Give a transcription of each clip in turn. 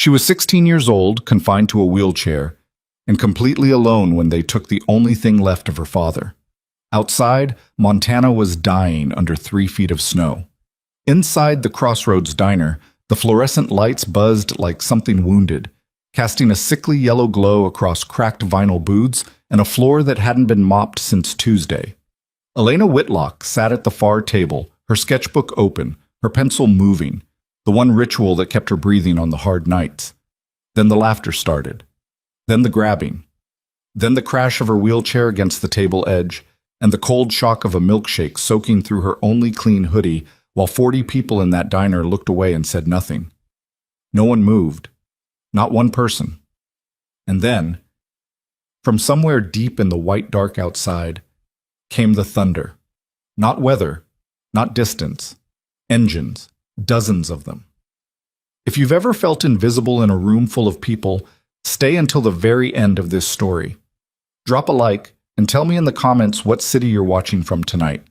She was 16 years old, confined to a wheelchair, and completely alone when they took the only thing left of her father. Outside, Montana was dying under 3 feet of snow. Inside the Crossroads diner, the fluorescent lights buzzed like something wounded, casting a sickly yellow glow across cracked vinyl booths and a floor that hadn't been mopped since Tuesday. Elena Whitlock sat at the far table, her sketchbook open, her pencil moving, the one ritual that kept her breathing on the hard nights. Then the laughter started. Then the grabbing. Then the crash of her wheelchair against the table edge, and the cold shock of a milkshake soaking through her only clean hoodie while 40 people in that diner looked away and said nothing. No one moved. Not one person. And then, from somewhere deep in the white dark outside, came the thunder. Not weather, not distance. Engines, dozens of them. If you've ever felt invisible in a room full of people, stay until the very end of this story. Drop a like and tell me in the comments what city you're watching from tonight,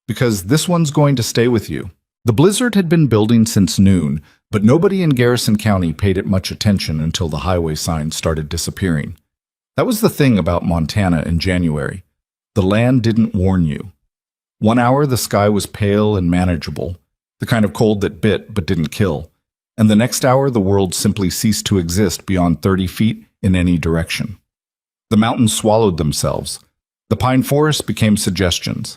because this one's going to stay with you. The blizzard had been building since noon, but nobody in Garrison County paid it much attention until the highway signs started disappearing. That was the thing about Montana in January. The land didn't warn you. 1 hour the sky was pale and manageable, the kind of cold that bit but didn't kill, and the next hour the world simply ceased to exist beyond 30 feet in any direction. The mountains swallowed themselves. The pine forests became suggestions.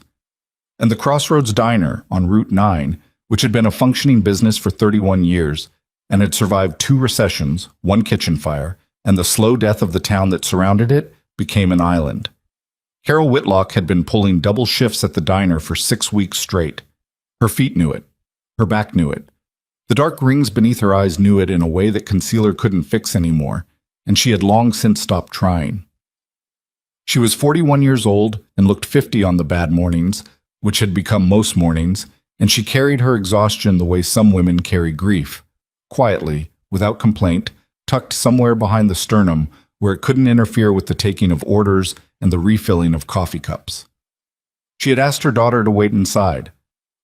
And the Crossroads Diner on Route 9, which had been a functioning business for 31 years and had survived 2 recessions, 1 kitchen fire, and the slow death of the town that surrounded it, became an island. Carol Whitlock had been pulling double shifts at the diner for 6 weeks straight. Her feet knew it. Her back knew it. The dark rings beneath her eyes knew it in a way that concealer couldn't fix anymore, and she had long since stopped trying. She was 41 years old and looked 50 on the bad mornings, which had become most mornings, and she carried her exhaustion the way some women carry grief, quietly, without complaint, tucked somewhere behind the sternum where it couldn't interfere with the taking of orders and the refilling of coffee cups. She had asked her daughter to wait inside.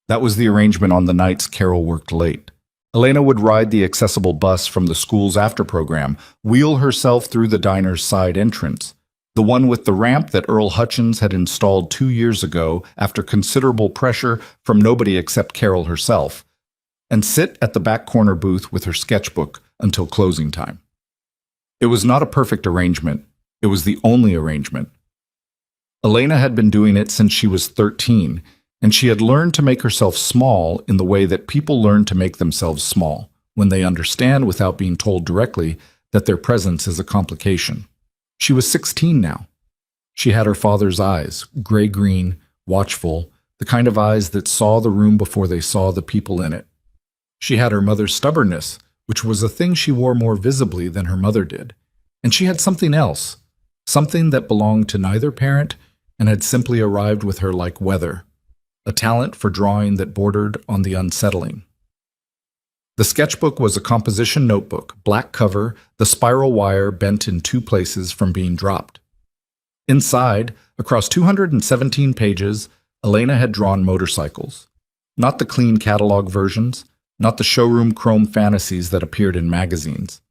That was the arrangement on the nights Carol worked late. Elena would ride the accessible bus from the school's after program, wheel herself through the diner's side entrance, the one with the ramp that Earl Hutchins had installed 2 years ago after considerable pressure from nobody except Carol herself, and sit at the back corner booth with her sketchbook until closing time. It was not a perfect arrangement. It was the only arrangement. Elena had been doing it since she was 13, and she had learned to make herself small in the way that people learn to make themselves small, when they understand without being told directly that their presence is a complication. She was 16 now. She had her father's eyes, gray-green, watchful, the kind of eyes that saw the room before they saw the people in it. She had her mother's stubbornness, which was a thing she wore more visibly than her mother did. And she had something else, something that belonged to neither parent and had simply arrived with her like weather, a talent for drawing that bordered on the unsettling. The sketchbook was a composition notebook, black cover, the spiral wire bent in 2 places from being dropped. Inside, across 217 pages, Elena had drawn motorcycles. Not the clean catalog versions, not the showroom chrome fantasies that appeared in magazines.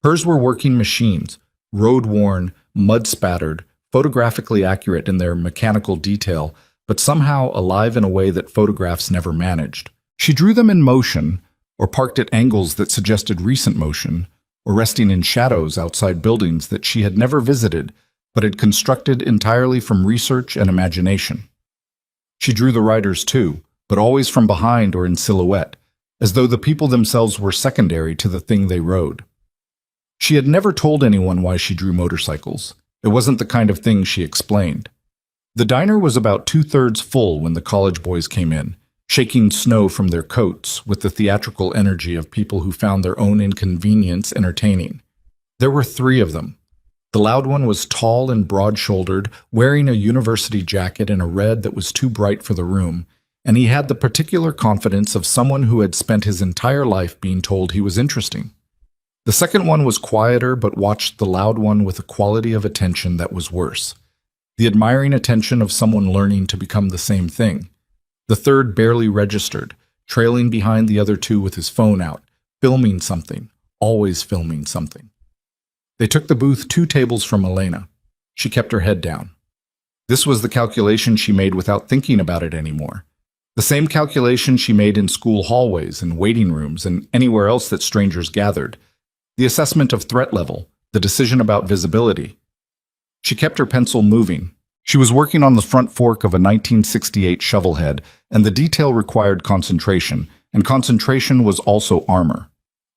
Hers were working machines, road-worn, mud-spattered, photographically accurate in their mechanical detail, but somehow alive in a way that photographs never managed. She drew them in motion, or parked at angles that suggested recent motion, or resting in shadows outside buildings that she had never visited, but had constructed entirely from research and imagination. She drew the writers too, but always from behind or in silhouette, as though the people themselves were secondary to the thing they rode. She had never told anyone why she drew motorcycles. It wasn't the kind of thing she explained. The diner was about 2/3 full when the college boys came in, shaking snow from their coats with the theatrical energy of people who found their own inconvenience entertaining. There were 3 of them. The loud one was tall and broad-shouldered, wearing a university jacket in a red that was too bright for the room, and he had the particular confidence of someone who had spent his entire life being told he was interesting. The second one was quieter but watched the loud one with a quality of attention that was worse, the admiring attention of someone learning to become the same thing. The third barely registered, trailing behind the other 2 with his phone out, filming something, always filming something. They took the booth 2 tables from Elena. She kept her head down. This was the calculation she made without thinking about it anymore. The same calculation she made in school hallways and waiting rooms and anywhere else that strangers gathered. The assessment of threat level, the decision about visibility. She kept her pencil moving. She was working on the front fork of a 1968 shovelhead, and the detail required concentration, and concentration was also armor.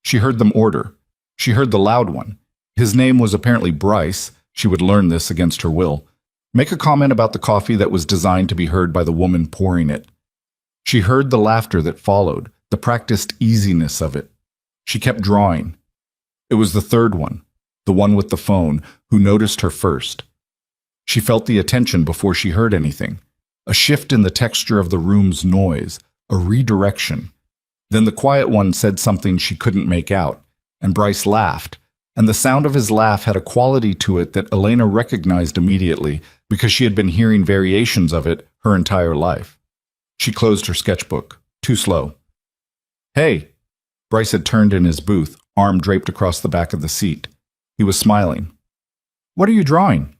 She heard them order. She heard the loud one. His name was apparently Bryce. She would learn this against her will. Make a comment about the coffee that was designed to be heard by the woman pouring it. She heard the laughter that followed, the practiced easiness of it. She kept drawing. It was the third one, the one with the phone, who noticed her first. She felt the attention before she heard anything, a shift in the texture of the room's noise, a redirection. Then the quiet one said something she couldn't make out, and Bryce laughed, and the sound of his laugh had a quality to it that Elena recognized immediately because she had been hearing variations of it her entire life. She closed her sketchbook, too slow. "Hey!" Bryce had turned in his booth, arm draped across the back of the seat. He was smiling. "What are you drawing?"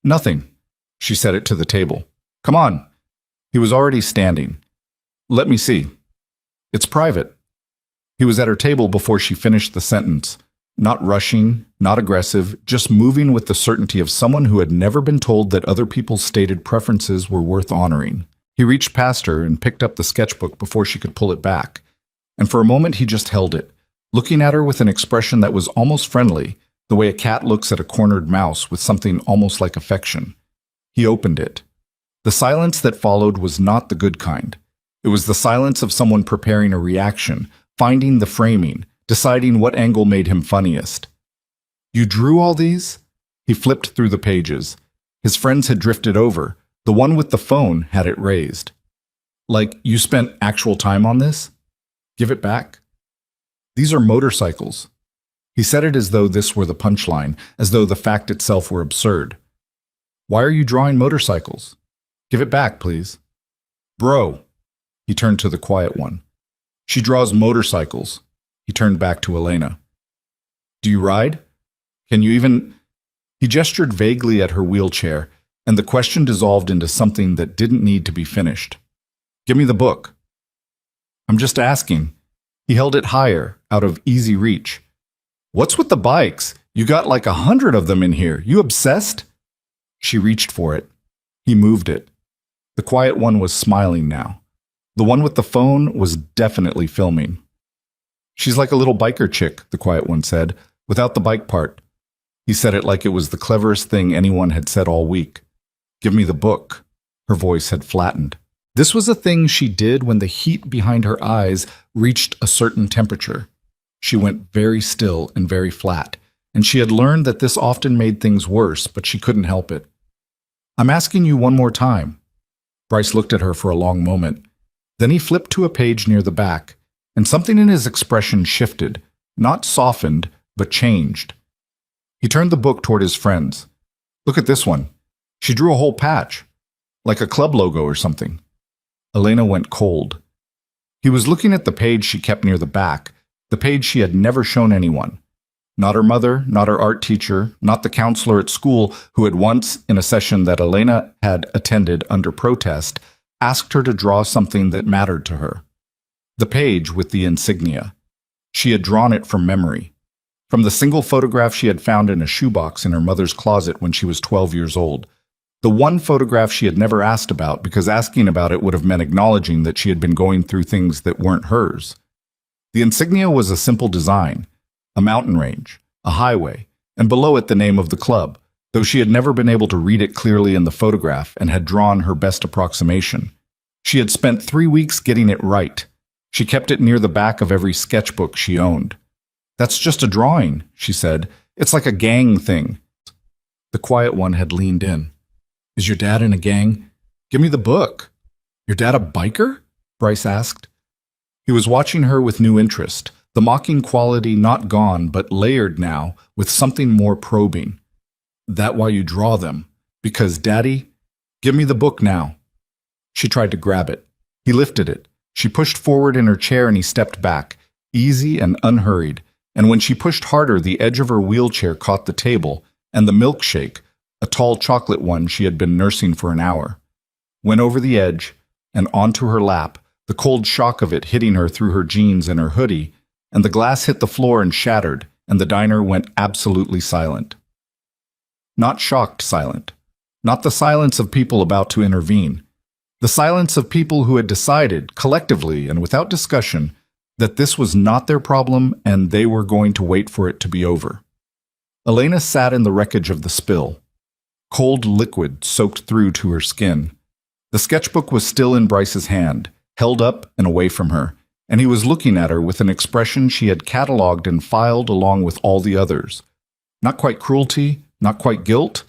"Nothing." She set it to the table. "Come on." He was already standing. "Let me see." "It's private." He was at her table before she finished the sentence. Not rushing, not aggressive, just moving with the certainty of someone who had never been told that other people's stated preferences were worth honoring. He reached past her and picked up the sketchbook before she could pull it back. And for a moment he just held it, looking at her with an expression that was almost friendly, the way a cat looks at a cornered mouse with something almost like affection. He opened it. The silence that followed was not the good kind. It was the silence of someone preparing a reaction, finding the framing, deciding what angle made him funniest. "You drew all these?" He flipped through the pages. His friends had drifted over. The one with the phone had it raised. "Like, you spent actual time on this? Give it back?" "These are motorcycles." He said it as though this were the punchline, as though the fact itself were absurd. "Why are you drawing motorcycles? Give it back, please." "Bro." He turned to the quiet one. "She draws motorcycles." He turned back to Elena. "Do you ride? Can you even—" He gestured vaguely at her wheelchair, and the question dissolved into something that didn't need to be finished. "Give me the book." "I'm just asking." He held it higher, out of easy reach. "What's with the bikes? You got like 100 of them in here. You obsessed?" She reached for it. He moved it. The quiet one was smiling now. The one with the phone was definitely filming. "She's like a little biker chick," the quiet one said, without the bike part. He said it like it was the cleverest thing anyone had said all week. "Give me the book." Her voice had flattened. This was a thing she did when the heat behind her eyes reached a certain temperature. She went very still and very flat, and she had learned that this often made things worse, but she couldn't help it. "I'm asking you one more time." Bryce looked at her for a long moment. Then he flipped to a page near the back, and something in his expression shifted, not softened, but changed. He turned the book toward his friends. "Look at this one. She drew a whole patch, like a club logo or something." Elena went cold. He was looking at the page she kept near the back, the page she had never shown anyone. Not her mother, not her art teacher, not the counselor at school who had once, in a session that Elena had attended under protest, asked her to draw something that mattered to her. The page with the insignia. She had drawn it from memory, from the single photograph she had found in a shoebox in her mother's closet when she was 12 years old. The one photograph she had never asked about because asking about it would have meant acknowledging that she had been going through things that weren't hers. The insignia was a simple design, a mountain range, a highway, and below it the name of the club, though she had never been able to read it clearly in the photograph and had drawn her best approximation. She had spent 3 weeks getting it right. She kept it near the back of every sketchbook she owned. "That's just a drawing," she said. "It's like a gang thing." The quiet one had leaned in. "Is your dad in a gang? Give me the book." "Your dad a biker?" Bryce asked. He was watching her with new interest, the mocking quality not gone but layered now with something more probing. "That why you draw them? Because, Daddy, give me the book now." She tried to grab it. He lifted it. She pushed forward in her chair and he stepped back, easy and unhurried, and when she pushed harder, the edge of her wheelchair caught the table, and the milkshake, a tall chocolate one she had been nursing for an hour, went over the edge and onto her lap, the cold shock of it hitting her through her jeans and her hoodie, and the glass hit the floor and shattered, and the diner went absolutely silent. Not shocked silent. Not the silence of people about to intervene. The silence of people who had decided, collectively and without discussion, that this was not their problem and they were going to wait for it to be over. Elena sat in the wreckage of the spill. Cold liquid soaked through to her skin. The sketchbook was still in Bryce's hand, held up and away from her, and he was looking at her with an expression she had catalogued and filed along with all the others. Not quite cruelty, not quite guilt,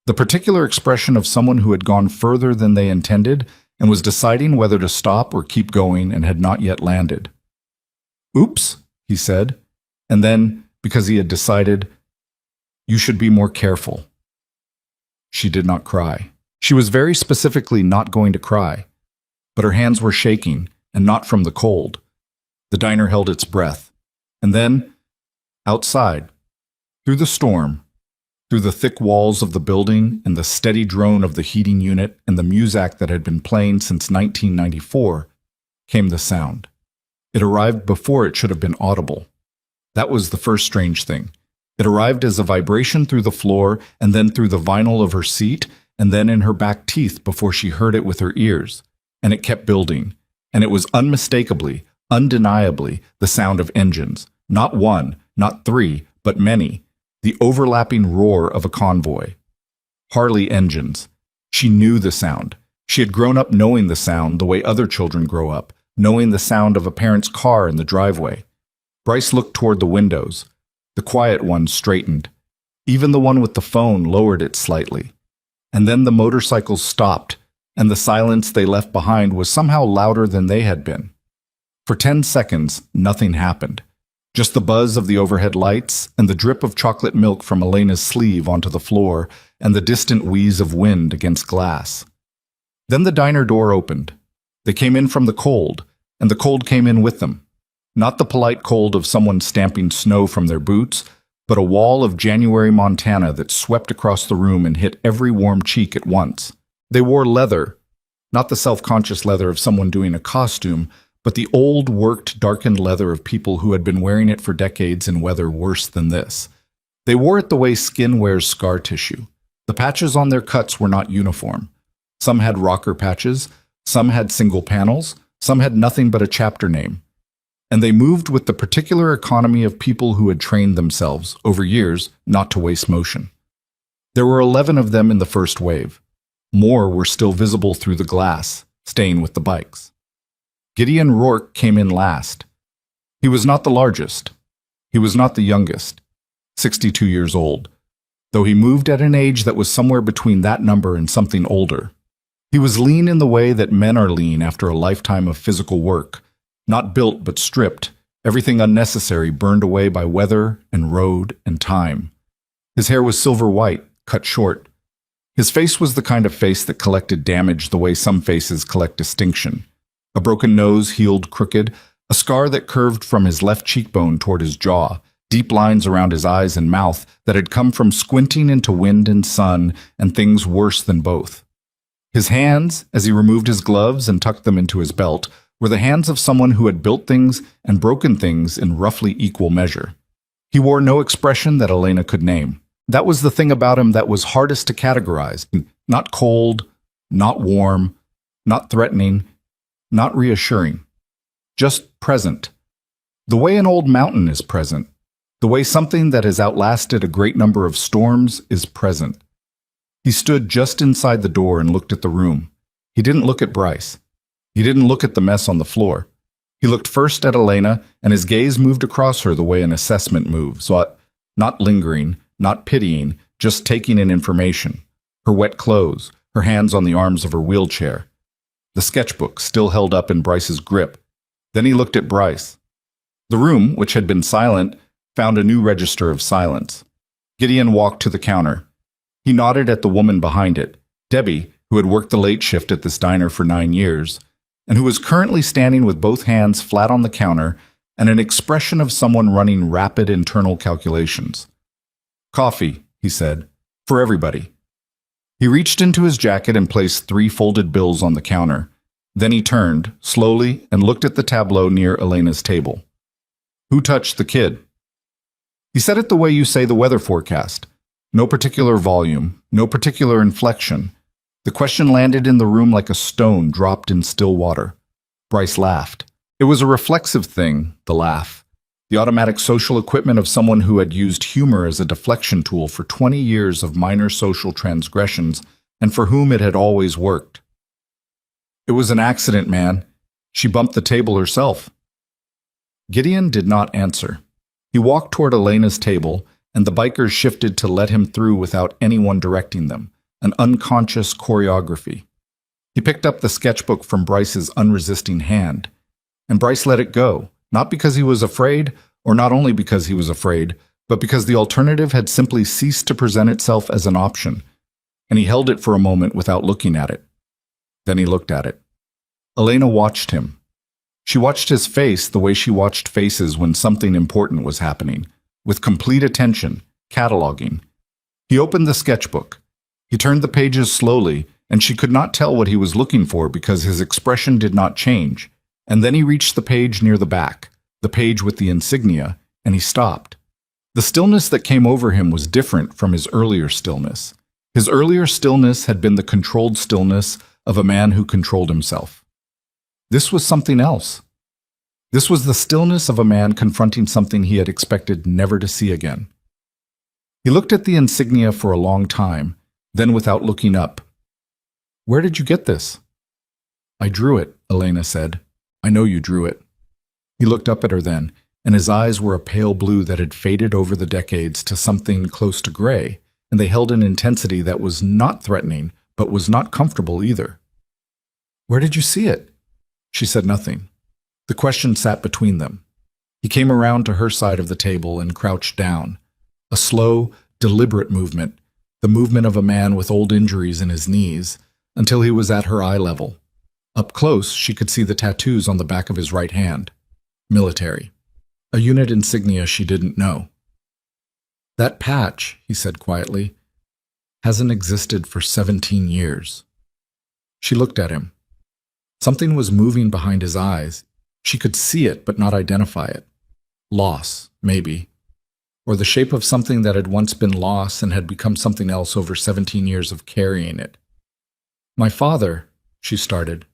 the particular expression of someone who had gone further than they intended and was deciding whether to stop or keep going and had not yet landed. "Oops," he said, and then, because he had decided, "You should be more careful." She did not cry. She was very specifically not going to cry, but her hands were shaking, and not from the cold. The diner held its breath. And then, outside, through the storm, through the thick walls of the building and the steady drone of the heating unit and the muzak that had been playing since 1994, came the sound. It arrived before it should have been audible. That was the first strange thing. It arrived as a vibration through the floor and then through the vinyl of her seat and then in her back teeth before she heard it with her ears. And it kept building. And it was unmistakably, undeniably the sound of engines. Not one, not three, but many. The overlapping roar of a convoy. Harley engines. She knew the sound. She had grown up knowing the sound the way other children grow up, knowing the sound of a parent's car in the driveway. Bryce looked toward the windows. The quiet one straightened. Even the one with the phone lowered it slightly. And then the motorcycles stopped, and the silence they left behind was somehow louder than they had been. For 10 seconds, nothing happened. Just the buzz of the overhead lights and the drip of chocolate milk from Elena's sleeve onto the floor and the distant wheeze of wind against glass. Then the diner door opened. They came in from the cold, and the cold came in with them. Not the polite cold of someone stamping snow from their boots, but a wall of January Montana that swept across the room and hit every warm cheek at once. They wore leather, not the self-conscious leather of someone doing a costume, but the old, worked, darkened leather of people who had been wearing it for decades in weather worse than this. They wore it the way skin wears scar tissue. The patches on their cuts were not uniform. Some had rocker patches, some had single panels, some had nothing but a chapter name. And they moved with the particular economy of people who had trained themselves, over years, not to waste motion. There were 11 of them in the first wave. More were still visible through the glass, staying with the bikes. Gideon Rourke came in last. He was not the largest. He was not the youngest, 62 years old, though he moved at an age that was somewhere between that number and something older. He was lean in the way that men are lean after a lifetime of physical work, not built but stripped, everything unnecessary burned away by weather and road and time. His hair was silver white, cut short. His face was the kind of face that collected damage the way some faces collect distinction. A broken nose healed crooked, a scar that curved from his left cheekbone toward his jaw, deep lines around his eyes and mouth that had come from squinting into wind and sun and things worse than both. His hands, as he removed his gloves and tucked them into his belt, were the hands of someone who had built things and broken things in roughly equal measure. He wore no expression that Elena could name. That was the thing about him that was hardest to categorize. Not cold, not warm, not threatening, not reassuring. Just present. The way an old mountain is present. The way something that has outlasted a great number of storms is present. He stood just inside the door and looked at the room. He didn't look at Bryce. He didn't look at the mess on the floor. He looked first at Elena, and his gaze moved across her the way an assessment moves, not lingering, not pitying, just taking in information. Her wet clothes, her hands on the arms of her wheelchair. The sketchbook still held up in Bryce's grip. Then he looked at Bryce. The room, which had been silent, found a new register of silence. Gideon walked to the counter. He nodded at the woman behind it, Debbie, who had worked the late shift at this diner for 9 years, and who was currently standing with both hands flat on the counter, and an expression of someone running rapid internal calculations. "Coffee," he said, "for everybody." He reached into his jacket and placed 3 folded bills on the counter. Then he turned, slowly, and looked at the tableau near Elena's table. "Who touched the kid?" He said it the way you say the weather forecast. No particular volume, no particular inflection. The question landed in the room like a stone dropped in still water. Bryce laughed. It was a reflexive thing, the laugh. The automatic social equipment of someone who had used humor as a deflection tool for 20 years of minor social transgressions, and for whom it had always worked. "It was an accident, man. She bumped the table herself." Gideon did not answer. He walked toward Elena's table, and the bikers shifted to let him through without anyone directing them, an unconscious choreography. He picked up the sketchbook from Bryce's unresisting hand, and Bryce let it go, not because he was afraid, or not only because he was afraid, but because the alternative had simply ceased to present itself as an option, and he held it for a moment without looking at it. Then he looked at it. Elena watched him. She watched his face the way she watched faces when something important was happening, with complete attention, cataloging. He opened the sketchbook. He turned the pages slowly, and she could not tell what he was looking for because his expression did not change. And then he reached the page near the back, the page with the insignia, and he stopped. The stillness that came over him was different from his earlier stillness. His earlier stillness had been the controlled stillness of a man who controlled himself. This was something else. This was the stillness of a man confronting something he had expected never to see again. He looked at the insignia for a long time, then without looking up. "Where did you get this?" "I drew it," Elena said. "I know you drew it." He looked up at her then, and his eyes were a pale blue that had faded over the decades to something close to gray, and they held an intensity that was not threatening, but was not comfortable either. "Where did you see it?" She said nothing. The question sat between them. He came around to her side of the table and crouched down. A slow, deliberate movement, the movement of a man with old injuries in his knees, until he was at her eye level. Up close, she could see the tattoos on the back of his right hand. Military. A unit insignia she didn't know. "That patch," he said quietly, "hasn't existed for 17 years. She looked at him. Something was moving behind his eyes. She could see it but not identify it. Loss, maybe. Or the shape of something that had once been loss and had become something else over 17 years of carrying it. "My father," she started.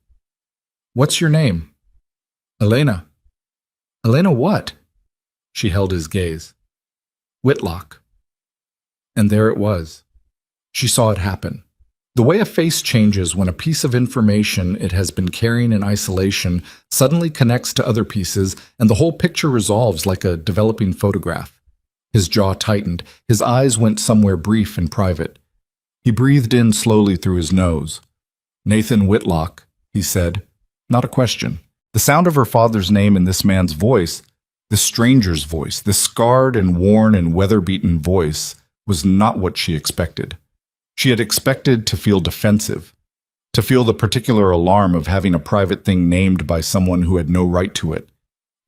"What's your name?" "Elena." "Elena what?" She held his gaze. "Whitlock." And there it was. She saw it happen. The way a face changes when a piece of information it has been carrying in isolation suddenly connects to other pieces, and the whole picture resolves like a developing photograph. His jaw tightened. His eyes went somewhere brief and private. He breathed in slowly through his nose. "Nathan Whitlock," he said. Not a question. The sound of her father's name in this man's voice, this stranger's voice, this scarred and worn and weather-beaten voice, was not what she expected. She had expected to feel defensive, to feel the particular alarm of having a private thing named by someone who had no right to it.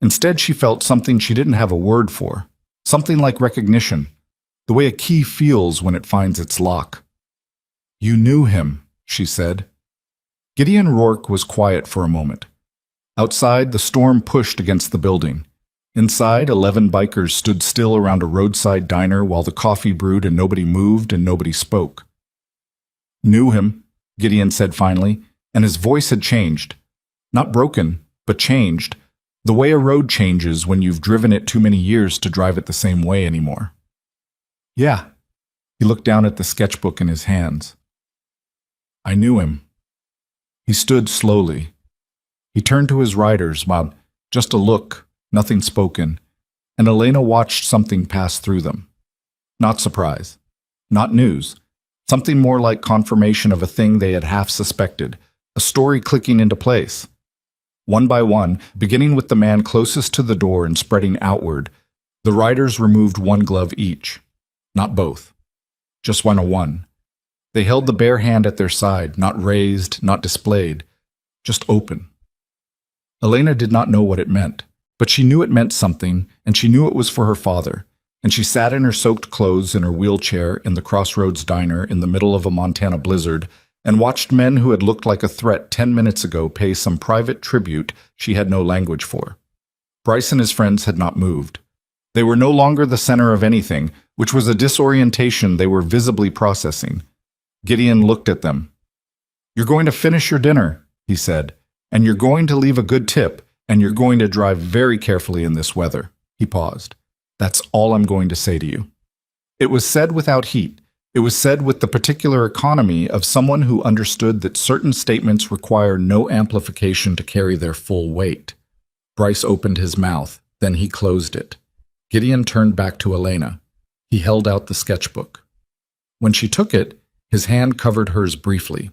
Instead, she felt something she didn't have a word for, something like recognition, the way a key feels when it finds its lock. "You knew him," she said. Gideon Rourke was quiet for a moment. Outside, the storm pushed against the building. Inside, 11 bikers stood still around a roadside diner while the coffee brewed and nobody moved and nobody spoke. "Knew him," Gideon said finally, and his voice had changed. Not broken, but changed, the way a road changes when you've driven it too many years to drive it the same way anymore. "Yeah." He looked down at the sketchbook in his hands. "I knew him." He stood slowly. He turned to his riders, while just a look, nothing spoken, and Elena watched something pass through them. Not surprise, not news, something more like confirmation of a thing they had half suspected, a story clicking into place. One by one, beginning with the man closest to the door and spreading outward, the riders removed one glove each. Not both. Just one. They held the bare hand at their side, not raised, not displayed, just open. Elena did not know what it meant. But she knew it meant something, and she knew it was for her father, and she sat in her soaked clothes in her wheelchair in the Crossroads Diner in the middle of a Montana blizzard and watched men who had looked like a threat 10 minutes ago pay some private tribute she had no language for. Bryce and his friends had not moved. They were no longer the center of anything, which was a disorientation they were visibly processing. Gideon looked at them. "You're going to finish your dinner," he said, "and you're going to leave a good tip, and you're going to drive very carefully in this weather." He paused. "That's all I'm going to say to you." It was said without heat. It was said with the particular economy of someone who understood that certain statements require no amplification to carry their full weight. Bryce opened his mouth, then he closed it. Gideon turned back to Elena. He held out the sketchbook. When she took it, his hand covered hers briefly.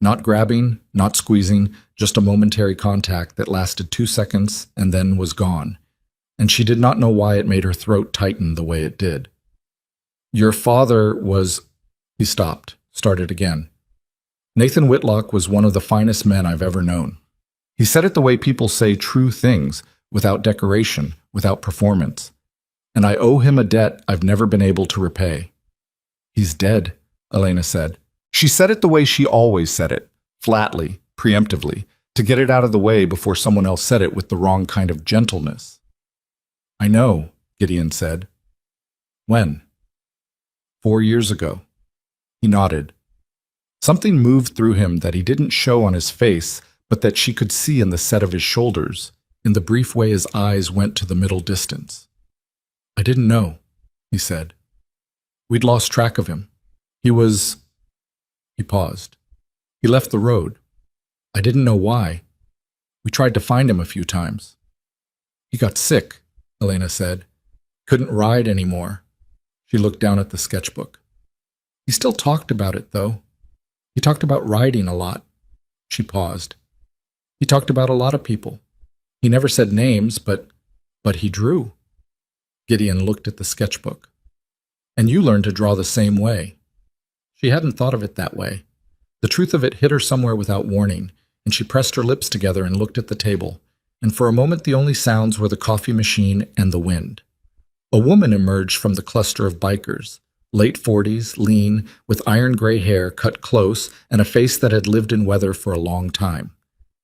Not grabbing, not squeezing, just a momentary contact that lasted 2 seconds and then was gone. And she did not know why it made her throat tighten the way it did. "Your father was—" He stopped, started again. "Nathan Whitlock was one of the finest men I've ever known. He said it the way people say true things, without decoration, without performance. And I owe him a debt I've never been able to repay." "He's dead," Elena said. She said it the way she always said it, flatly, preemptively, to get it out of the way before someone else said it with the wrong kind of gentleness. "I know," Gideon said. "When?" 4 years ago. He nodded. Something moved through him that he didn't show on his face, but that she could see in the set of his shoulders, in the brief way his eyes went to the middle distance. "I didn't know," he said. "We'd lost track of him. He was—" He paused. "He left the road. I didn't know why. We tried to find him a few times." "He got sick," Elena said. "Couldn't ride anymore." She looked down at the sketchbook. "He still talked about it, though. He talked about riding a lot." She paused. "He talked about a lot of people. He never said names, but he drew." Gideon looked at the sketchbook. "And you learned to draw the same way." She hadn't thought of it that way. The truth of it hit her somewhere without warning, and she pressed her lips together and looked at the table, and for a moment the only sounds were the coffee machine and the wind. A woman emerged from the cluster of bikers, late 40s, lean, with iron-gray hair cut close and a face that had lived in weather for a long time.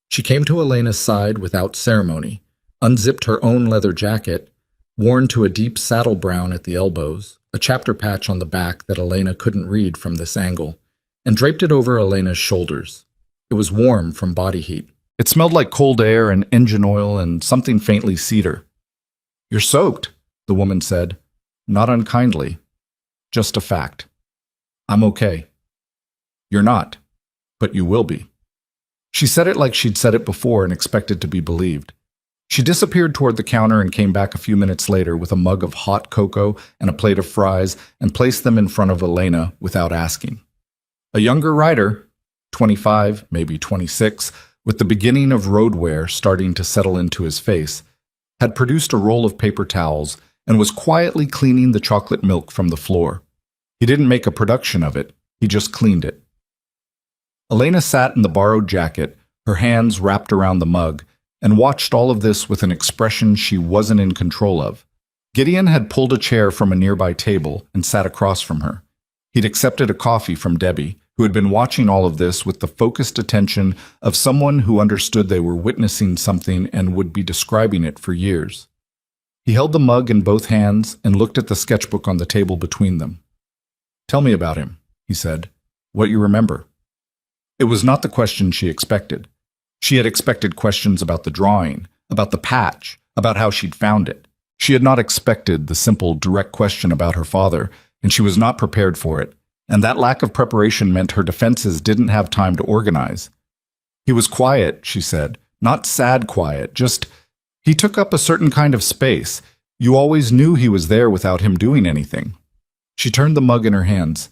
She came to Elena's side without ceremony, unzipped her own leather jacket, worn to a deep saddle brown at the elbows, a chapter patch on the back that Elena couldn't read from this angle, and draped it over Elena's shoulders. It was warm from body heat. It smelled like cold air and engine oil and something faintly cedar. "You're soaked," the woman said, not unkindly. "Just a fact. I'm okay." "You're not, but you will be." She said it like she'd said it before and expected to be believed. She disappeared toward the counter and came back a few minutes later with a mug of hot cocoa and a plate of fries and placed them in front of Elena without asking. A younger rider, 25, maybe 26, with the beginning of road wear starting to settle into his face, had produced a roll of paper towels and was quietly cleaning the chocolate milk from the floor. He didn't make a production of it, he just cleaned it. Elena sat in the borrowed jacket, her hands wrapped around the mug, and watched all of this with an expression she wasn't in control of. Gideon had pulled a chair from a nearby table and sat across from her. He'd accepted a coffee from Debbie, who had been watching all of this with the focused attention of someone who understood they were witnessing something and would be describing it for years. He held the mug in both hands and looked at the sketchbook on the table between them. "Tell me about him," he said. "What you remember." It was not the question she expected. She had expected questions about the drawing, about the patch, about how she'd found it. She had not expected the simple, direct question about her father, and she was not prepared for it, and that lack of preparation meant her defenses didn't have time to organize. "He was quiet," she said, "not sad quiet, just he took up a certain kind of space. You always knew he was there without him doing anything." She turned the mug in her hands.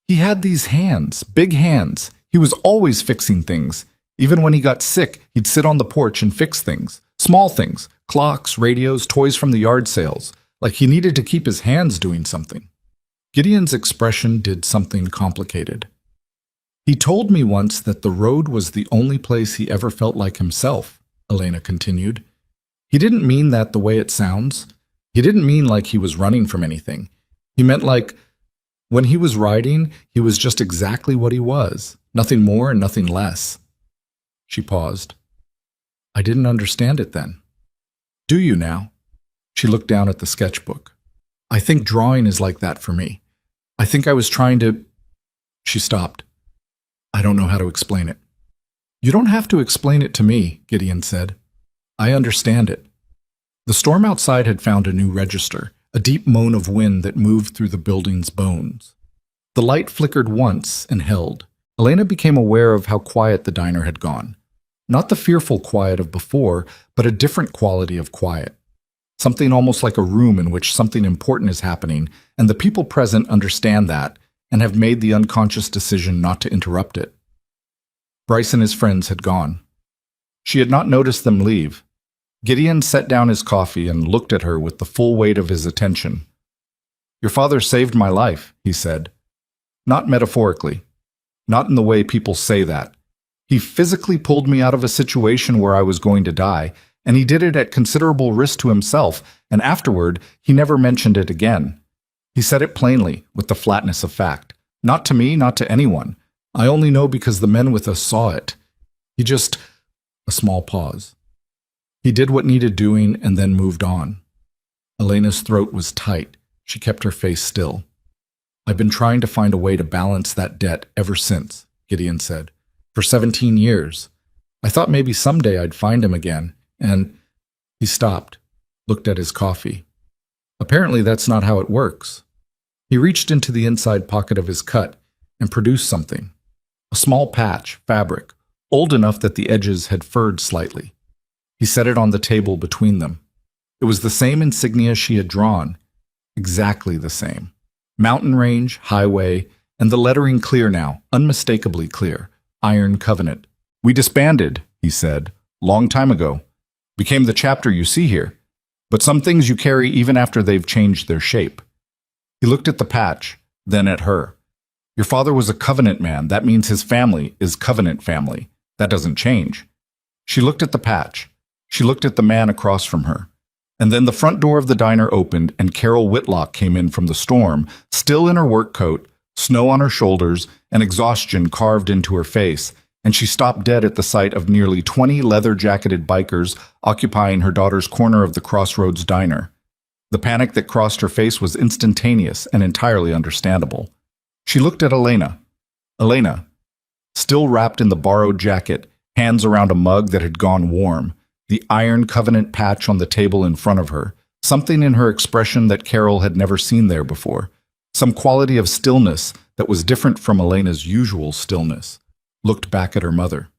"He had these hands, big hands. He was always fixing things. Even when he got sick, he'd sit on the porch and fix things. Small things, clocks, radios, toys from the yard sales. Like he needed to keep his hands doing something." Gideon's expression did something complicated. "He told me once that the road was the only place he ever felt like himself," Elena continued. He didn't mean that the way it sounds. He didn't mean like he was running from anything. He meant like when he was riding, he was just exactly what he was, nothing more and nothing less. She paused. I didn't understand it then. Do you now? She looked down at the sketchbook. I think drawing is like that for me. I think I was trying to... She stopped. I don't know how to explain it. You don't have to explain it to me, Gideon said. I understand it. The storm outside had found a new register, a deep moan of wind that moved through the building's bones. The light flickered once and held. Elena became aware of how quiet the diner had gone. Not the fearful quiet of before, but a different quality of quiet. Something almost like a room in which something important is happening, and the people present understand that and have made the unconscious decision not to interrupt it. Bryce and his friends had gone. She had not noticed them leave. Gideon set down his coffee and looked at her with the full weight of his attention. Your father saved my life, he said. Not metaphorically. Not in the way people say that. He physically pulled me out of a situation where I was going to die, and he did it at considerable risk to himself, and afterward, he never mentioned it again. He said it plainly, with the flatness of fact. Not to me, not to anyone. I only know because the men with us saw it. He just... A small pause. He did what needed doing and then moved on. Elena's throat was tight. She kept her face still. I've been trying to find a way to balance that debt ever since, Gideon said. For 17 years. I thought maybe someday I'd find him again, and... He stopped, looked at his coffee. Apparently that's not how it works. He reached into the inside pocket of his cut and produced something. A small patch, fabric, old enough that the edges had furred slightly. He set it on the table between them. It was the same insignia she had drawn, exactly the same. Mountain range, highway, and the lettering clear now, unmistakably clear. Iron Covenant. We disbanded, he said, long time ago. Became the chapter you see here. But some things you carry even after they've changed their shape. He looked at the patch, then at her. Your father was a covenant man. That means his family is covenant family. That doesn't change. She looked at the patch. She looked at the man across from her. And then the front door of the diner opened and Carol Whitlock came in from the storm, still in her work coat, snow on her shoulders, and exhaustion carved into her face, and she stopped dead at the sight of nearly 20 leather-jacketed bikers occupying her daughter's corner of the Crossroads diner. The panic that crossed her face was instantaneous and entirely understandable. She looked at Elena. Elena, still wrapped in the borrowed jacket, hands around a mug that had gone warm, the Iron Covenant patch on the table in front of her, something in her expression that Carol had never seen there before, some quality of stillness that was different from Elena's usual stillness, looked back at her mother.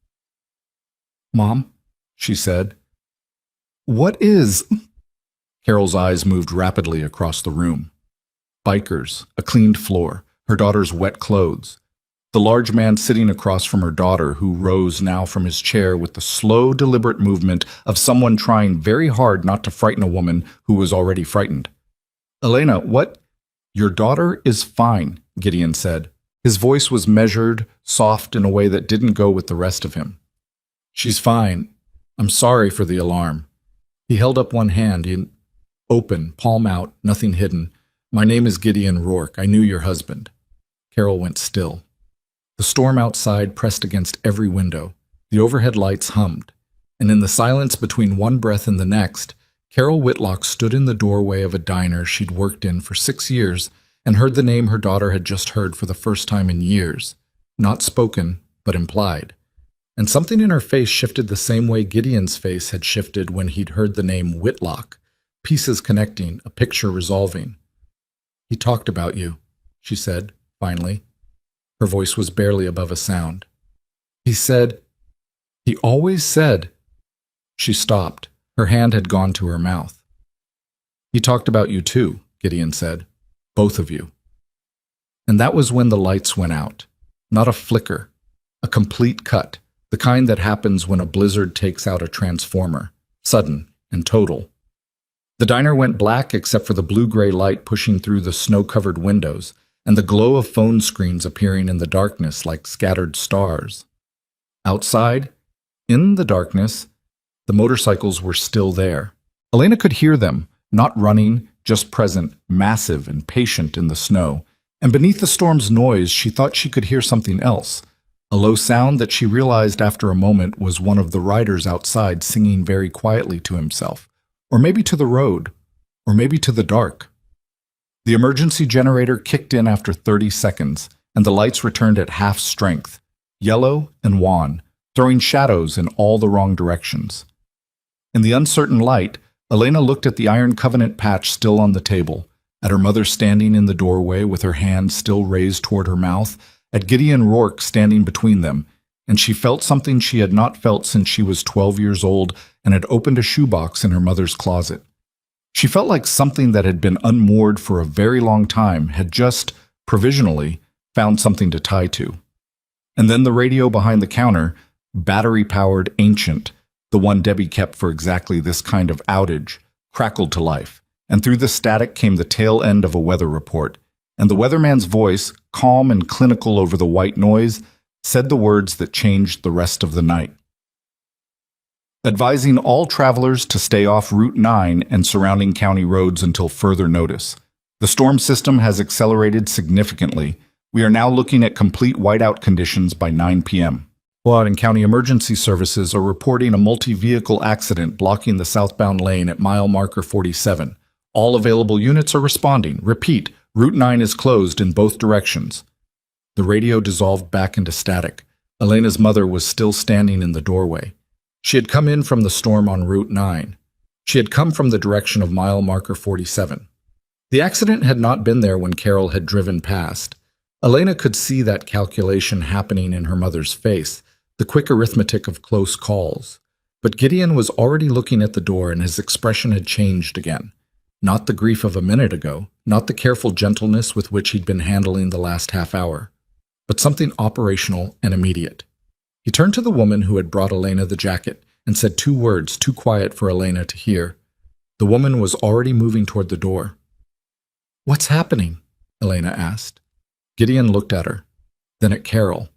Mom, she said. What is... Carol's eyes moved rapidly across the room. Bikers, a cleaned floor, her daughter's wet clothes. The large man sitting across from her daughter, who rose now from his chair with the slow, deliberate movement of someone trying very hard not to frighten a woman who was already frightened. Elena, what? Your daughter is fine, Gideon said. His voice was measured, soft in a way that didn't go with the rest of him. She's fine. I'm sorry for the alarm. He held up one hand in open, palm out, nothing hidden. My name is Gideon Rourke. I knew your husband. Carol went still. The storm outside pressed against every window. The overhead lights hummed. And in the silence between one breath and the next, Carol Whitlock stood in the doorway of a diner she'd worked in for 6 years and heard the name her daughter had just heard for the first time in years. Not spoken, but implied. And something in her face shifted the same way Gideon's face had shifted when he'd heard the name Whitlock. Pieces connecting, a picture resolving. He talked about you, she said, finally. Her voice was barely above a sound. He always said... She stopped. Her hand had gone to her mouth. He talked about you too, Gideon said. Both of you. And that was when the lights went out. Not a flicker. A complete cut. The kind that happens when a blizzard takes out a transformer. Sudden and total. The diner went black except for the blue-gray light pushing through the snow-covered windows and the glow of phone screens appearing in the darkness like scattered stars. Outside, in the darkness, the motorcycles were still there. Elena could hear them, not running, just present, massive and patient in the snow. And beneath the storm's noise, she thought she could hear something else. A low sound that she realized after a moment was one of the riders outside singing very quietly to himself. Or maybe to the road. Or maybe to the dark. The emergency generator kicked in after 30 seconds, and the lights returned at half strength, yellow and wan, throwing shadows in all the wrong directions. In the uncertain light, Elena looked at the Iron Covenant patch still on the table, at her mother standing in the doorway with her hand still raised toward her mouth, at Gideon Rourke standing between them, and she felt something she had not felt since she was 12 years old and had opened a shoebox in her mother's closet. She felt like something that had been unmoored for a very long time had just, provisionally, found something to tie to. And then the radio behind the counter, battery-powered, ancient, the one Debbie kept for exactly this kind of outage, crackled to life, and through the static came the tail end of a weather report, and the weatherman's voice, calm and clinical over the white noise, said the words that changed the rest of the night. Advising all travelers to stay off Route 9 and surrounding county roads until further notice. The storm system has accelerated significantly. We are now looking at complete whiteout conditions by 9 p.m. Blood and County Emergency Services are reporting a multi-vehicle accident blocking the southbound lane at mile marker 47. All available units are responding. Repeat, Route 9 is closed in both directions. The radio dissolved back into static. Elena's mother was still standing in the doorway. She had come in from the storm on Route 9. She had come from the direction of mile marker 47. The accident had not been there when Carol had driven past. Elena could see that calculation happening in her mother's face, the quick arithmetic of close calls. But Gideon was already looking at the door and his expression had changed again. Not the grief of a minute ago, not the careful gentleness with which he'd been handling the last half hour, but something operational and immediate. He turned to the woman who had brought Elena the jacket and said 2 words too quiet for Elena to hear. The woman was already moving toward the door. "What's happening?" Elena asked. Gideon looked at her, then at Carol,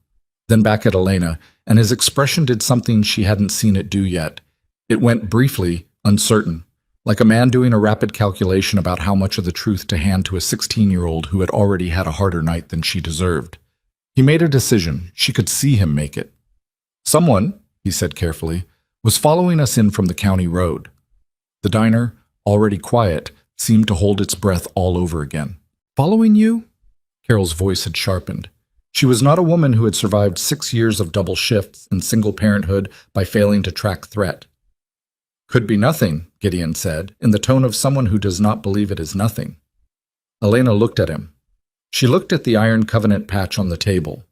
then back at Elena, and his expression did something she hadn't seen it do yet. It went briefly, uncertain, like a man doing a rapid calculation about how much of the truth to hand to a 16-year-old who had already had a harder night than she deserved. He made a decision. She could see him make it. "Someone," he said carefully, "was following us in from the county road." The diner, already quiet, seemed to hold its breath all over again. "Following you?" Carol's voice had sharpened. She was not a woman who had survived 6 years of double shifts and single parenthood by failing to track threat. "Could be nothing," Gideon said, in the tone of someone who does not believe it is nothing. Elena looked at him. She looked at the Iron Covenant patch on the table.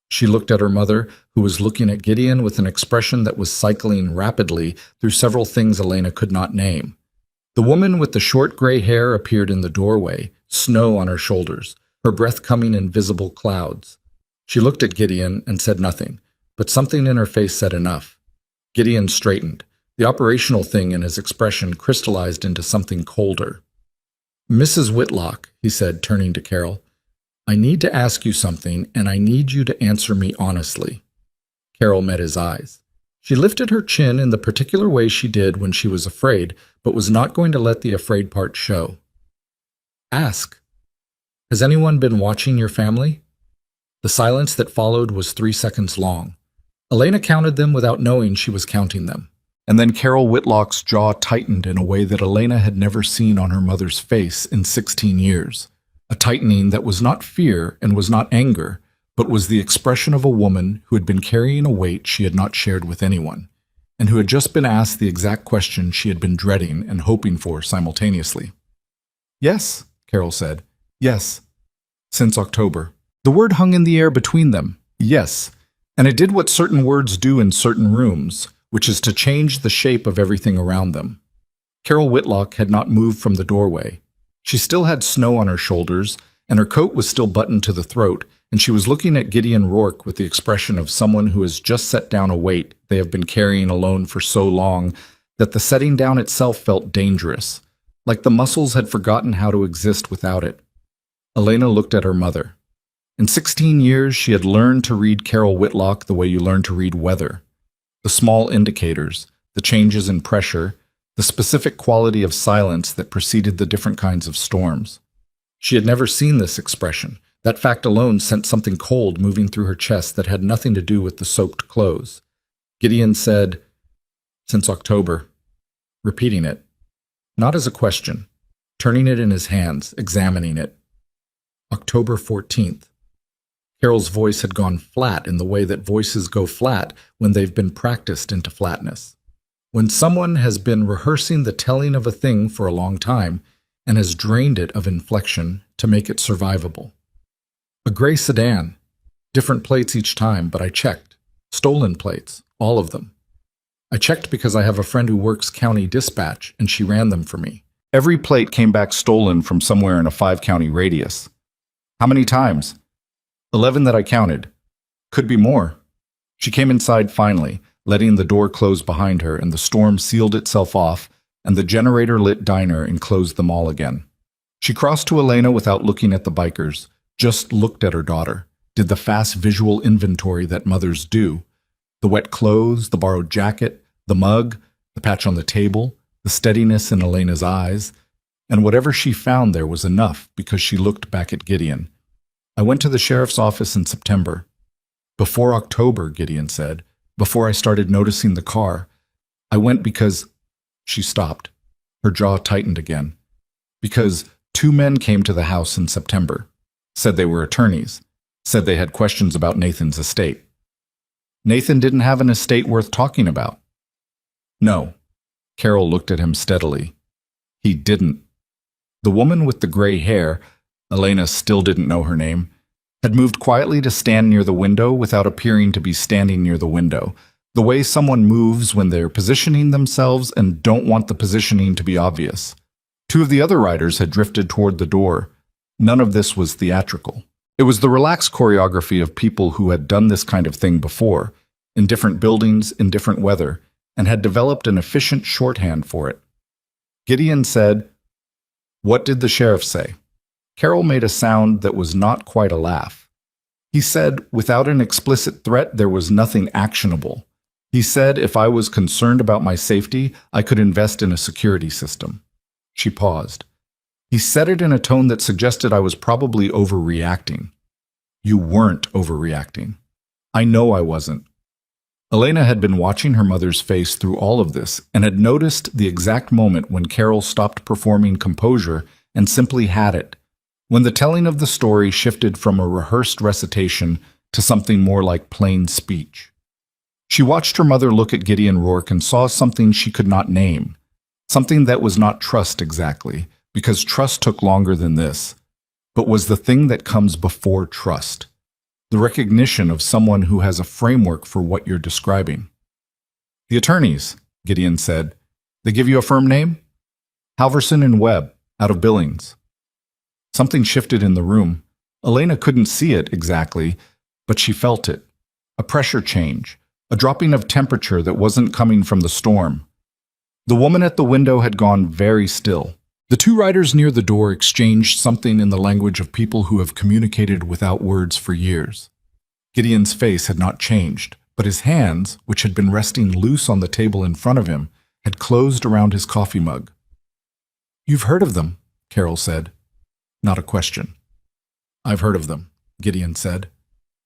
She looked at her mother, who was looking at Gideon with an expression that was cycling rapidly through several things Elena could not name. The woman with the short gray hair appeared in the doorway, snow on her shoulders, her breath coming in visible clouds. She looked at Gideon and said nothing, but something in her face said enough. Gideon straightened. The operational thing in his expression crystallized into something colder. "Mrs. Whitlock," he said, turning to Carol, "I need to ask you something, and I need you to answer me honestly." Carol met his eyes. She lifted her chin in the particular way she did when she was afraid, but was not going to let the afraid part show. "Ask. Has anyone been watching your family?" The silence that followed was 3 seconds long. Elena counted them without knowing she was counting them. And then Carol Whitlock's jaw tightened in a way that Elena had never seen on her mother's face in 16 years. A tightening that was not fear and was not anger, but was the expression of a woman who had been carrying a weight she had not shared with anyone, and who had just been asked the exact question she had been dreading and hoping for simultaneously. "Yes," Carol said. "Yes. Since October." The word hung in the air between them. Yes. And it did what certain words do in certain rooms, which is to change the shape of everything around them. Carol Whitlock had not moved from the doorway. She still had snow on her shoulders, and her coat was still buttoned to the throat, and she was looking at Gideon Rourke with the expression of someone who has just set down a weight they have been carrying alone for so long that the setting down itself felt dangerous, like the muscles had forgotten how to exist without it. Elena looked at her mother. In 16 years, she had learned to read Carol Whitlock the way you learn to read weather. The small indicators, the changes in pressure, the specific quality of silence that preceded the different kinds of storms. She had never seen this expression. That fact alone sent something cold moving through her chest that had nothing to do with the soaked clothes. Gideon said, "Since October," repeating it, not as a question, turning it in his hands, examining it. October 14th. Carol's voice had gone flat in the way that voices go flat when they've been practiced into flatness. When someone has been rehearsing the telling of a thing for a long time and has drained it of inflection to make it survivable. A gray sedan, different plates each time, but I checked. Stolen plates, all of them. I checked because I have a friend who works county dispatch, and she ran them for me. Every plate came back stolen from somewhere in a 5-county radius. How many times? 11 that I counted. Could be more. She came inside finally, letting the door close behind her, and the storm sealed itself off, and the generator-lit diner enclosed them all again. She crossed to Elena without looking at the bikers, just looked at her daughter, did the fast visual inventory that mothers do. The wet clothes, the borrowed jacket, the mug, the patch on the table, the steadiness in Elena's eyes, and whatever she found there was enough because she looked back at Gideon. I went to the sheriff's office in September. Before October, Gideon said, before I started noticing the car. I went because... She stopped. Her jaw tightened again. Because 2 men came to the house in September. Said they were attorneys. Said they had questions about Nathan's estate. Nathan didn't have an estate worth talking about. No. Carol looked at him steadily. He didn't. The woman with the gray hair, Elena still didn't know her name, had moved quietly to stand near the window without appearing to be standing near the window, the way someone moves when they're positioning themselves and don't want the positioning to be obvious. 2 of the other riders had drifted toward the door. None of this was theatrical. It was the relaxed choreography of people who had done this kind of thing before, in different buildings, in different weather, and had developed an efficient shorthand for it. Gideon said, "What did the sheriff say?" Carol made a sound that was not quite a laugh. He said, without an explicit threat, there was nothing actionable. He said if I was concerned about my safety, I could invest in a security system. She paused. He said it in a tone that suggested I was probably overreacting. You weren't overreacting. I know I wasn't. Elena had been watching her mother's face through all of this and had noticed the exact moment when Carol stopped performing composure and simply had it, when the telling of the story shifted from a rehearsed recitation to something more like plain speech. She watched her mother look at Gideon Rourke and saw something she could not name, something that was not trust exactly, because trust took longer than this, but was the thing that comes before trust, the recognition of someone who has a framework for what you're describing. The attorneys, Gideon said. They give you a firm name? Halverson and Webb, out of Billings. Something shifted in the room. Elena couldn't see it exactly, but she felt it. A pressure change, a dropping of temperature that wasn't coming from the storm. The woman at the window had gone very still. The 2 riders near the door exchanged something in the language of people who have communicated without words for years. Gideon's face had not changed, but his hands, which had been resting loose on the table in front of him, had closed around his coffee mug. "You've heard of them," Carol said. Not a question. "I've heard of them," Gideon said.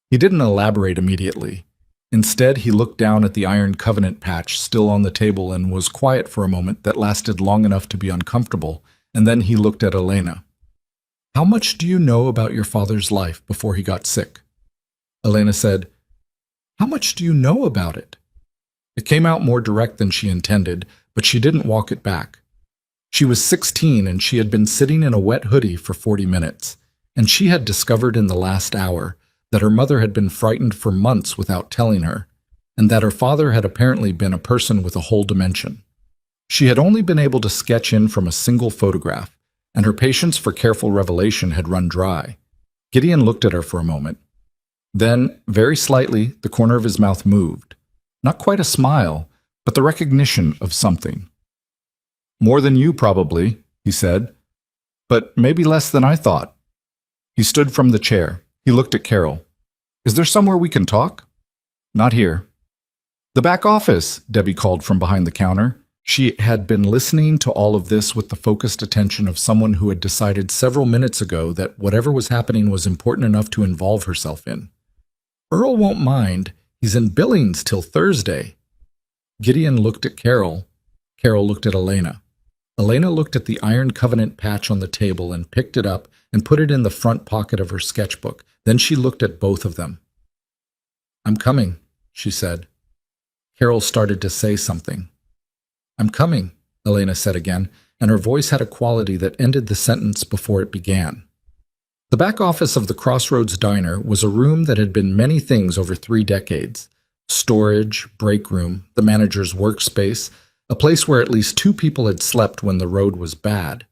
He didn't elaborate immediately. Instead, he looked down at the Iron Covenant patch still on the table and was quiet for a moment that lasted long enough to be uncomfortable, and then he looked at Elena. "How much do you know about your father's life before he got sick?" Elena said, "How much do you know about it?" It came out more direct than she intended, but she didn't walk it back. She was 16 and she had been sitting in a wet hoodie for 40 minutes, and she had discovered in the last hour that her mother had been frightened for months without telling her, and that her father had apparently been a person with a whole dimension. She had only been able to sketch in from a single photograph, and her patience for careful revelation had run dry. Gideon looked at her for a moment. Then, very slightly, the corner of his mouth moved. Not quite a smile, but the recognition of something. "More than you, probably," he said. "But maybe less than I thought." He stood from the chair. He looked at Carol. "Is there somewhere we can talk?" "Not here." "The back office," Debbie called from behind the counter. She had been listening to all of this with the focused attention of someone who had decided several minutes ago that whatever was happening was important enough to involve herself in. Earl won't mind. He's in Billings till Thursday. Gideon looked at Carol. Carol looked at Elena. Elena looked at the Iron Covenant patch on the table and picked it up and put it in the front pocket of her sketchbook. Then she looked at both of them. "I'm coming," she said. Carol started to say something. "I'm coming," Elena said again, and her voice had a quality that ended the sentence before it began. The back office of the Crossroads Diner was a room that had been many things over 3 decades. Storage, break room, the manager's workspace, a place where at least 2 people had slept when the road was bad,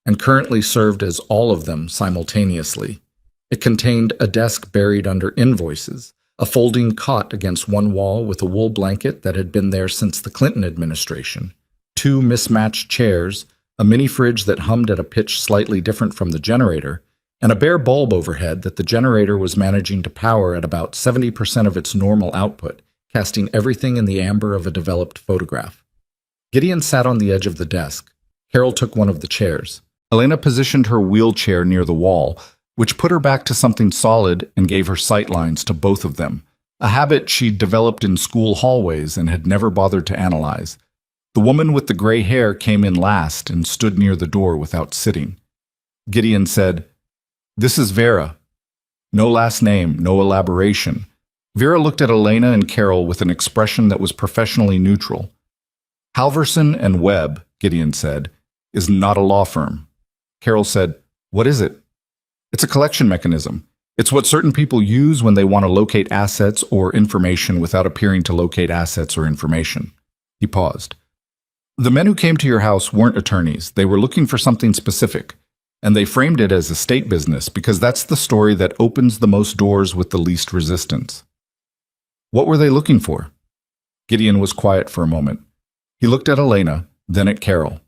and currently served as all of them simultaneously. It contained a desk buried under invoices, a folding cot against one wall with a wool blanket that had been there since the Clinton administration, 2 mismatched chairs, a mini fridge that hummed at a pitch slightly different from the generator, and a bare bulb overhead that the generator was managing to power at about 70% of its normal output, casting everything in the amber of a developed photograph. Gideon sat on the edge of the desk. Carol took one of the chairs. Elena positioned her wheelchair near the wall, which put her back to something solid and gave her sight lines to both of them, a habit she'd developed in school hallways and had never bothered to analyze. The woman with the gray hair came in last and stood near the door without sitting. Gideon said, "This is Vera." No last name, no elaboration. Vera looked at Elena and Carol with an expression that was professionally neutral. "Halverson and Webb," Gideon said, "is not a law firm." Carol said, "What is it?" "It's a collection mechanism. It's what certain people use when they want to locate assets or information without appearing to locate assets or information." He paused. "The men who came to your house weren't attorneys. They were looking for something specific, and they framed it as estate business because that's the story that opens the most doors with the least resistance." "What were they looking for?" Gideon was quiet for a moment. He looked at Elena, then at Carol.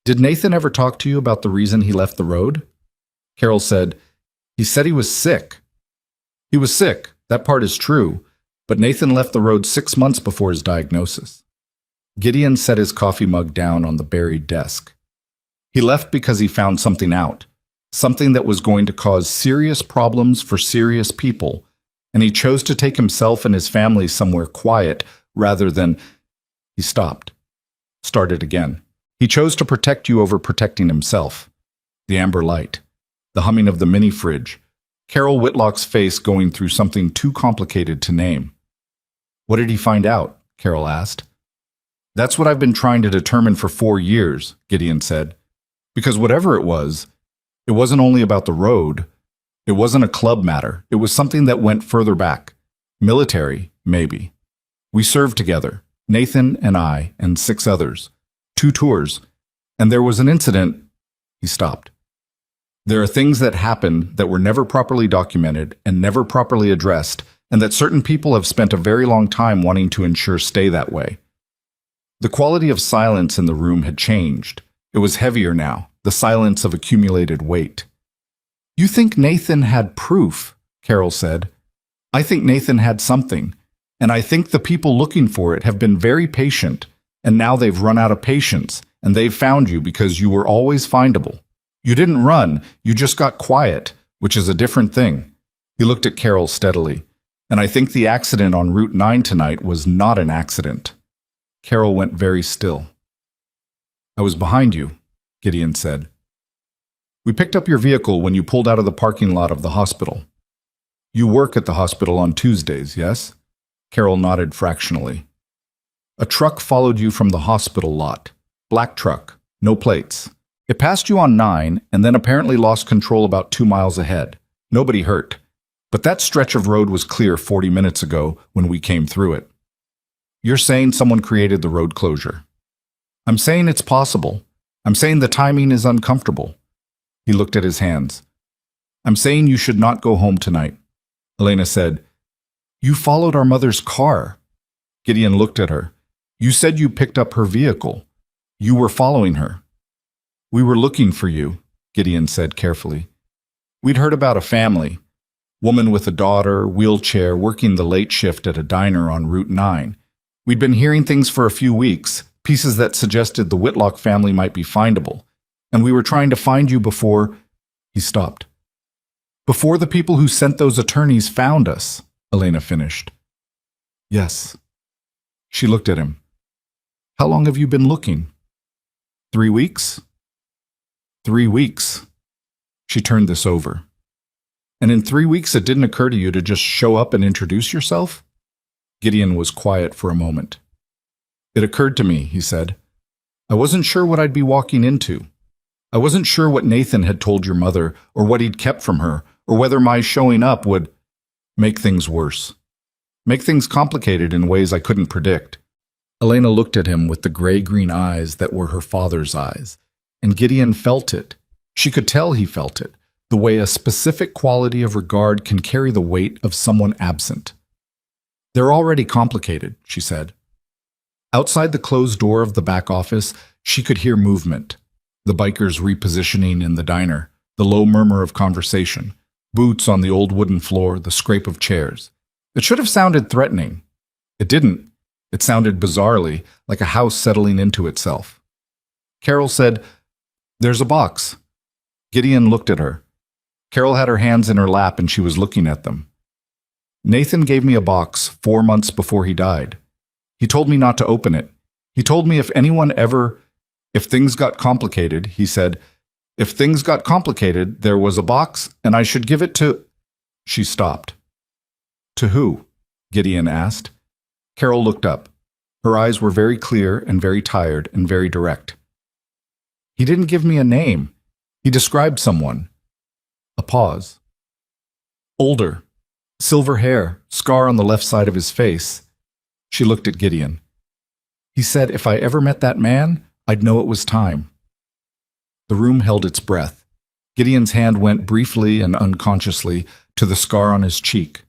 "Did Nathan ever talk to you about the reason he left the road?" Carol said, "He said he was sick." "He was sick, that part is true, but Nathan left the road 6 months before his diagnosis." Gideon set his coffee mug down on the buried desk. "He left because he found something out, something that was going to cause serious problems for serious people, and he chose to take himself and his family somewhere quiet rather than—" He stopped. Started again. "He chose to protect you over protecting himself." The amber light. The humming of the mini fridge. Carol Whitlock's face going through something too complicated to name. "What did he find out?" Carol asked. "That's what I've been trying to determine for 4 years, Gideon said. "Because whatever it wasn't only about the road. It wasn't a club matter. It was something that went further back. Military, maybe. We served together, Nathan and I and 6 others. 2 tours. And there was an incident." He stopped. "There are things that happened that were never properly documented and never properly addressed, and that certain people have spent a very long time wanting to ensure stay that way." The quality of silence in the room had changed. It was heavier now, the silence of accumulated weight. "You think Nathan had proof," Carol said. "I think Nathan had something, and I think the people looking for it have been very patient, and now they've run out of patience, and they've found you because you were always findable. You didn't run, you just got quiet, which is a different thing." He looked at Carol steadily. "And I think the accident on Route 9 tonight was not an accident." Carol went very still. "I was behind you," Gideon said. "We picked up your vehicle when you pulled out of the parking lot of the hospital. You work at the hospital on Tuesdays, yes?" Carol nodded fractionally. "A truck followed you from the hospital lot. Black truck, no plates. It passed you on 9 and then apparently lost control about 2 miles ahead. Nobody hurt. But that stretch of road was clear 40 minutes ago when we came through it. You're saying someone created the road closure. I'm saying it's possible. I'm saying the timing is uncomfortable." He looked at his hands. "I'm saying you should not go home tonight." Elena said, "You followed our mother's car." Gideon looked at her. "You said you picked up her vehicle. You were following her." "We were looking for you," Gideon said carefully. "We'd heard about a family. Woman with a daughter, wheelchair, working the late shift at a diner on Route 9. We'd been hearing things for a few weeks. pieces that suggested the Whitlock family might be findable, and we were trying to find you before—" He stopped. "Before the people who sent those attorneys found us," Elena finished. "Yes." She looked at him. "How long have you been looking?" 3 weeks? 3 weeks. She turned this over. "And in 3 weeks it didn't occur to you to just show up and introduce yourself?" Gideon was quiet for a moment. "It occurred to me," he said. "I wasn't sure what I'd be walking into. I wasn't sure what Nathan had told your mother, or what he'd kept from her, or whether my showing up would make things worse. Make things complicated in ways I couldn't predict." Elena looked at him with the gray-green eyes that were her father's eyes, and Gideon felt it. She could tell he felt it, the way a specific quality of regard can carry the weight of someone absent. "They're already complicated," she said. Outside the closed door of the back office, she could hear movement. The bikers repositioning in the diner, the low murmur of conversation, boots on the old wooden floor, the scrape of chairs. It should have sounded threatening. It didn't. It sounded bizarrely, like a house settling into itself. Carol said, "There's a box." Gideon looked at her. Carol had her hands in her lap and she was looking at them. "Nathan gave me a box 4 months before he died. He told me not to open it. He told me if things got complicated, he said, if things got complicated, there was a box and I should give it to—" She stopped. "To who?" Gideon asked. Carol looked up. Her eyes were very clear and very tired and very direct. "He didn't give me a name. He described someone." A pause. "Older. Silver hair, scar on the left side of his face." She looked at Gideon. "He said if I ever met that man, I'd know it was time." The room held its breath. Gideon's hand went briefly and unconsciously to the scar on his cheek.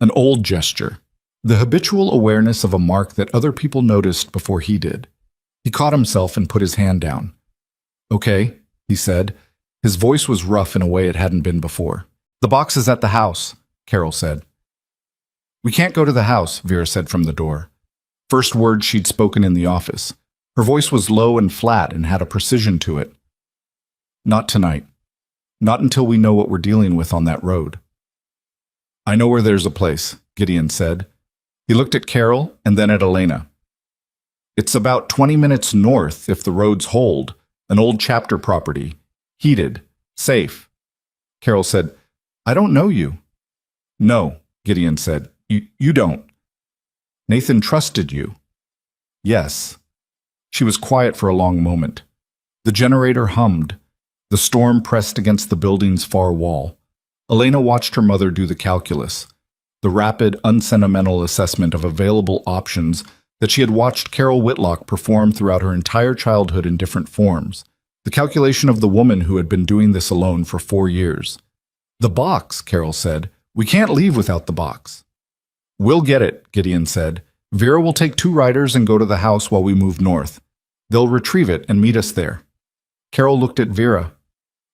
An old gesture. The habitual awareness of a mark that other people noticed before he did. He caught himself and put his hand down. "Okay," he said. His voice was rough in a way it hadn't been before. "The box is at the house," Carol said. "We can't go to the house," Vera said from the door. First word she'd spoken in the office. Her voice was low and flat and had a precision to it. "Not tonight. Not until we know what we're dealing with on that road." "I know where there's a place," Gideon said. He looked at Carol and then at Elena. "It's about 20 minutes north if the roads hold, an old chapter property, heated, safe." Carol said, "I don't know you." "No," Gideon said. You don't." "Nathan trusted you." "Yes." She was quiet for a long moment. The generator hummed. The storm pressed against the building's far wall. Elena watched her mother do the calculus, the rapid, unsentimental assessment of available options that she had watched Carol Whitlock perform throughout her entire childhood in different forms, the calculation of the woman who had been doing this alone for 4 years. "The box," Carol said. "We can't leave without the box." "We'll get it," Gideon said. "Vera will take 2 riders and go to the house while we move north. They'll retrieve it and meet us there." Carol looked at Vera.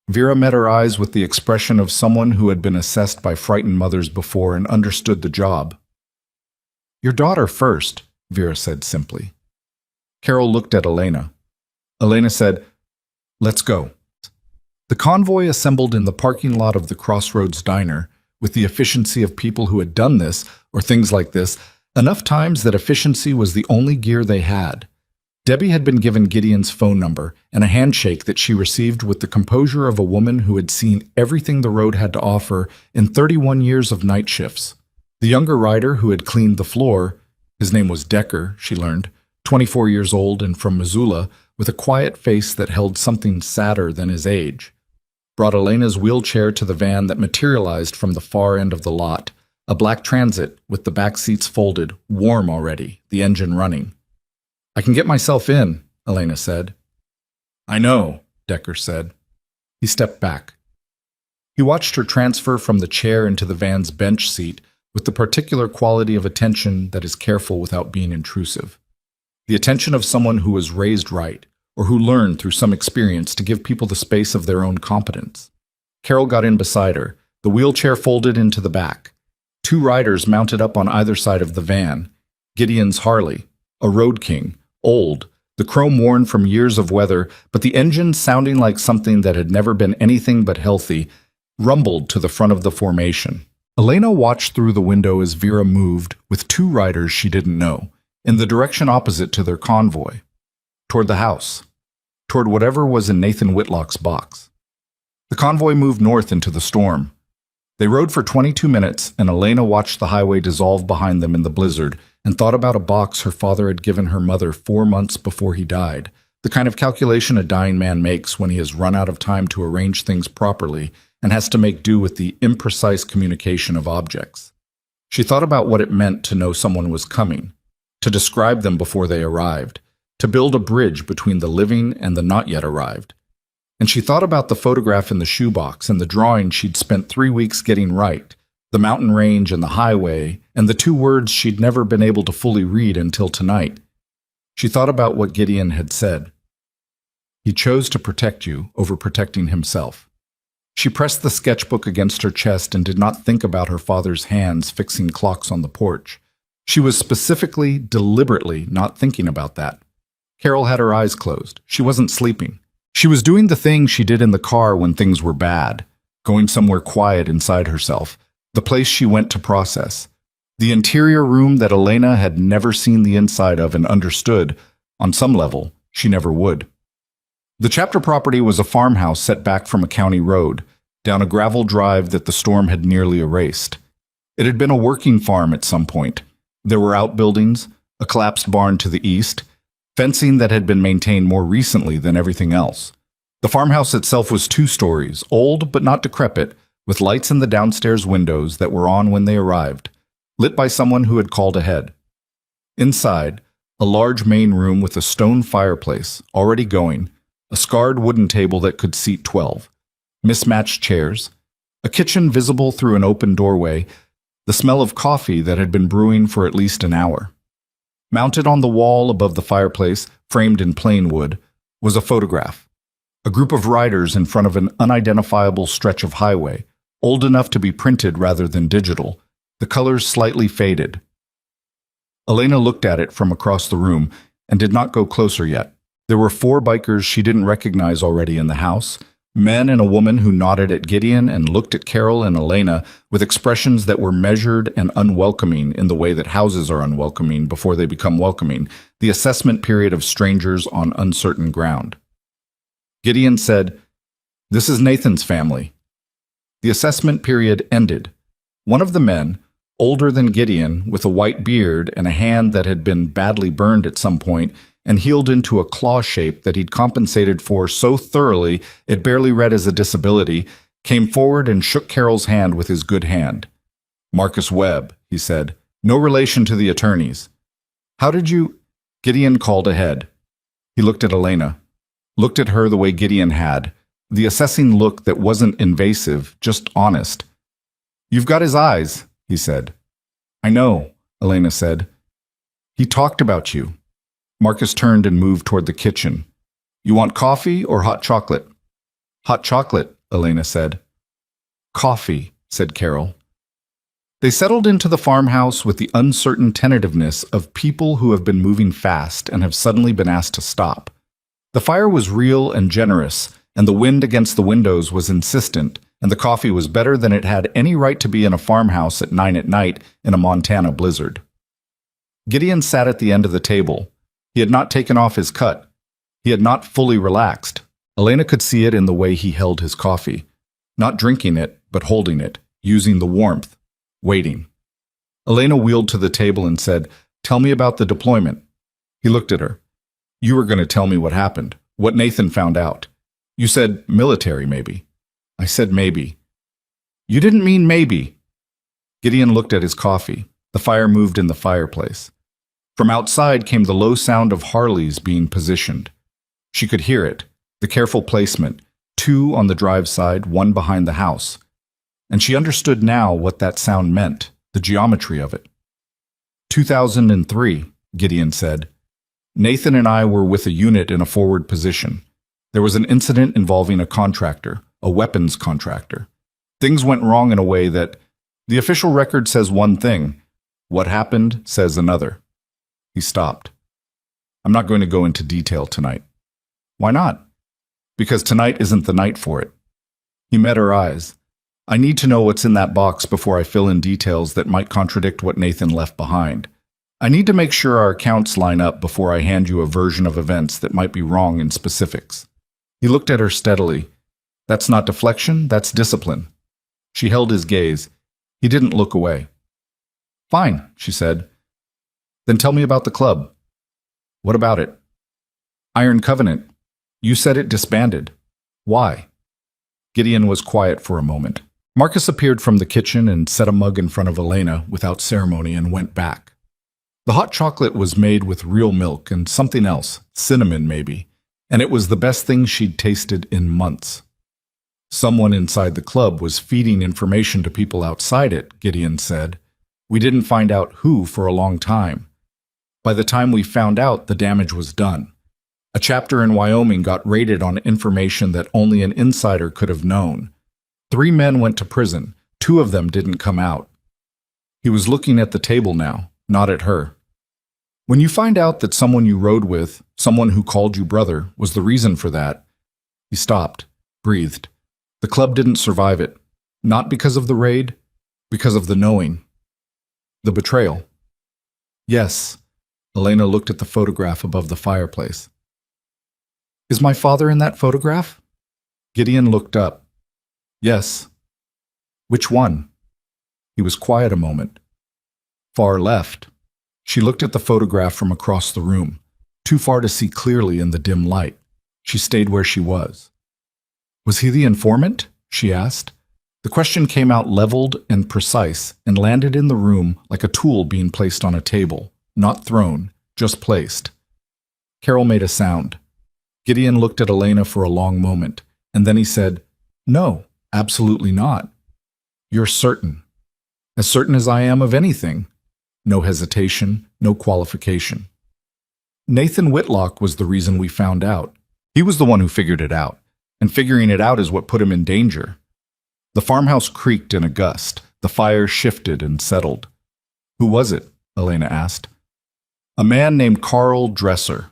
Vera met her eyes with the expression of someone who had been assessed by frightened mothers before and understood the job. "Your daughter first," Vera said simply. Carol looked at Elena. Elena said, "Let's go." The convoy assembled in the parking lot of the Crossroads Diner with the efficiency of people who had done this, or things like this, enough times that efficiency was the only gear they had. Debbie had been given Gideon's phone number and a handshake that she received with the composure of a woman who had seen everything the road had to offer in 31 years of night shifts. The younger rider who had cleaned the floor, his name was Decker, she learned, 24 years old and from Missoula, with a quiet face that held something sadder than his age, brought Elena's wheelchair to the van that materialized from the far end of the lot, a black Transit with the back seats folded, warm already, the engine running. "I can get myself in," Elena said. "I know," Decker said. He stepped back. He watched her transfer from the chair into the van's bench seat with the particular quality of attention that is careful without being intrusive. The attention of someone who was raised right, or who learned through some experience to give people the space of their own competence. Carol got in beside her, the wheelchair folded into the back. 2 riders mounted up on either side of the van. Gideon's Harley, a Road King, old, The chrome worn from years of weather, but the engine sounding like something that had never been anything but healthy, rumbled to the front of the formation. Elena watched through the window as Vera moved, with two riders she didn't know, in the direction opposite to their convoy, toward the house, toward whatever was in Nathan Whitlock's box. The convoy moved north into the storm. They rode for 22 minutes, and Elena watched the highway dissolve behind them in the blizzard and thought about a box her father had given her mother 4 months before he died, the kind of calculation a dying man makes when he has run out of time to arrange things properly and has to make do with the imprecise communication of objects. She thought about what it meant to know someone was coming, to describe them before they arrived, to build a bridge between the living and the not yet arrived. And she thought about the photograph in the shoebox and the drawing she'd spent 3 weeks getting right, the mountain range and the highway, and the 2 words she'd never been able to fully read until tonight. She thought about what Gideon had said. He chose to protect you over protecting himself. She pressed the sketchbook against her chest and did not think about her father's hands fixing clocks on the porch. She was specifically, deliberately not thinking about that. Carol had her eyes closed. She wasn't sleeping. She was doing the thing she did in the car when things were bad, going somewhere quiet inside herself, the place she went to process, the interior room that Elena had never seen the inside of and understood, on some level, she never would. The chapter property was a farmhouse set back from a county road, down a gravel drive that the storm had nearly erased. It had been a working farm at some point. There were outbuildings, a collapsed barn to the east, fencing that had been maintained more recently than everything else. The farmhouse itself was 2 stories, old but not decrepit, with lights in the downstairs windows that were on when they arrived, lit by someone who had called ahead. Inside, a large main room with a stone fireplace, already going, a scarred wooden table that could seat 12, mismatched chairs, a kitchen visible through an open doorway, the smell of coffee that had been brewing for at least an hour. Mounted on the wall above the fireplace, framed in plain wood, was a photograph. A group of riders in front of an unidentifiable stretch of highway, old enough to be printed rather than digital, the colors slightly faded. Elena looked at it from across the room and did not go closer yet. There were 4 bikers she didn't recognize already in the house, men and a woman who nodded at Gideon and looked at Carol and Elena with expressions that were measured and unwelcoming in the way that houses are unwelcoming before they become welcoming, the assessment period of strangers on uncertain ground. Gideon said, "This is Nathan's family." The assessment period ended. One of the men, older than Gideon, with a white beard and a hand that had been badly burned at some point and healed into a claw shape that he'd compensated for so thoroughly it barely read as a disability, came forward and shook Carol's hand with his good hand. "Marcus Webb," he said, "no relation to the attorneys." "How did you—" Gideon called ahead. He looked at Elena, looked at her the way Gideon had, the assessing look that wasn't invasive, just honest. "You've got his eyes," he said. "I know," Elena said. "He talked about you." Marcus turned and moved toward the kitchen. "You want coffee or hot chocolate?" "Hot chocolate," Elena said. "Coffee," said Carol. They settled into the farmhouse with the uncertain tentativeness of people who have been moving fast and have suddenly been asked to stop. The fire was real and generous, and the wind against the windows was insistent, and the coffee was better than it had any right to be in a farmhouse at 9 at night in a Montana blizzard. Gideon sat at the end of the table. He had not taken off his cut. He had not fully relaxed. Elena could see it in the way he held his coffee. Not drinking it, but holding it, using the warmth, waiting. Elena wheeled to the table and said, "Tell me about the deployment." He looked at her. "You were going to tell me what happened, what Nathan found out. You said military, maybe." "I said maybe." "You didn't mean maybe." Gideon looked at his coffee. The fire moved in the fireplace. From outside came the low sound of Harleys being positioned. She could hear it, the careful placement, 2 on the drive side, 1 behind the house. And she understood now what that sound meant, the geometry of it. 2003, Gideon said. "Nathan and I were with a unit in a forward position. There was an incident involving a contractor, a weapons contractor. Things went wrong in a way that the official record says one thing. What happened says another." He stopped. I'm not going to go into detail tonight. Why not? Because tonight isn't the night for it. He met her eyes. I need to know what's in that box before I fill in details that might contradict what Nathan left behind. I need to make sure our accounts line up before I hand you a version of events that might be wrong in specifics. He looked at her steadily. That's not deflection, that's discipline. She held his gaze. He didn't look away. Fine, she said. Then tell me about the club. What about it? Iron Covenant. You said it disbanded. Why? Gideon was quiet for a moment. Marcus appeared from the kitchen and set a mug in front of Elena without ceremony and went back. The hot chocolate was made with real milk and something else, cinnamon maybe, and it was the best thing she'd tasted in months. Someone inside the club was feeding information to people outside it, Gideon said. We didn't find out who for a long time. By the time we found out, the damage was done. A chapter in Wyoming got raided on information that only an insider could have known. 3 men went to prison. 2 of them didn't come out. He was looking at the table now, not at her. When you find out that someone you rode with, someone who called you brother, was the reason for that, he stopped, breathed. The club didn't survive it. Not because of the raid, because of the knowing. The betrayal. Yes. Elena looked at the photograph above the fireplace. Is my father in that photograph? Gideon looked up. Yes. Which one? He was quiet a moment. Far left. She looked at the photograph from across the room, too far to see clearly in the dim light. She stayed where she was. Was he the informant? She asked. The question came out leveled and precise and landed in the room like a tool being placed on a table, not thrown, just placed. Carol made a sound. Gideon looked at Elena for a long moment, and then he said, No, absolutely not. You're certain. As certain as I am of anything. No hesitation, no qualification. Nathan Whitlock was the reason we found out. He was the one who figured it out, and figuring it out is what put him in danger. The farmhouse creaked in a gust. The fire shifted and settled. Who was it? Elena asked. A man named Carl Dresser.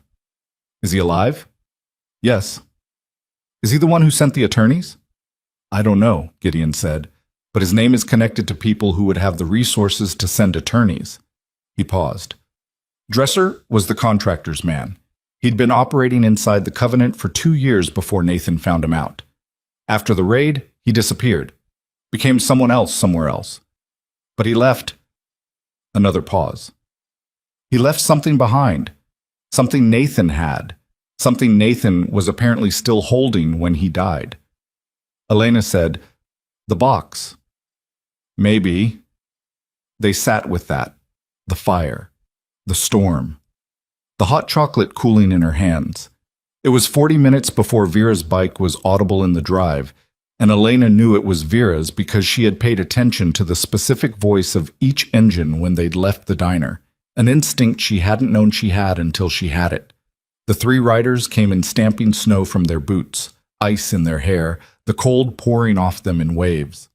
Is he alive? Yes. Is he the one who sent the attorneys? I don't know, Gideon said, but his name is connected to people who would have the resources to send attorneys. He paused. Dresser was the contractor's man. He'd been operating inside the Covenant for 2 years before Nathan found him out. After the raid, he disappeared, became someone else somewhere else. But he left. Another pause. He left something behind, something Nathan had, something Nathan was apparently still holding when he died. Elena said, The box. Maybe. They sat with that. The fire. The storm. The hot chocolate cooling in her hands. It was 40 minutes before Vera's bike was audible in the drive, and Elena knew it was Vera's because she had paid attention to the specific voice of each engine when they'd left the diner, an instinct she hadn't known she had until she had it. The 3 riders came in stamping snow from their boots, ice in their hair, the cold pouring off them in waves.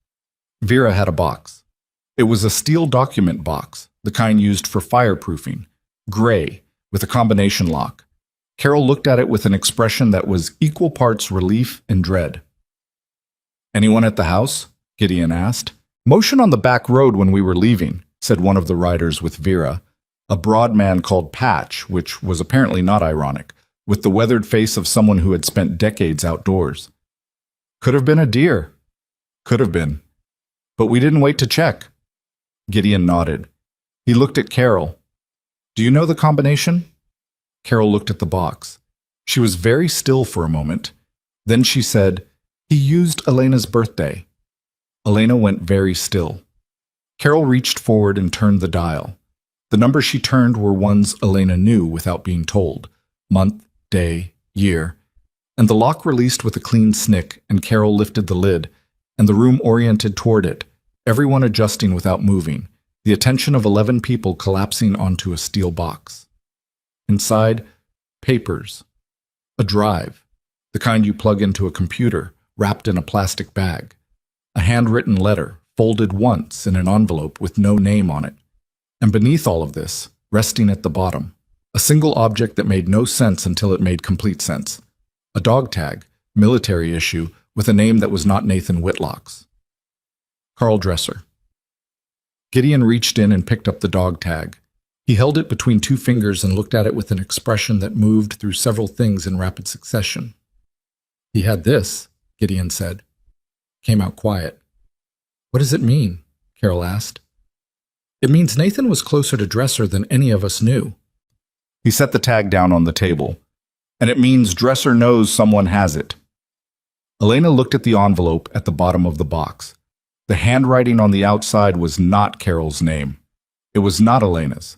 Vera had a box. It was a steel document box, the kind used for fireproofing, gray, with a combination lock. Carol looked at it with an expression that was equal parts relief and dread. Anyone at the house? Gideon asked. Motion on the back road when we were leaving, said one of the riders with Vera, a broad man called Patch, which was apparently not ironic, with the weathered face of someone who had spent decades outdoors. Could have been a deer. Could have been. But we didn't wait to check. Gideon nodded. He looked at Carol. Do you know the combination? Carol looked at the box. She was very still for a moment. Then she said, He used Elena's birthday. Elena went very still. Carol reached forward and turned the dial. The numbers she turned were ones Elena knew without being told. Month, day, year. And the lock released with a clean snick, and Carol lifted the lid, and the room oriented toward it, everyone adjusting without moving, the attention of 11 people collapsing onto a steel box. Inside, papers. A drive, the kind you plug into a computer, wrapped in a plastic bag. A handwritten letter, folded once in an envelope with no name on it. And beneath all of this, resting at the bottom, A single object that made no sense until it made complete sense. A dog tag, military issue, with a name that was not Nathan Whitlock's. Carl Dresser. Gideon reached in and picked up the dog tag. He held it between two fingers and looked at it with an expression that moved through several things in rapid succession. "He had this," Gideon said. Came out quiet. "What does it mean?" Carol asked. "It means Nathan was closer to Dresser than any of us knew." He set the tag down on the table. "And it means Dresser knows someone has it." Elena looked at the envelope at the bottom of the box. The handwriting on the outside was not Carol's name. It was not Elena's.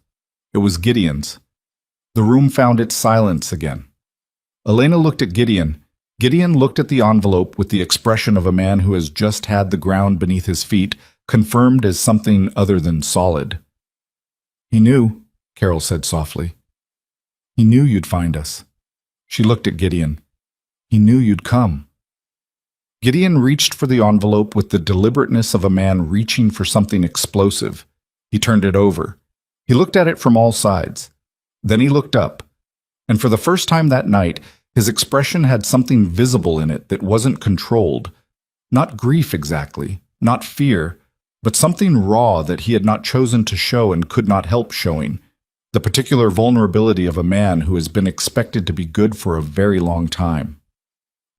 It was Gideon's. The room found its silence again. Elena looked at Gideon. Gideon looked at the envelope with the expression of a man who has just had the ground beneath his feet confirmed as something other than solid. "He knew," Carol said softly. "He knew you'd find us." She looked at Gideon. "He knew you'd come." Gideon reached for the envelope with the deliberateness of a man reaching for something explosive. He turned it over. He looked at it from all sides. Then he looked up. And for the first time that night, his expression had something visible in it that wasn't controlled. Not grief exactly, not fear, but something raw that he had not chosen to show and could not help showing. The particular vulnerability of a man who has been expected to be good for a very long time.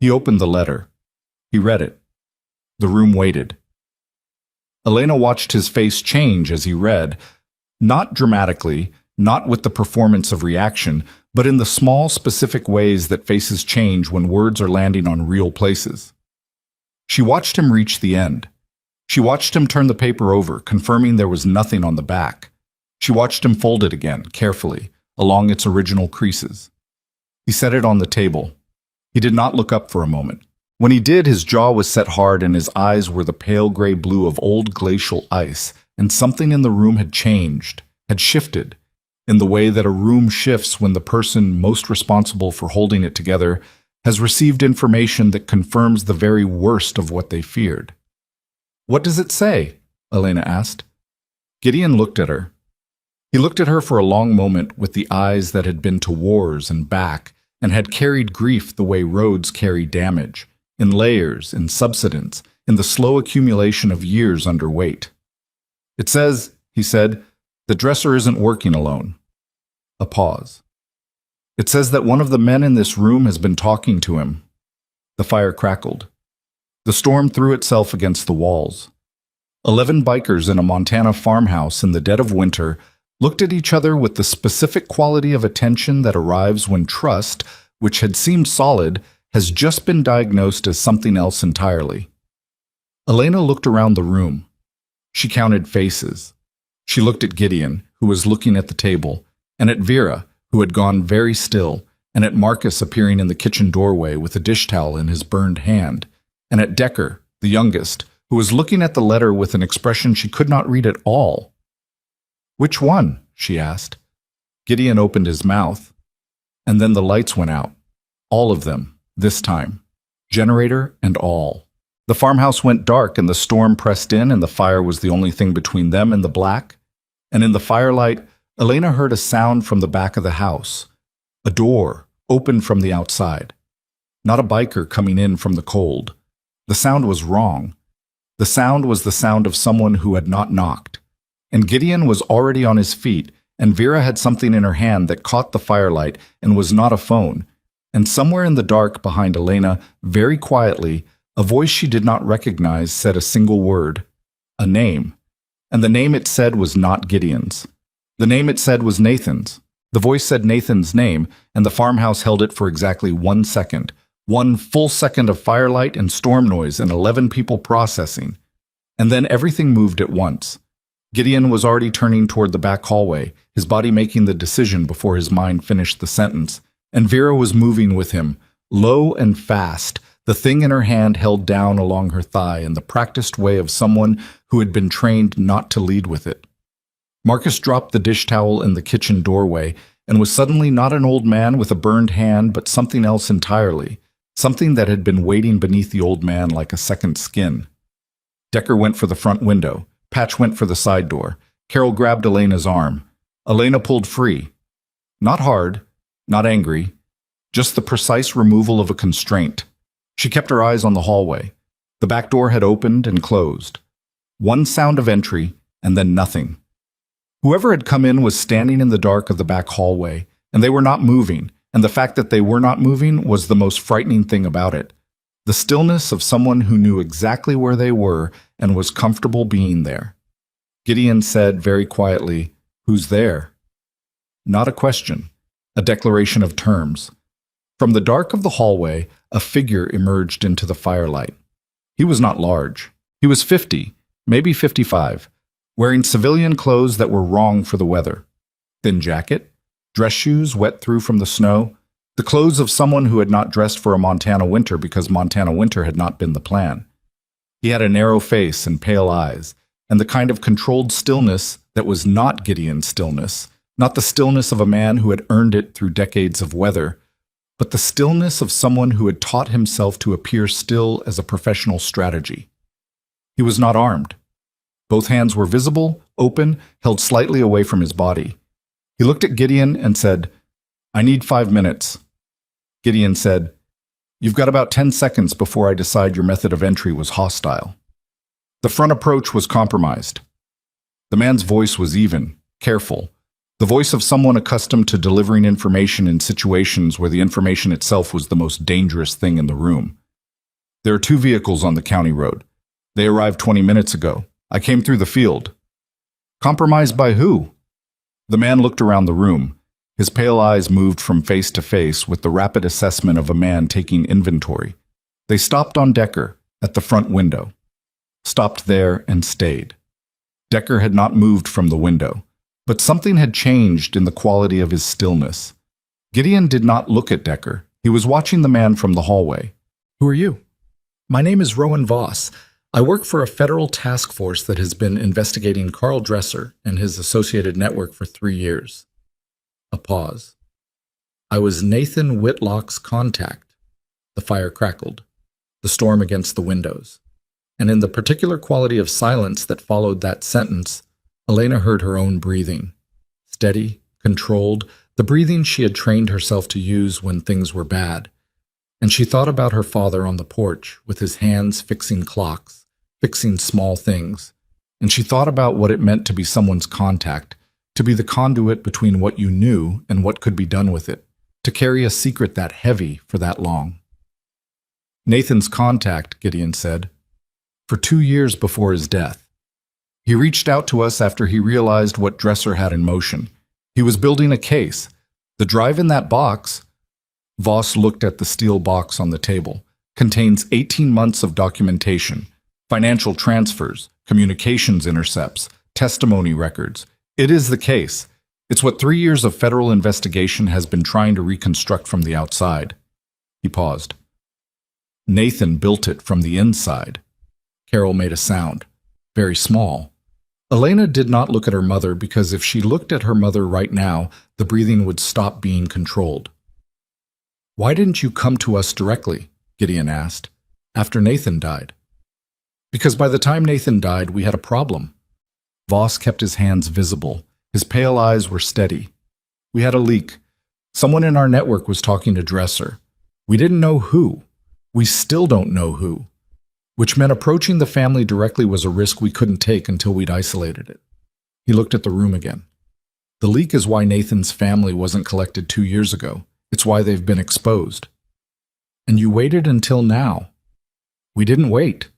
He opened the letter. He read it. The room waited. Elena watched his face change as he read, not dramatically, not with the performance of reaction, but in the small, specific ways that faces change when words are landing on real places. She watched him reach the end. She watched him turn the paper over, confirming there was nothing on the back. She watched him fold it again, carefully, along its original creases. He set it on the table. He did not look up for a moment. When he did, his jaw was set hard and his eyes were the pale gray blue of old glacial ice, and something in the room had changed, had shifted, in the way that a room shifts when the person most responsible for holding it together has received information that confirms the very worst of what they feared. "What does it say?" Elena asked. Gideon looked at her. He looked at her for a long moment with the eyes that had been to wars and back, and had carried grief the way roads carry damage, in layers, in subsidence, in the slow accumulation of years under weight. "It says," he said, "that Dresser isn't working alone." A pause. "It says that one of the men in this room has been talking to him." The fire crackled. The storm threw itself against the walls. 11 bikers in a Montana farmhouse in the dead of winter looked at each other with the specific quality of attention that arrives when trust, which had seemed solid, has just been diagnosed as something else entirely. Elena looked around the room. She counted faces. She looked at Gideon, who was looking at the table, and at Vera, who had gone very still, and at Marcus appearing in the kitchen doorway with a dish towel in his burned hand, and at Decker, the youngest, who was looking at the letter with an expression she could not read at all. "Which one?" she asked. Gideon opened his mouth, and then the lights went out. All of them, this time. Generator and all. The farmhouse went dark and the storm pressed in and the fire was the only thing between them and the black. And in the firelight, Elena heard a sound from the back of the house. A door opened from the outside. Not a biker coming in from the cold. The sound was wrong. The sound was the sound of someone who had not knocked. And Gideon was already on his feet, and Vera had something in her hand that caught the firelight and was not a phone. And somewhere in the dark behind Elena, very quietly, a voice she did not recognize said a single word, a name. And the name it said was not Gideon's. The name it said was Nathan's. The voice said Nathan's name, and the farmhouse held it for exactly 1 second. 1 full second of firelight and storm noise and 11 people processing. And then everything moved at once. Gideon was already turning toward the back hallway, his body making the decision before his mind finished the sentence. And Vera was moving with him, low and fast, the thing in her hand held down along her thigh in the practiced way of someone who had been trained not to lead with it. Marcus dropped the dish towel in the kitchen doorway and was suddenly not an old man with a burned hand, but something else entirely, something that had been waiting beneath the old man like a second skin. Decker went for the front window. Patch went for the side door. Carol grabbed Elena's arm. Elena pulled free. Not hard, not angry, just the precise removal of a constraint. She kept her eyes on the hallway. The back door had opened and closed. One sound of entry, and then nothing. Whoever had come in was standing in the dark of the back hallway, and they were not moving, and the fact that they were not moving was the most frightening thing about it. The stillness of someone who knew exactly where they were and was comfortable being there. Gideon said very quietly, "Who's there?" Not a question, a declaration of terms. From the dark of the hallway, a figure emerged into the firelight. He was not large. He was 50, maybe 55, wearing civilian clothes that were wrong for the weather. Thin jacket, dress shoes wet through from the snow, the clothes of someone who had not dressed for a Montana winter because Montana winter had not been the plan. He had a narrow face and pale eyes, and the kind of controlled stillness that was not Gideon's stillness, not the stillness of a man who had earned it through decades of weather, but the stillness of someone who had taught himself to appear still as a professional strategy. He was not armed. Both hands were visible, open, held slightly away from his body. He looked at Gideon and said, "I need 5 minutes." Gideon said, "You've got about 10 seconds before I decide your method of entry was hostile." The front approach was compromised. The man's voice was even, careful, the voice of someone accustomed to delivering information in situations where the information itself was the most dangerous thing in the room. "There are 2 vehicles on the county road. They arrived 20 minutes ago. I came through the field." "Compromised by who?" The man looked around the room. His pale eyes moved from face to face with the rapid assessment of a man taking inventory. They stopped on Decker at the front window. Stopped there and stayed. Decker had not moved from the window, but something had changed in the quality of his stillness. Gideon did not look at Decker. He was watching the man from the hallway. "Who are you?" "My name is Rowan Voss. I work for a federal task force that has been investigating Carl Dresser and his associated network for 3 years. A pause. "I was Nathan Whitlock's contact." The fire crackled, the storm against the windows. And in the particular quality of silence that followed that sentence, Elena heard her own breathing. Steady, controlled, the breathing she had trained herself to use when things were bad. And she thought about her father on the porch, with his hands fixing clocks, fixing small things. And she thought about what it meant to be someone's contact, to be the conduit between what you knew and what could be done with it, to carry a secret that heavy for that long. "Nathan's contact," Gideon said, "for 2 years before his death. He reached out to us after he realized what Dresser had in motion. He was building a case. The drive in that box," Voss looked at the steel box on the table, "contains 18 months of documentation, financial transfers, communications intercepts, testimony records. It is the case. It's what 3 years of federal investigation has been trying to reconstruct from the outside." He paused. "Nathan built it from the inside." Carol made a sound, very small. Elena did not look at her mother because if she looked at her mother right now, the breathing would stop being controlled. "Why didn't you come to us directly?" Gideon asked, "after Nathan died?" "Because by the time Nathan died, we had a problem." Voss kept his hands visible. His pale eyes were steady. "We had a leak. Someone in our network was talking to Dresser. We didn't know who. We still don't know who. Which meant approaching the family directly was a risk we couldn't take until we'd isolated it." He looked at the room again. "The leak is why Nathan's family wasn't collected 2 years ago. It's why they've been exposed." "And you waited until now." "We didn't wait."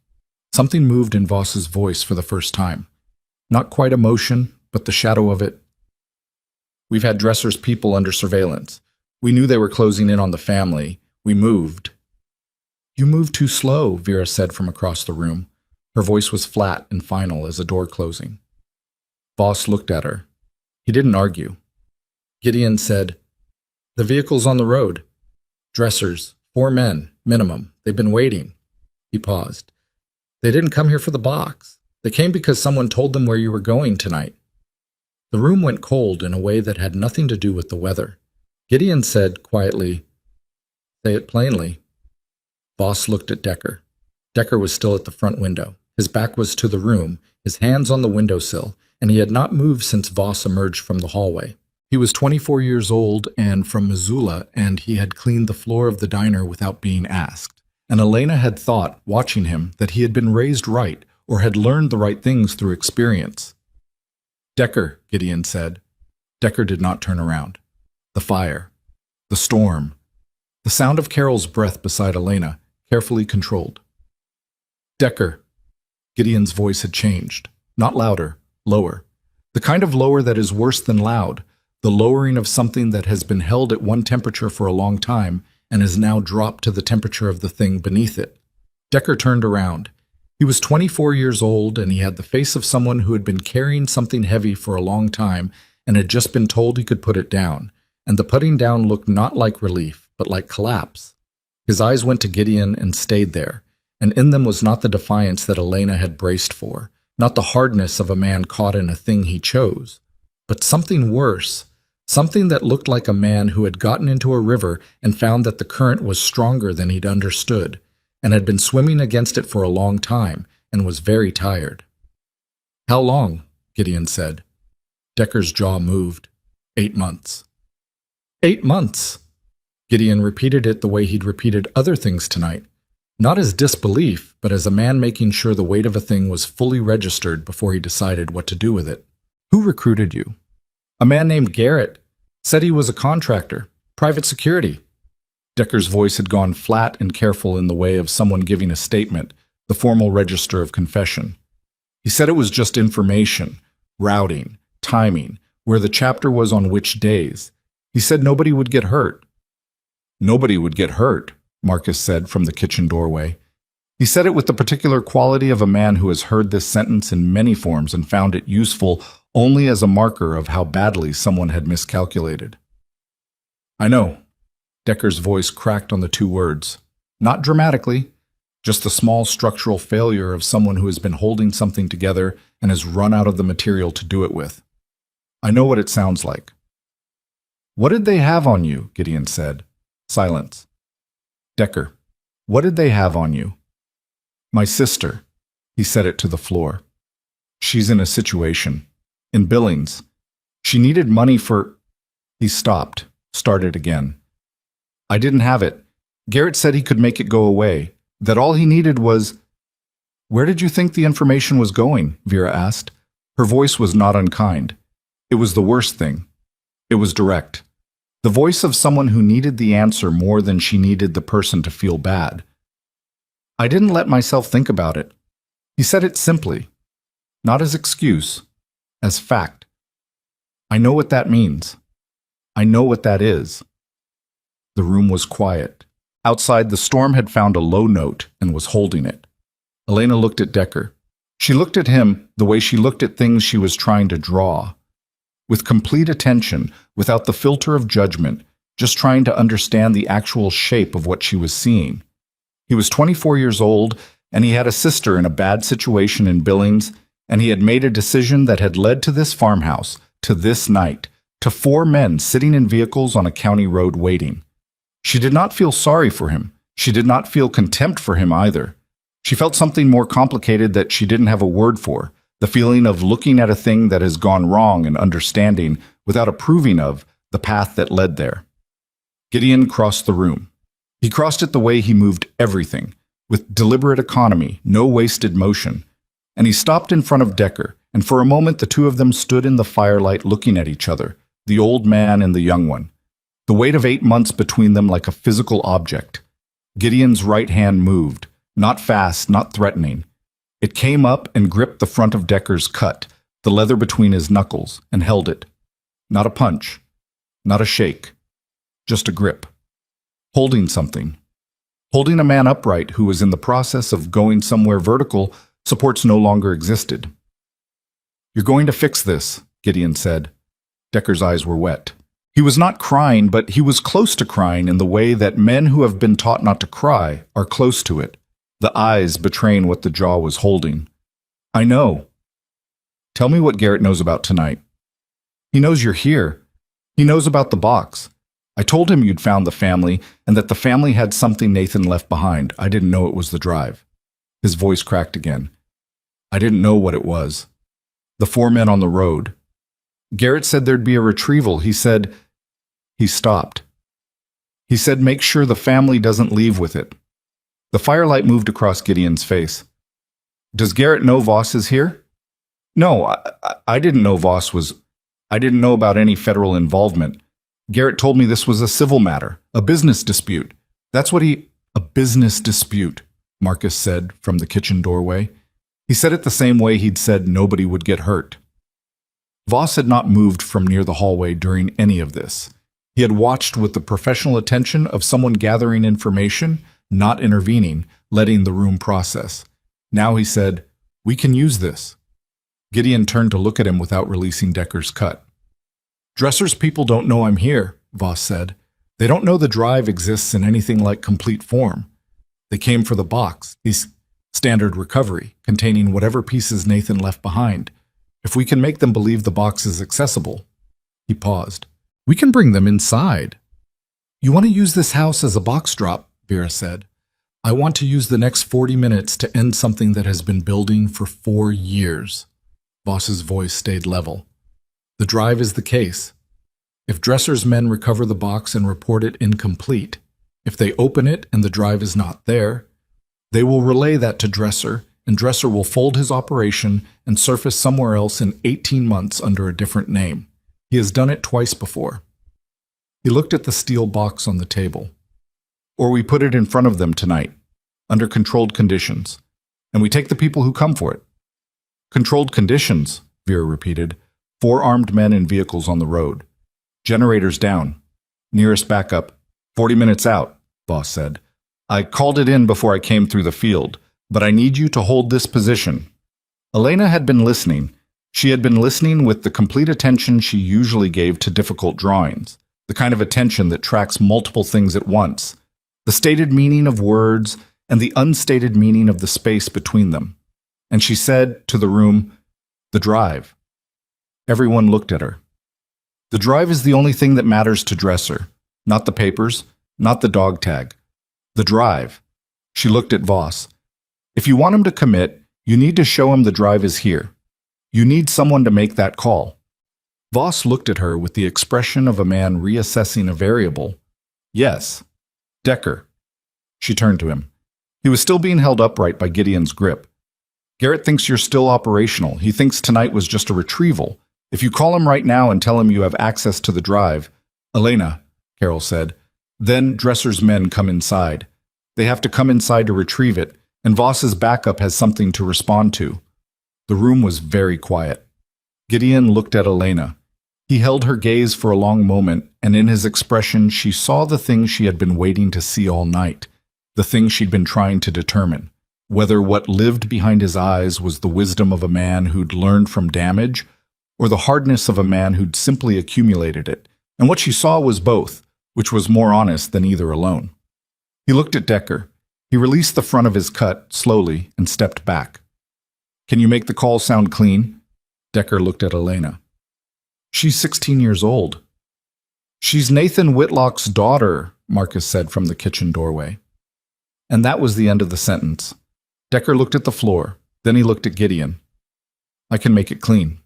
Something moved in Voss's voice for the first time. Not quite emotion, but the shadow of it. "We've had Dresser's people under surveillance. We knew they were closing in on the family. We moved." "You moved too slow," Vera said from across the room. Her voice was flat and final as a door closing. Voss looked at her. He didn't argue. Gideon said, "The vehicle's on the road. Dressers, 4 men, minimum. They've been waiting." He paused. "They didn't come here for the box. They came because someone told them where you were going tonight." The room went cold in a way that had nothing to do with the weather. Gideon said quietly, "Say it plainly." Voss looked at Decker. Decker was still at the front window. His back was to the room, his hands on the windowsill, and he had not moved since Voss emerged from the hallway. He was 24 years old and from Missoula, and he had cleaned the floor of the diner without being asked. And Elena had thought, watching him, that he had been raised right or had learned the right things through experience. "Decker," Gideon said. Decker did not turn around. The fire. The storm. The sound of Carol's breath beside Elena, carefully controlled. "Decker." Gideon's voice had changed. Not louder, lower. The kind of lower that is worse than loud, the lowering of something that has been held at one temperature for a long time and has now dropped to the temperature of the thing beneath it. Decker turned around. He was 24 years old, and he had the face of someone who had been carrying something heavy for a long time and had just been told he could put it down, and the putting down looked not like relief, but like collapse. His eyes went to Gideon and stayed there, and in them was not the defiance that Elena had braced for, not the hardness of a man caught in a thing he chose, but something worse, something that looked like a man who had gotten into a river and found that the current was stronger than he'd understood, and had been swimming against it for a long time, and was very tired. "How long?" Gideon said. Decker's jaw moved. 8 months. 8 months! Gideon repeated it the way he'd repeated other things tonight, not as disbelief, but as a man making sure the weight of a thing was fully registered before he decided what to do with it. "Who recruited you?" "A man named Garrett. Said he was a contractor. Private security." Decker's voice had gone flat and careful in the way of someone giving a statement, the formal register of confession. He said it was just information, routing, timing, where the chapter was on which days. He said nobody would get hurt. "Nobody would get hurt," Marcus said from the kitchen doorway. He said it with the particular quality of a man who has heard this sentence in many forms and found it useful only as a marker of how badly someone had miscalculated. "I know." Decker's voice cracked on the two words. Not dramatically, just the small structural failure of someone who has been holding something together and has run out of the material to do it with. "I know what it sounds like." "What did they have on you?" Gideon said. Silence. "Decker, what did they have on you?" "My sister." He said it to the floor. "She's in a situation. In Billings. She needed money for—" He stopped, started again. "I didn't have it. Garrett said he could make it go away, that all he needed was—" "Where did you think the information was going?" Vera asked. Her voice was not unkind. It was the worst thing. It was direct. The voice of someone who needed the answer more than she needed the person to feel bad. "I didn't let myself think about it." He said it simply, not as excuse, as fact. "I know what that means. I know what that is." The room was quiet. Outside, the storm had found a low note and was holding it. Elena looked at Decker. She looked at him the way she looked at things she was trying to draw. With complete attention, without the filter of judgment, just trying to understand the actual shape of what she was seeing. He was 24 years old, and he had a sister in a bad situation in Billings, and he had made a decision that had led to this farmhouse, to this night, to 4 men sitting in vehicles on a county road waiting. She did not feel sorry for him. She did not feel contempt for him either. She felt something more complicated that she didn't have a word for, the feeling of looking at a thing that has gone wrong and understanding, without approving of, the path that led there. Gideon crossed the room. He crossed it the way he moved everything, with deliberate economy, no wasted motion. And he stopped in front of Decker, and for a moment the two of them stood in the firelight looking at each other, the old man and the young one. The weight of 8 months between them like a physical object. Gideon's right hand moved, not fast, not threatening. It came up and gripped the front of Decker's cut, the leather between his knuckles, and held it. Not a punch, not a shake, just a grip. Holding something. Holding a man upright who was in the process of going somewhere vertical, supports no longer existed. "You're going to fix this," Gideon said. Decker's eyes were wet. He was not crying, but he was close to crying in the way that men who have been taught not to cry are close to it, the eyes betraying what the jaw was holding. "I know." "Tell me what Garrett knows about tonight." "He knows you're here. He knows about the box. I told him you'd found the family, and that the family had something Nathan left behind. I didn't know it was the drive." His voice cracked again. "I didn't know what it was. The 4 men on the road. Garrett said there'd be a retrieval. He said... He stopped. He said make sure the family doesn't leave with it. The firelight moved across Gideon's face. Does Garrett know Voss is here? No, I didn't know Voss was... I didn't know about any federal involvement. Garrett told me this was a civil matter, a business dispute. That's what he... A business dispute, Marcus said from the kitchen doorway. He said it the same way he'd said nobody would get hurt. Voss had not moved from near the hallway during any of this. He had watched with the professional attention of someone gathering information, not intervening, letting the room process. Now he said, "We can use this." Gideon turned to look at him without releasing Decker's cut. "Dresser's people don't know I'm here," Voss said. "They don't know the drive exists in anything like complete form. They came for the box, these standard recovery, containing whatever pieces Nathan left behind. If we can make them believe the box is accessible." He paused. "We can bring them inside." "You want to use this house as a box drop," Vera said. "I want to use the next 40 minutes to end something that has been building for 4 years. Voss's voice stayed level. "The drive is the case. If Dresser's men recover the box and report it incomplete, if they open it and the drive is not there, they will relay that to Dresser, and Dresser will fold his operation and surface somewhere else in 18 months under a different name. He has done it twice before." He looked at the steel box on the table. "Or we put it in front of them tonight, under controlled conditions, and we take the people who come for it." "Controlled conditions," Vera repeated. 4 armed men in vehicles on the road. "Generators down. Nearest backup. 40 minutes out," Voss said. "I called it in before I came through the field, but I need you to hold this position." Elena had been listening. She had been listening with the complete attention she usually gave to difficult drawings, the kind of attention that tracks multiple things at once, the stated meaning of words and the unstated meaning of the space between them. And she said to the room, "The drive." Everyone looked at her. "The drive is the only thing that matters to Dresser, not the papers, not the dog tag. The drive." She looked at Voss. "If you want him to commit, you need to show him the drive is here. You need someone to make that call." Voss looked at her with the expression of a man reassessing a variable. "Yes. Decker." She turned to him. He was still being held upright by Gideon's grip. "Garrett thinks you're still operational. He thinks tonight was just a retrieval. If you call him right now and tell him you have access to the drive..." "Elena," Carol said, "then Dresser's men come inside. They have to come inside to retrieve it, and Voss's backup has something to respond to." The room was very quiet. Gideon looked at Elena. He held her gaze for a long moment, and in his expression she saw the thing she had been waiting to see all night, the thing she'd been trying to determine, whether what lived behind his eyes was the wisdom of a man who'd learned from damage, or the hardness of a man who'd simply accumulated it, and what she saw was both, which was more honest than either alone. He looked at Decker. He released the front of his cut, slowly, and stepped back. "Can you make the call sound clean?" Decker looked at Elena. "She's 16 years old." "She's Nathan Whitlock's daughter," Marcus said from the kitchen doorway. And that was the end of the sentence. Decker looked at the floor. Then he looked at Gideon. "I can make it clean."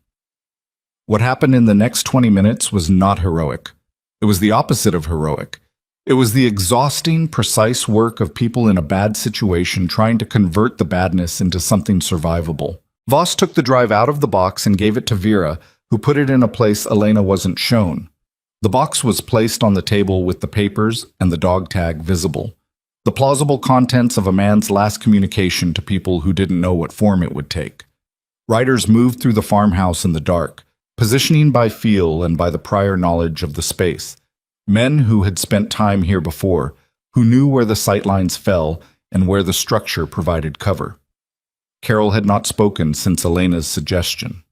What happened in the next 20 minutes was not heroic. It was the opposite of heroic. It was the exhausting, precise work of people in a bad situation trying to convert the badness into something survivable. Voss took the drive out of the box and gave it to Vera, who put it in a place Elena wasn't shown. The box was placed on the table with the papers and the dog tag visible. The plausible contents of a man's last communication to people who didn't know what form it would take. Riders moved through the farmhouse in the dark, positioning by feel and by the prior knowledge of the space. Men who had spent time here before, who knew where the sightlines fell and where the structure provided cover. Carol had not spoken since Elena's suggestion.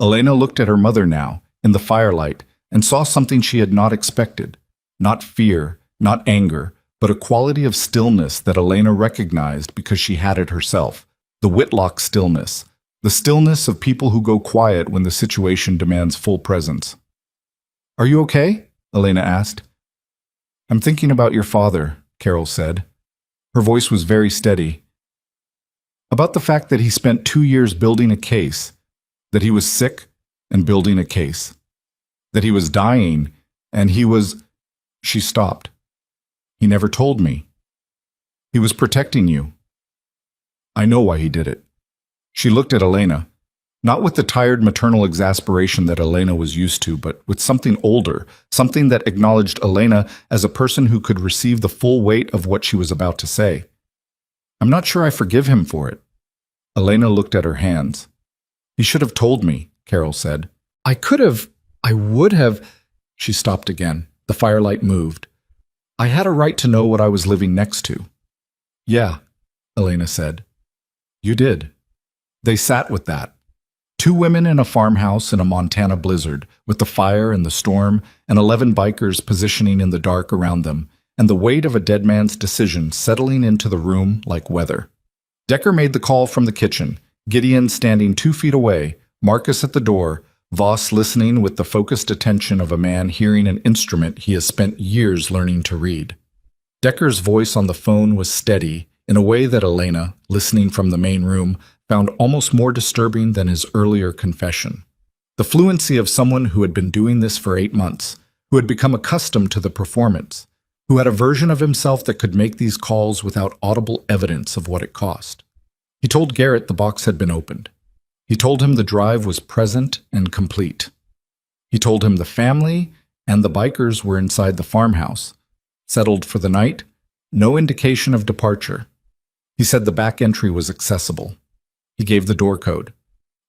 Elena looked at her mother now, in the firelight, and saw something she had not expected. Not fear, not anger, but a quality of stillness that Elena recognized because she had it herself. The Whitlock stillness. The stillness of people who go quiet when the situation demands full presence. "Are you okay?" Elena asked. "I'm thinking about your father," Carol said. Her voice was very steady. "About the fact that he spent 2 years building a case, that he was sick, and building a case. That he was dying, and he was... She stopped. He never told me. He was protecting you. I know why he did it. She looked at Elena, not with the tired maternal exasperation that Elena was used to, but with something older, something that acknowledged Elena as a person who could receive the full weight of what she was about to say. I'm not sure I forgive him for it. Elena looked at her hands. He should have told me, Carol said. I would have... She stopped again. The firelight moved. I had a right to know what I was living next to. Yeah, Elena said. You did. They sat with that. 2 women in a farmhouse in a Montana blizzard, with the fire and the storm, and 11 bikers positioning in the dark around them, and the weight of a dead man's decision settling into the room like weather. Decker made the call from the kitchen, Gideon standing 2 feet away, Marcus at the door, Voss listening with the focused attention of a man hearing an instrument he has spent years learning to read. Decker's voice on the phone was steady, in a way that Elena, listening from the main room, found almost more disturbing than his earlier confession. The fluency of someone who had been doing this for 8 months, who had become accustomed to the performance, who had a version of himself that could make these calls without audible evidence of what it cost. He told Garrett the box had been opened. He told him the drive was present and complete. He told him the family and the bikers were inside the farmhouse, settled for the night, no indication of departure. He said the back entry was accessible. He gave the door code,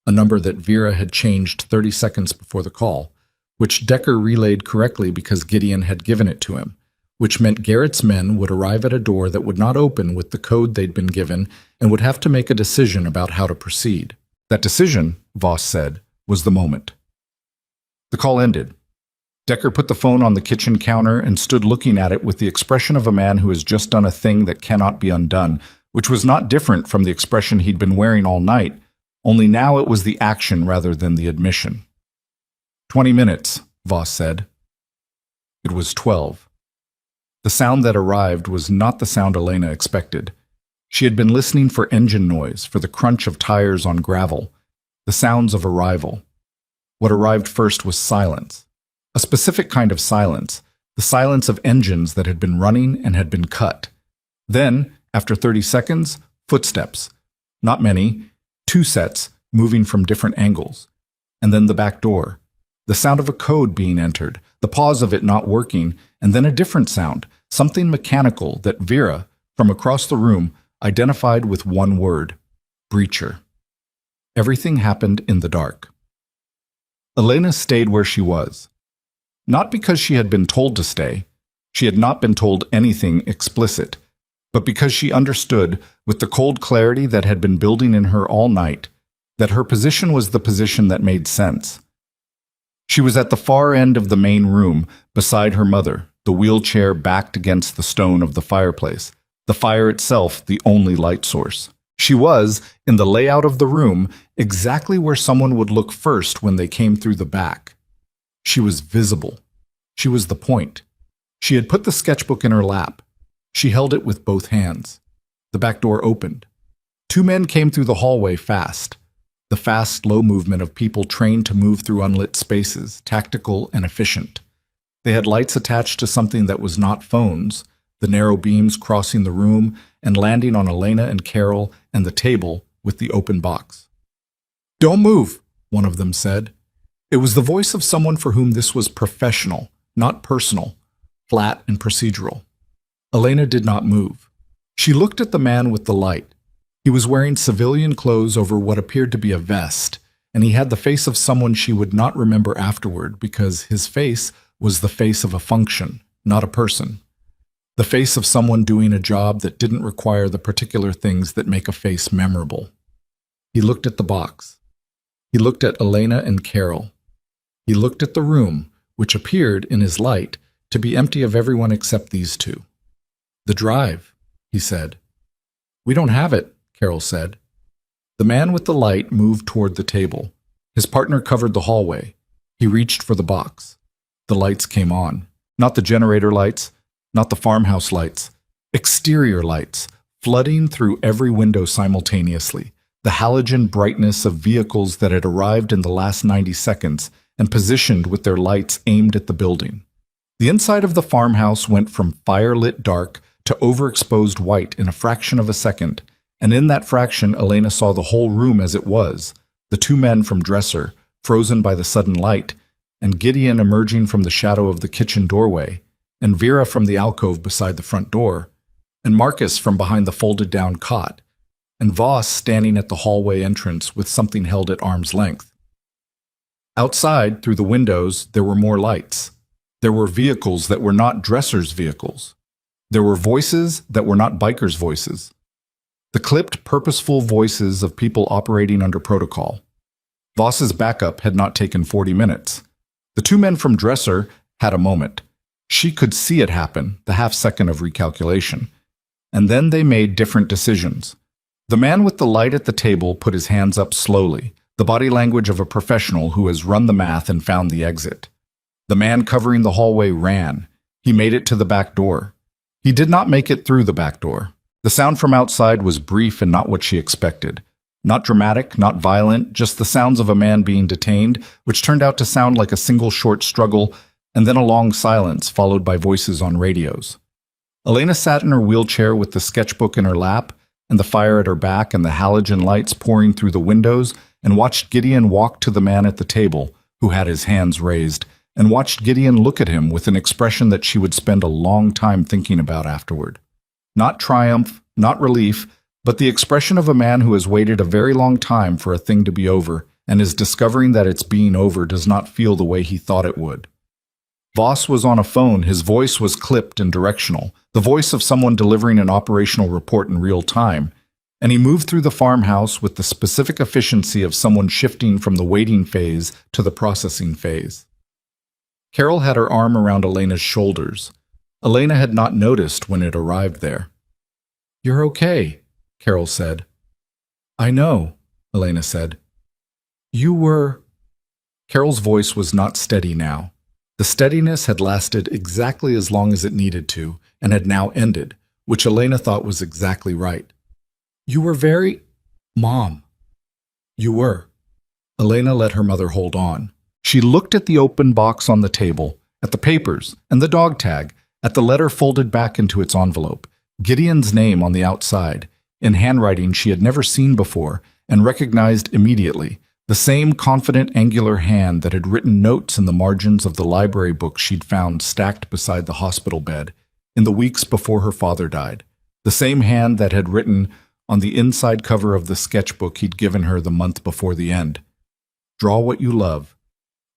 a number that Vera had changed 30 seconds before the call, which Decker relayed correctly because Gideon had given it to him, which meant Garrett's men would arrive at a door that would not open with the code they'd been given and would have to make a decision about how to proceed. That decision, Voss said, was the moment. The call ended. Decker put the phone on the kitchen counter and stood looking at it with the expression of a man who has just done a thing that cannot be undone, which was not different from the expression he'd been wearing all night, only now it was the action rather than the admission. 20 minutes, Voss said. It was 12. The sound that arrived was not the sound Elena expected. She had been listening for engine noise, for the crunch of tires on gravel, the sounds of arrival. What arrived first was silence, a specific kind of silence, the silence of engines that had been running and had been cut. Then, after 30 seconds, footsteps. Not many, 2 sets, moving from different angles. And then the back door. The sound of a code being entered, the pause of it not working, and then a different sound, something mechanical that Vera, from across the room, identified with one word: breacher. Everything happened in the dark. Elena stayed where she was. Not because she had been told to stay. She had not been told anything explicit, but because she understood, with the cold clarity that had been building in her all night, that her position was the position that made sense. She was at the far end of the main room, beside her mother, the wheelchair backed against the stone of the fireplace, the fire itself the only light source. She was, in the layout of the room, exactly where someone would look first when they came through the back. She was visible. She was the point. She had put the sketchbook in her lap. She held it with both hands. The back door opened. 2 men came through the hallway fast. The fast, slow movement of people trained to move through unlit spaces, tactical and efficient. They had lights attached to something that was not phones, the narrow beams crossing the room and landing on Elena and Carol and the table with the open box. "Don't move," one of them said. It was the voice of someone for whom this was professional, not personal, flat and procedural. Elena did not move. She looked at the man with the light. He was wearing civilian clothes over what appeared to be a vest, and he had the face of someone she would not remember afterward because his face was the face of a function, not a person. The face of someone doing a job that didn't require the particular things that make a face memorable. He looked at the box. He looked at Elena and Carol. He looked at the room, which appeared, in his light, to be empty of everyone except these 2. "The drive," he said. "We don't have it," Carol said. The man with the light moved toward the table. His partner covered the hallway. He reached for the box. The lights came on. Not the generator lights, not the farmhouse lights. Exterior lights, flooding through every window simultaneously. the halogen brightness of vehicles that had arrived in the last 90 seconds and positioned with their lights aimed at the building. The inside of the farmhouse went from fire-lit dark to overexposed white in a fraction of a second, and in that fraction Elena saw the whole room as it was, the two men from Dresser, frozen by the sudden light, and Gideon emerging from the shadow of the kitchen doorway, and Vera from the alcove beside the front door, and Marcus from behind the folded-down cot, and Voss standing at the hallway entrance with something held at arm's length. Outside, through the windows, there were more lights. There were vehicles that were not Dresser's vehicles. There were voices that were not bikers' voices. The clipped, purposeful voices of people operating under protocol. Voss's backup had not taken 40 minutes. The two men from Dresser had a moment. She could see it happen, the half-second of recalculation. And then they made different decisions. The man with the light at the table put his hands up slowly, the body language of a professional who has run the math and found the exit. The man covering the hallway ran. He made it to the back door. He did not make it through the back door. The sound from outside was brief and not what she expected. Not dramatic, not violent, just the sounds of a man being detained, which turned out to sound like a single short struggle, and then a long silence followed by voices on radios. Elena sat in her wheelchair with the sketchbook in her lap, and the fire at her back and the halogen lights pouring through the windows, and watched Gideon walk to the man at the table, who had his hands raised, and watched Gideon look at him with an expression that she would spend a long time thinking about afterward. Not triumph, not relief, but the expression of a man who has waited a very long time for a thing to be over, and is discovering that its being over does not feel the way he thought it would. Voss was on a phone. His voice was clipped and directional, the voice of someone delivering an operational report in real time, and he moved through the farmhouse with the specific efficiency of someone shifting from the waiting phase to the processing phase. Carol had her arm around Elena's shoulders. Elena had not noticed when it arrived there. "You're okay," Carol said. "I know," Elena said. "You were—" Carol's voice was not steady now. The steadiness had lasted exactly as long as it needed to, and had now ended, which Elena thought was exactly right. "You were very— Mom." "You were." Elena let her mother hold on. She looked at the open box on the table, at the papers, and the dog tag, at the letter folded back into its envelope, Gideon's name on the outside, in handwriting she had never seen before, and recognized immediately, the same confident angular hand that had written notes in the margins of the library books she'd found stacked beside the hospital bed in the weeks before her father died, the same hand that had written on the inside cover of the sketchbook he'd given her the month before the end, "Draw what you love,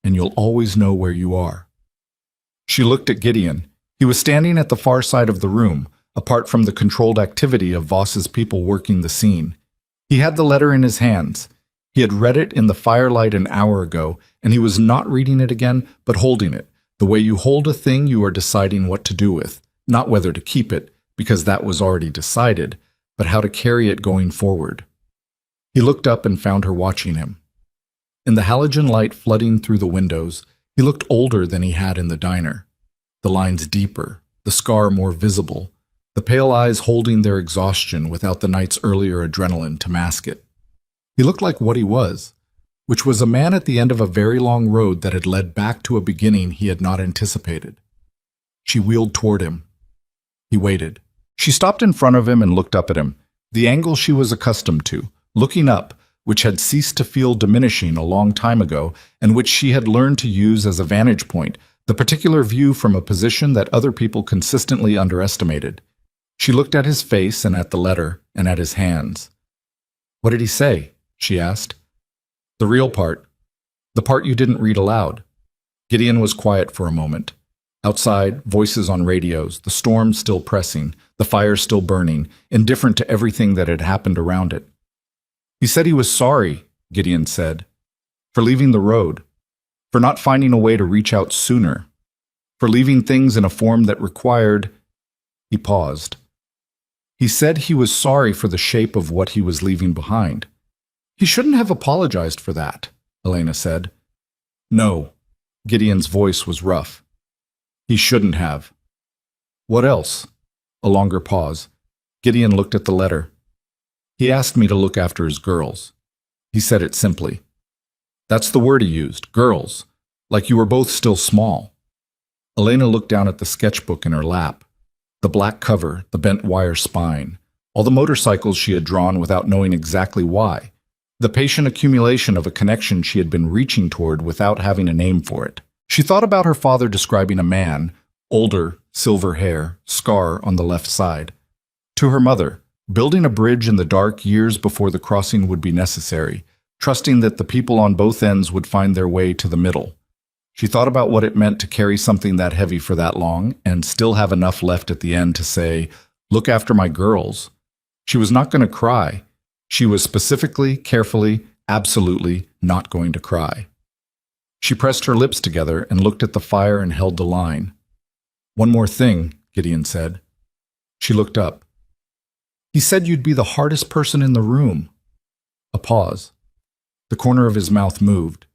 and you'll always know where you are." She looked at Gideon. He was standing at the far side of the room, apart from the controlled activity of Voss's people working the scene. He had the letter in his hands. He had read it in the firelight an hour ago, and he was not reading it again, but holding it, the way you hold a thing you are deciding what to do with, not whether to keep it, because that was already decided, but how to carry it going forward. He looked up and found her watching him. In the halogen light flooding through the windows, he looked older than he had in the diner. The lines deeper, the scar more visible, the pale eyes holding their exhaustion without the night's earlier adrenaline to mask it. He looked like what he was, which was a man at the end of a very long road that had led back to a beginning he had not anticipated. She wheeled toward him. He waited. She stopped in front of him and looked up at him, the angle she was accustomed to, looking up, which had ceased to feel diminishing a long time ago, and which she had learned to use as a vantage point, the particular view from a position that other people consistently underestimated. She looked at his face and at the letter and at his hands. "What did he say?" she asked. "The real part. The part you didn't read aloud." Gideon was quiet for a moment. Outside, voices on radios, the storm still pressing, the fire still burning, indifferent to everything that had happened around it. "He said he was sorry," Gideon said, "for leaving the road, for not finding a way to reach out sooner, for leaving things in a form that required—" He paused. "He said he was sorry for the shape of what he was leaving behind." "He shouldn't have apologized for that," Elena said. "No." Gideon's voice was rough. "He shouldn't have." "What else?" A longer pause. Gideon looked at the letter. He asked me to look after his girls. He said it simply. That's the word he used, girls, like you were both still small. Elena looked down at the sketchbook in her lap. The black cover, the bent wire spine, all the motorcycles she had drawn without knowing exactly why. The patient accumulation of a connection she had been reaching toward without having a name for it. She thought about her father describing a man, older, silver hair, scar on the left side. To her mother, building a bridge in the dark years before the crossing would be necessary, trusting that the people on both ends would find their way to the middle. She thought about what it meant to carry something that heavy for that long and still have enough left at the end to say, "Look after my girls." She was not going to cry. She was specifically, carefully, absolutely not going to cry. She pressed her lips together and looked at the fire and held the line. "One more thing," Gideon said. She looked up. "He said you'd be the hardest person in the room." A pause. The corner of his mouth moved.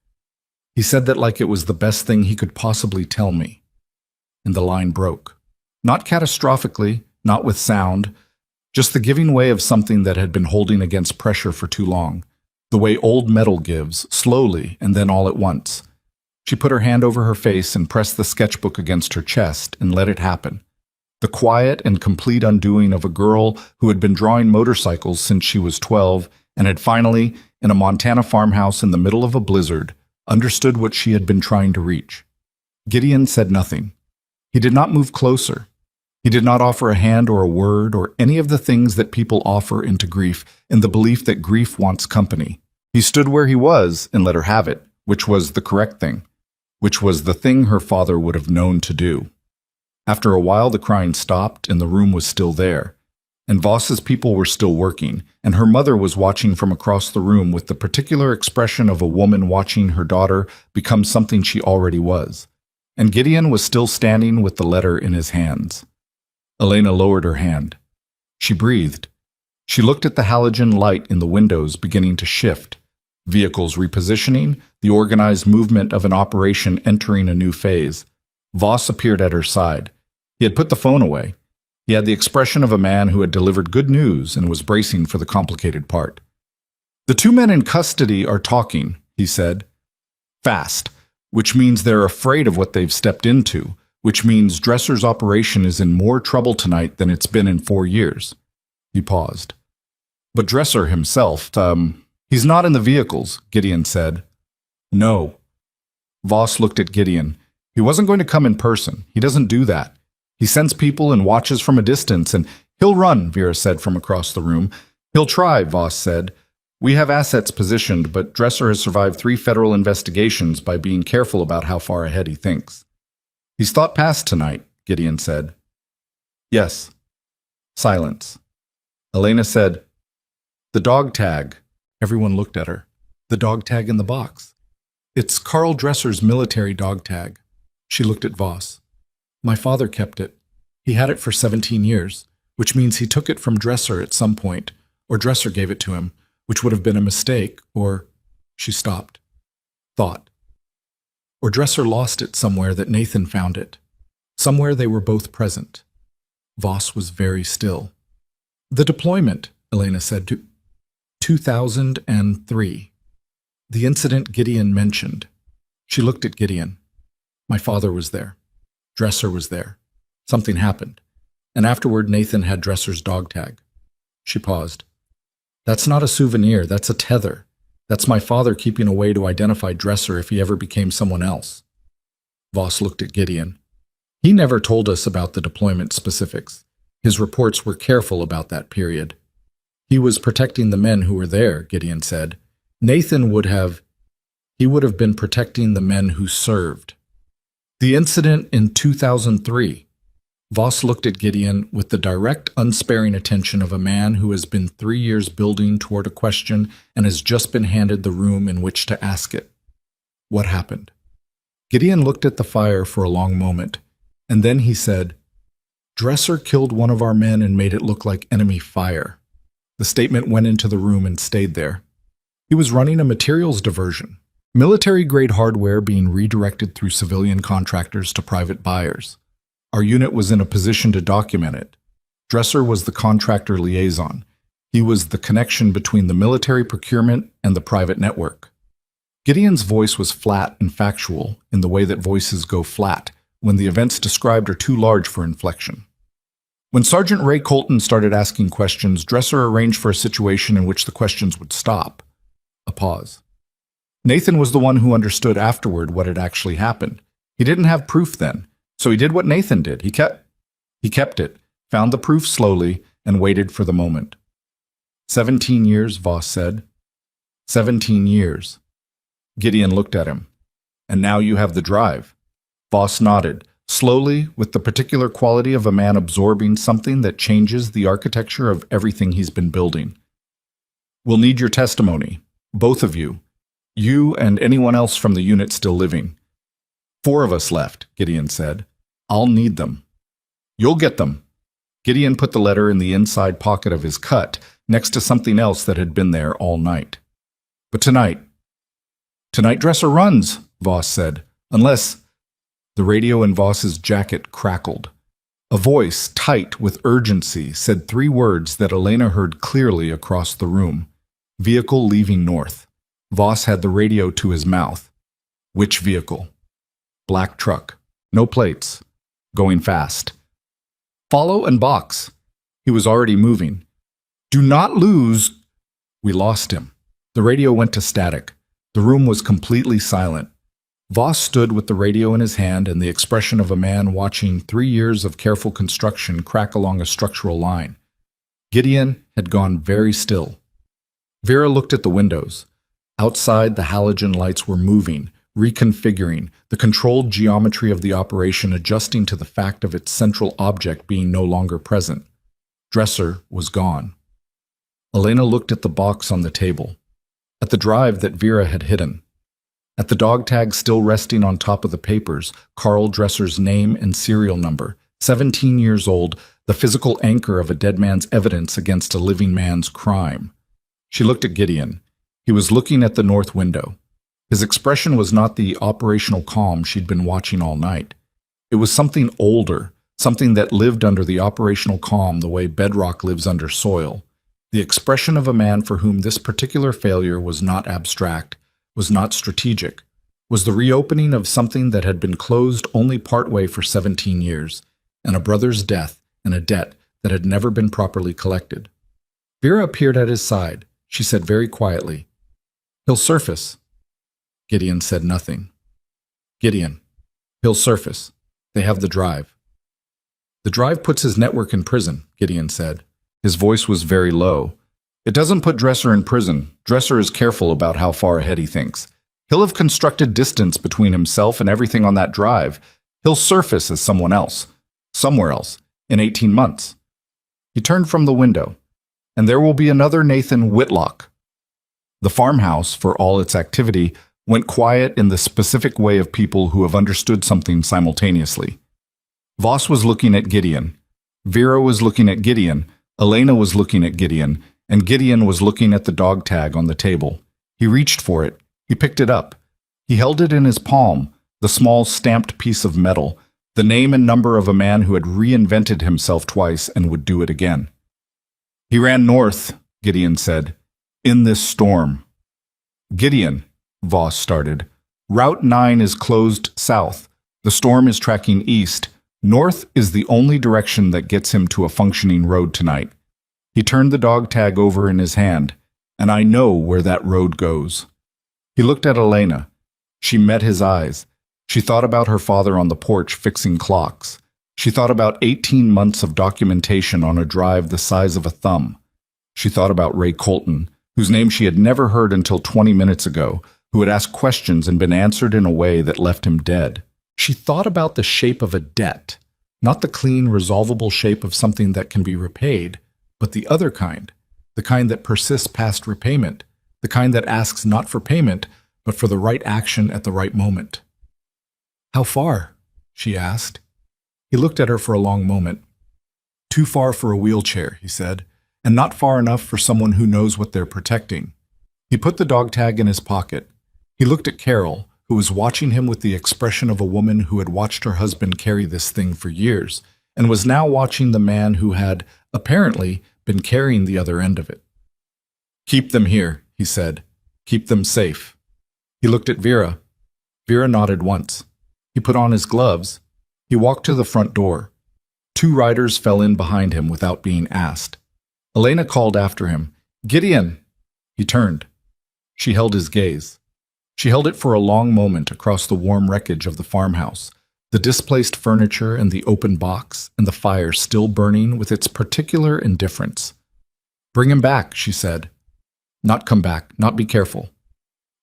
He said that like it was the best thing he could possibly tell me. And the line broke. Not catastrophically, not with sound, just the giving way of something that had been holding against pressure for too long. The way old metal gives, slowly and then all at once. She put her hand over her face and pressed the sketchbook against her chest and let it happen. The quiet and complete undoing of a girl who had been drawing motorcycles since she was 12 and had finally, in a Montana farmhouse in the middle of a blizzard, understood what she had been trying to reach. Gideon said nothing. He did not move closer. He did not offer a hand or a word or any of the things that people offer into grief in the belief that grief wants company. He stood where he was and let her have it, which was the correct thing, which was the thing her father would have known to do. After a while, the crying stopped and the room was still there. And Voss's people were still working, and her mother was watching from across the room with the particular expression of a woman watching her daughter become something she already was. And Gideon was still standing with the letter in his hands. Elena lowered her hand. She breathed. She looked at the halogen light in the windows beginning to shift, vehicles repositioning, the organized movement of an operation entering a new phase. Voss appeared at her side. He had put the phone away. He had the expression of a man who had delivered good news and was bracing for the complicated part. "The two men in custody are talking," he said. "Fast, which means they're afraid of what they've stepped into, which means Dresser's operation is in more trouble tonight than it's been in 4 years. He paused. "But Dresser himself, he's not in the vehicles," Gideon said. "No." Voss looked at Gideon. "He wasn't going to come in person. He doesn't do that. He sends people and watches from a distance, and he'll run," Vera said from across the room. "He'll try," Voss said. "We have assets positioned, but Dresser has survived 3 federal investigations by being careful about how far ahead he thinks." "He's thought past tonight," Gideon said. "Yes." Silence. Elena said, "The dog tag." Everyone looked at her. "The dog tag in the box." "It's Carl Dresser's military dog tag." She looked at Voss. "My father kept it. He had it for 17 years, which means he took it from Dresser at some point, or Dresser gave it to him, which would have been a mistake, or—" She stopped. Thought. "Or Dresser lost it somewhere that Nathan found it. Somewhere they were both present." Voss was very still. "The deployment," Elena said, to 2003. "The incident Gideon mentioned." She looked at Gideon. "My father was there. Dresser was there. Something happened. And afterward, Nathan had Dresser's dog tag." She paused. "That's not a souvenir, that's a tether. That's my father keeping a way to identify Dresser if he ever became someone else." Voss looked at Gideon. "He never told us about the deployment specifics. His reports were careful about that period." "He was protecting the men who were there," Gideon said. "Nathan would have been protecting the men who served." "The incident in 2003. Voss looked at Gideon with the direct, unsparing attention of a man who has been 3 years building toward a question and has just been handed the room in which to ask it. "What happened?" Gideon looked at the fire for a long moment, and then he said, "Dresser killed one of our men and made it look like enemy fire." The statement went into the room and stayed there. "He was running a materials diversion. Military-grade hardware being redirected through civilian contractors to private buyers. Our unit was in a position to document it. Dresser was the contractor liaison. He was the connection between the military procurement and the private network. Gideon's voice was flat and factual in the way that voices go flat when the events described are too large for inflection. When Sergeant Ray Colton started asking questions, Dresser arranged for a situation in which the questions would stop. A pause. Nathan was the one who understood afterward what had actually happened. He didn't have proof then, so he did what Nathan did. He kept it, found the proof slowly, and waited for the moment. 17 years, Voss said. 17 years. Gideon looked at him. And now you have the drive. Voss nodded, slowly, with the particular quality of a man absorbing something that changes the architecture of everything he's been building. We'll need your testimony, both of you. You and anyone else from the unit still living. 4 of us left, Gideon said. I'll need them. You'll get them. Gideon put the letter in the inside pocket of his cut, next to something else that had been there all night. But tonight Dresser runs, Voss said, unless... The radio in Voss's jacket crackled. A voice, tight with urgency, said 3 words that Elena heard clearly across the room. Vehicle leaving north. Voss had the radio to his mouth. Which vehicle? Black truck. No plates. Going fast. Follow and box. He was already moving. Do not lose. We lost him. The radio went to static. The room was completely silent. Voss stood with the radio in his hand and the expression of a man watching 3 years of careful construction crack along a structural line. Gideon had gone very still. Vera looked at the windows. Outside, the halogen lights were moving, reconfiguring, the controlled geometry of the operation adjusting to the fact of its central object being no longer present. Dresser was gone. Elena looked at the box on the table, at the drive that Vera had hidden. At the dog tag still resting on top of the papers, Carl Dresser's name and serial number, 17 years old, the physical anchor of a dead man's evidence against a living man's crime. She looked at Gideon. He was looking at the north window. His expression was not the operational calm she'd been watching all night. It was something older, something that lived under the operational calm the way bedrock lives under soil. The expression of a man for whom this particular failure was not abstract, was not strategic, was the reopening of something that had been closed only partway for 17 years, and a brother's death and a debt that had never been properly collected. Vera appeared at his side. She said very quietly, "He'll surface." Gideon said nothing. "Gideon, he'll surface. They have the drive." "The drive puts his network in prison," Gideon said. His voice was very low. "It doesn't put Dresser in prison. Dresser is careful about how far ahead he thinks. He'll have constructed distance between himself and everything on that drive. He'll surface as someone else, somewhere else, in 18 months. He turned from the window. And there will be another Nathan Whitlock. The farmhouse, for all its activity, went quiet in the specific way of people who have understood something simultaneously. Voss was looking at Gideon. Vera was looking at Gideon. Elena was looking at Gideon. And Gideon was looking at the dog tag on the table. He reached for it. He picked it up. He held it in his palm, the small stamped piece of metal, the name and number of a man who had reinvented himself twice and would do it again. "He ran north," Gideon said, "in this storm." "Gideon," Voss started, "Route 9 is closed south. The storm is tracking east. North is the only direction that gets him to a functioning road tonight." He turned the dog tag over in his hand, "And I know where that road goes." He looked at Elena. She met his eyes. She thought about her father on the porch fixing clocks. She thought about 18 months of documentation on a drive the size of a thumb. She thought about Ray Colton, whose name she had never heard until 20 minutes ago, who had asked questions and been answered in a way that left him dead. She thought about the shape of a debt, not the clean, resolvable shape of something that can be repaid, but the other kind, the kind that persists past repayment, the kind that asks not for payment, but for the right action at the right moment. "How far?" she asked. He looked at her for a long moment. "Too far for a wheelchair," he said, "and not far enough for someone who knows what they're protecting." He put the dog tag in his pocket. He looked at Carol, who was watching him with the expression of a woman who had watched her husband carry this thing for years, and was now watching the man who had, apparently, been carrying the other end of it. "Keep them here," he said. "Keep them safe." He looked at Vera. Vera nodded once. He put on his gloves. He walked to the front door. 2 riders fell in behind him without being asked. Elena called after him, "Gideon!" He turned. She held his gaze. She held it for a long moment across the warm wreckage of the farmhouse, the displaced furniture and the open box, and the fire still burning with its particular indifference. "Bring him back," she said. "Not come back, not be careful.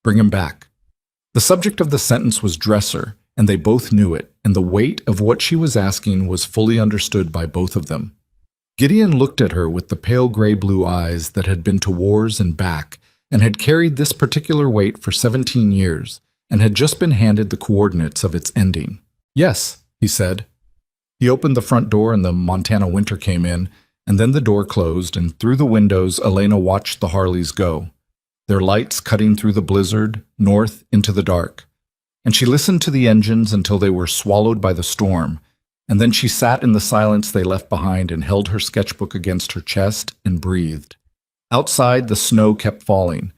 Bring him back." The subject of the sentence was Dresser, and they both knew it, and the weight of what she was asking was fully understood by both of them. Gideon looked at her with the pale gray-blue eyes that had been to wars and back, and had carried this particular weight for 17 years, and had just been handed the coordinates of its ending. "Yes," he said. He opened the front door and the Montana winter came in, and then the door closed, and through the windows Elena watched the Harleys go, their lights cutting through the blizzard, north into the dark. And she listened to the engines until they were swallowed by the storm, and then she sat in the silence they left behind and held her sketchbook against her chest and breathed. Outside, the snow kept falling,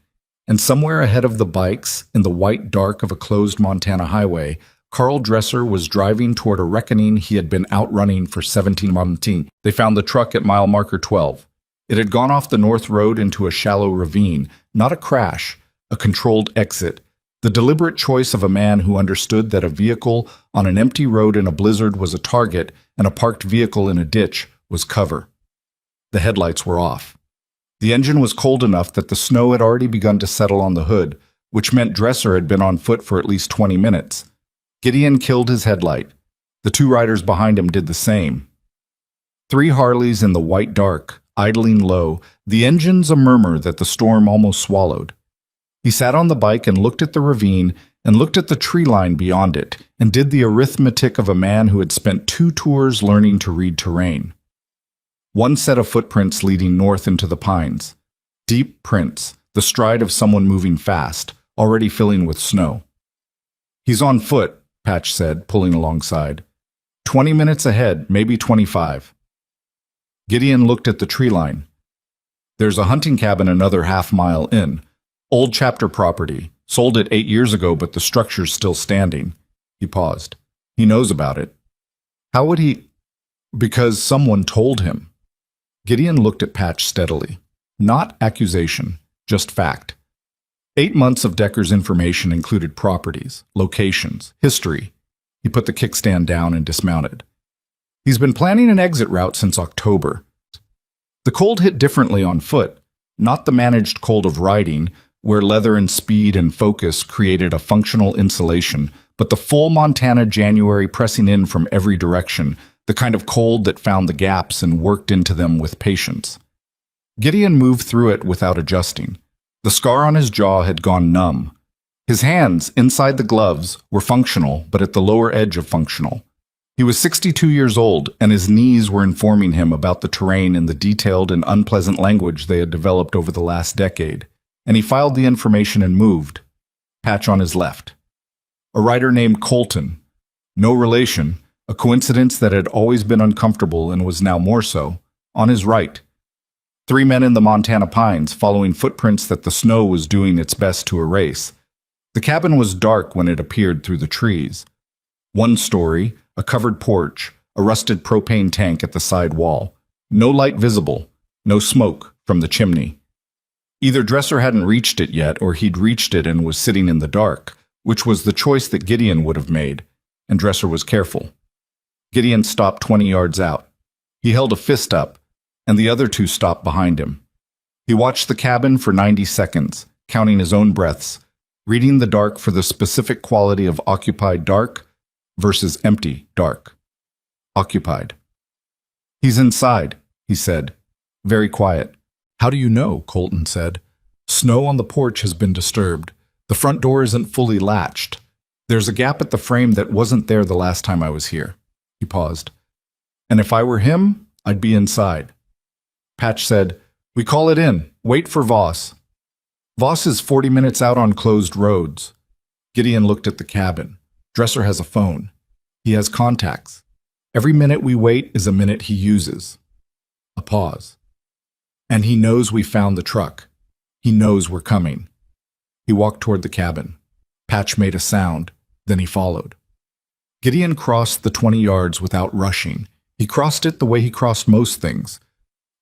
and somewhere ahead of the bikes, in the white dark of a closed Montana highway, Carl Dresser was driving toward a reckoning he had been outrunning for 17 months. They found the truck at mile marker 12. It had gone off the north road into a shallow ravine, not a crash, a controlled exit, the deliberate choice of a man who understood that a vehicle on an empty road in a blizzard was a target and a parked vehicle in a ditch was cover. The headlights were off. The engine was cold enough that the snow had already begun to settle on the hood, which meant Dresser had been on foot for at least 20 minutes. Gideon killed his headlight. The 2 riders behind him did the same. 3 Harleys in the white dark, idling low, the engines a murmur that the storm almost swallowed. He sat on the bike and looked at the ravine and looked at the tree line beyond it and did the arithmetic of a man who had spent 2 tours learning to read terrain. 1 set of footprints leading north into the pines. Deep prints, the stride of someone moving fast, already filling with snow. "He's on foot," Patch said, pulling alongside. 20 minutes ahead, maybe 25. Gideon looked at the tree line. "There's a hunting cabin another half-mile in. Old chapter property. Sold it 8 years ago, but the structure's still standing." He paused. "He knows about it." "How would he?" "Because someone told him." Gideon looked at Patch steadily. Not accusation, just fact. 8 months of Decker's information included properties, locations, history. He put the kickstand down and dismounted. "He's been planning an exit route since October. The cold hit differently on foot, not the managed cold of riding, where leather and speed and focus created a functional insulation, but the full Montana January pressing in from every direction, the kind of cold that found the gaps and worked into them with patience. Gideon moved through it without adjusting. The scar on his jaw had gone numb. His hands, inside the gloves, were functional, but at the lower edge of functional. He was 62 years old, and his knees were informing him about the terrain in the detailed and unpleasant language they had developed over the last decade, and he filed the information and moved. Patch on his left. A writer named Colton. No relation, a coincidence that had always been uncomfortable and was now more so, on his right. 3 men in the Montana pines, following footprints that the snow was doing its best to erase. The cabin was dark when it appeared through the trees. 1 story, a covered porch, a rusted propane tank at the side wall. No light visible, no smoke from the chimney. Either Dresser hadn't reached it yet, or he'd reached it and was sitting in the dark, which was the choice that Gideon would have made, and Dresser was careful. Gideon stopped 20 yards out. He held a fist up, and the other 2 stopped behind him. He watched the cabin for 90 seconds, counting his own breaths, reading the dark for the specific quality of occupied dark versus empty dark. Occupied. "He's inside," he said, very quiet. "How do you know?" Colton said. "Snow on the porch has been disturbed. The front door isn't fully latched. There's a gap at the frame that wasn't there the last time I was here." He paused. "And if I were him, I'd be inside." Patch said, "We call it in. Wait for Voss." "Voss is 40 minutes out on closed roads." Gideon looked at the cabin. "Dresser has a phone. He has contacts. Every minute we wait is a minute he uses." A pause. And he knows we found the truck. He knows we're coming. He walked toward the cabin. Patch made a sound, then he followed. Gideon crossed the 20 yards without rushing. He crossed it the way he crossed most things,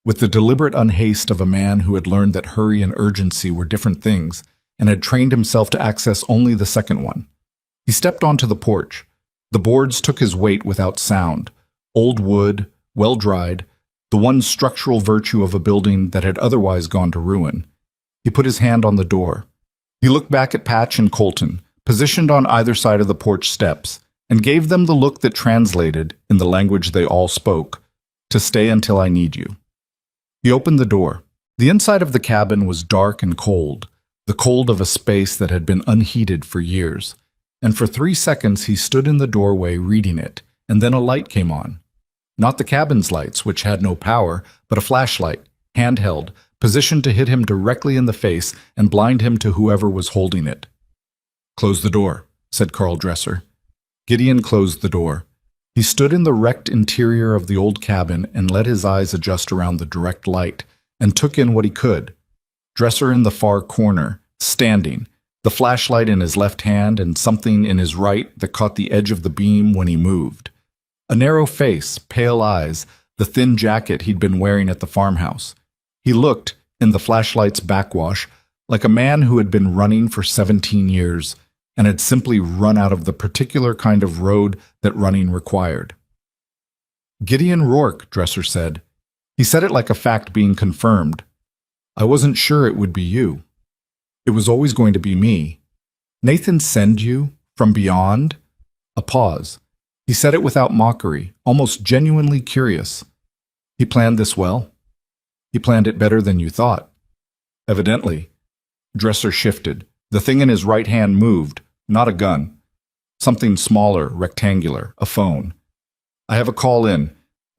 with the deliberate unhaste of a man who had learned that hurry and urgency were different things and had trained himself to access only the second one. He stepped onto the porch. The boards took his weight without sound. Old wood, well-dried, the one structural virtue of a building that had otherwise gone to ruin. He put his hand on the door. He looked back at Patch and Colton, positioned on either side of the porch steps, and gave them the look that translated, in the language they all spoke, to stay until I need you. He opened the door. The inside of the cabin was dark and cold, the cold of a space that had been unheated for years. And for 3 seconds he stood in the doorway reading it, and then a light came on. Not the cabin's lights, which had no power, but a flashlight, handheld, positioned to hit him directly in the face and blind him to whoever was holding it. "Close the door," said Carl Dresser. Gideon closed the door. He stood in the wrecked interior of the old cabin and let his eyes adjust around the direct light, and took in what he could. Dresser in the far corner, standing, the flashlight in his left hand and something in his right that caught the edge of the beam when he moved. A narrow face, pale eyes, the thin jacket he'd been wearing at the farmhouse. He looked, in the flashlight's backwash, like a man who had been running for 17 years, and had simply run out of the particular kind of road that running required. "Gideon Rourke," Dresser said. He said it like a fact being confirmed. "I wasn't sure it would be you. It was always going to be me. Nathan send you? From beyond?" A pause. He said it without mockery, almost genuinely curious. "He planned this well?" "He planned it better than you thought." "Evidently." Dresser shifted. The thing in his right hand moved, not a gun. Something smaller, rectangular, a phone. "I have a call in.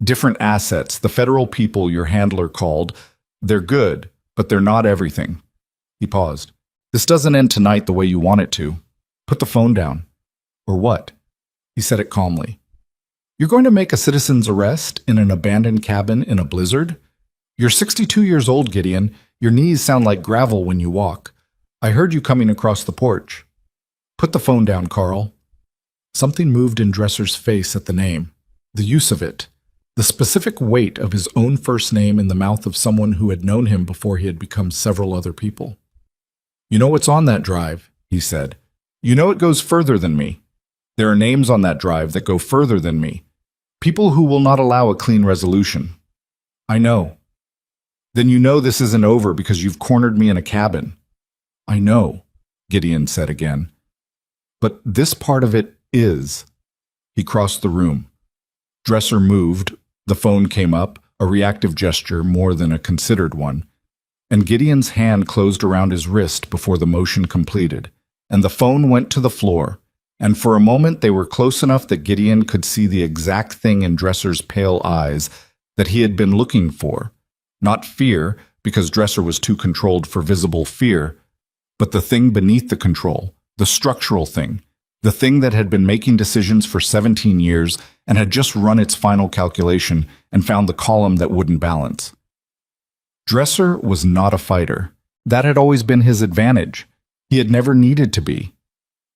Different assets, the federal people your handler called. They're good, but they're not everything." He paused. "This doesn't end tonight the way you want it to. Put the phone down." "Or what?" He said it calmly. "You're going to make a citizen's arrest in an abandoned cabin in a blizzard? You're 62 years old, Gideon. Your knees sound like gravel when you walk. I heard you coming across the porch." "Put the phone down, Carl." Something moved in Dresser's face at the name. The use of it. The specific weight of his own first name in the mouth of someone who had known him before he had become several other people. "You know what's on that drive," he said. "You know it goes further than me. There are names on that drive that go further than me. People who will not allow a clean resolution." "I know." "Then you know this isn't over because you've cornered me in a cabin." "I know," Gideon said again. "But this part of it is." He crossed the room. Dresser moved. The phone came up, a reactive gesture more than a considered one. And Gideon's hand closed around his wrist before the motion completed, and the phone went to the floor. And for a moment they were close enough that Gideon could see the exact thing in Dresser's pale eyes that he had been looking for. Not fear, because Dresser was too controlled for visible fear, but the thing beneath the control, the structural thing, the thing that had been making decisions for 17 years and had just run its final calculation and found the column that wouldn't balance. Dresser was not a fighter. That had always been his advantage. He had never needed to be.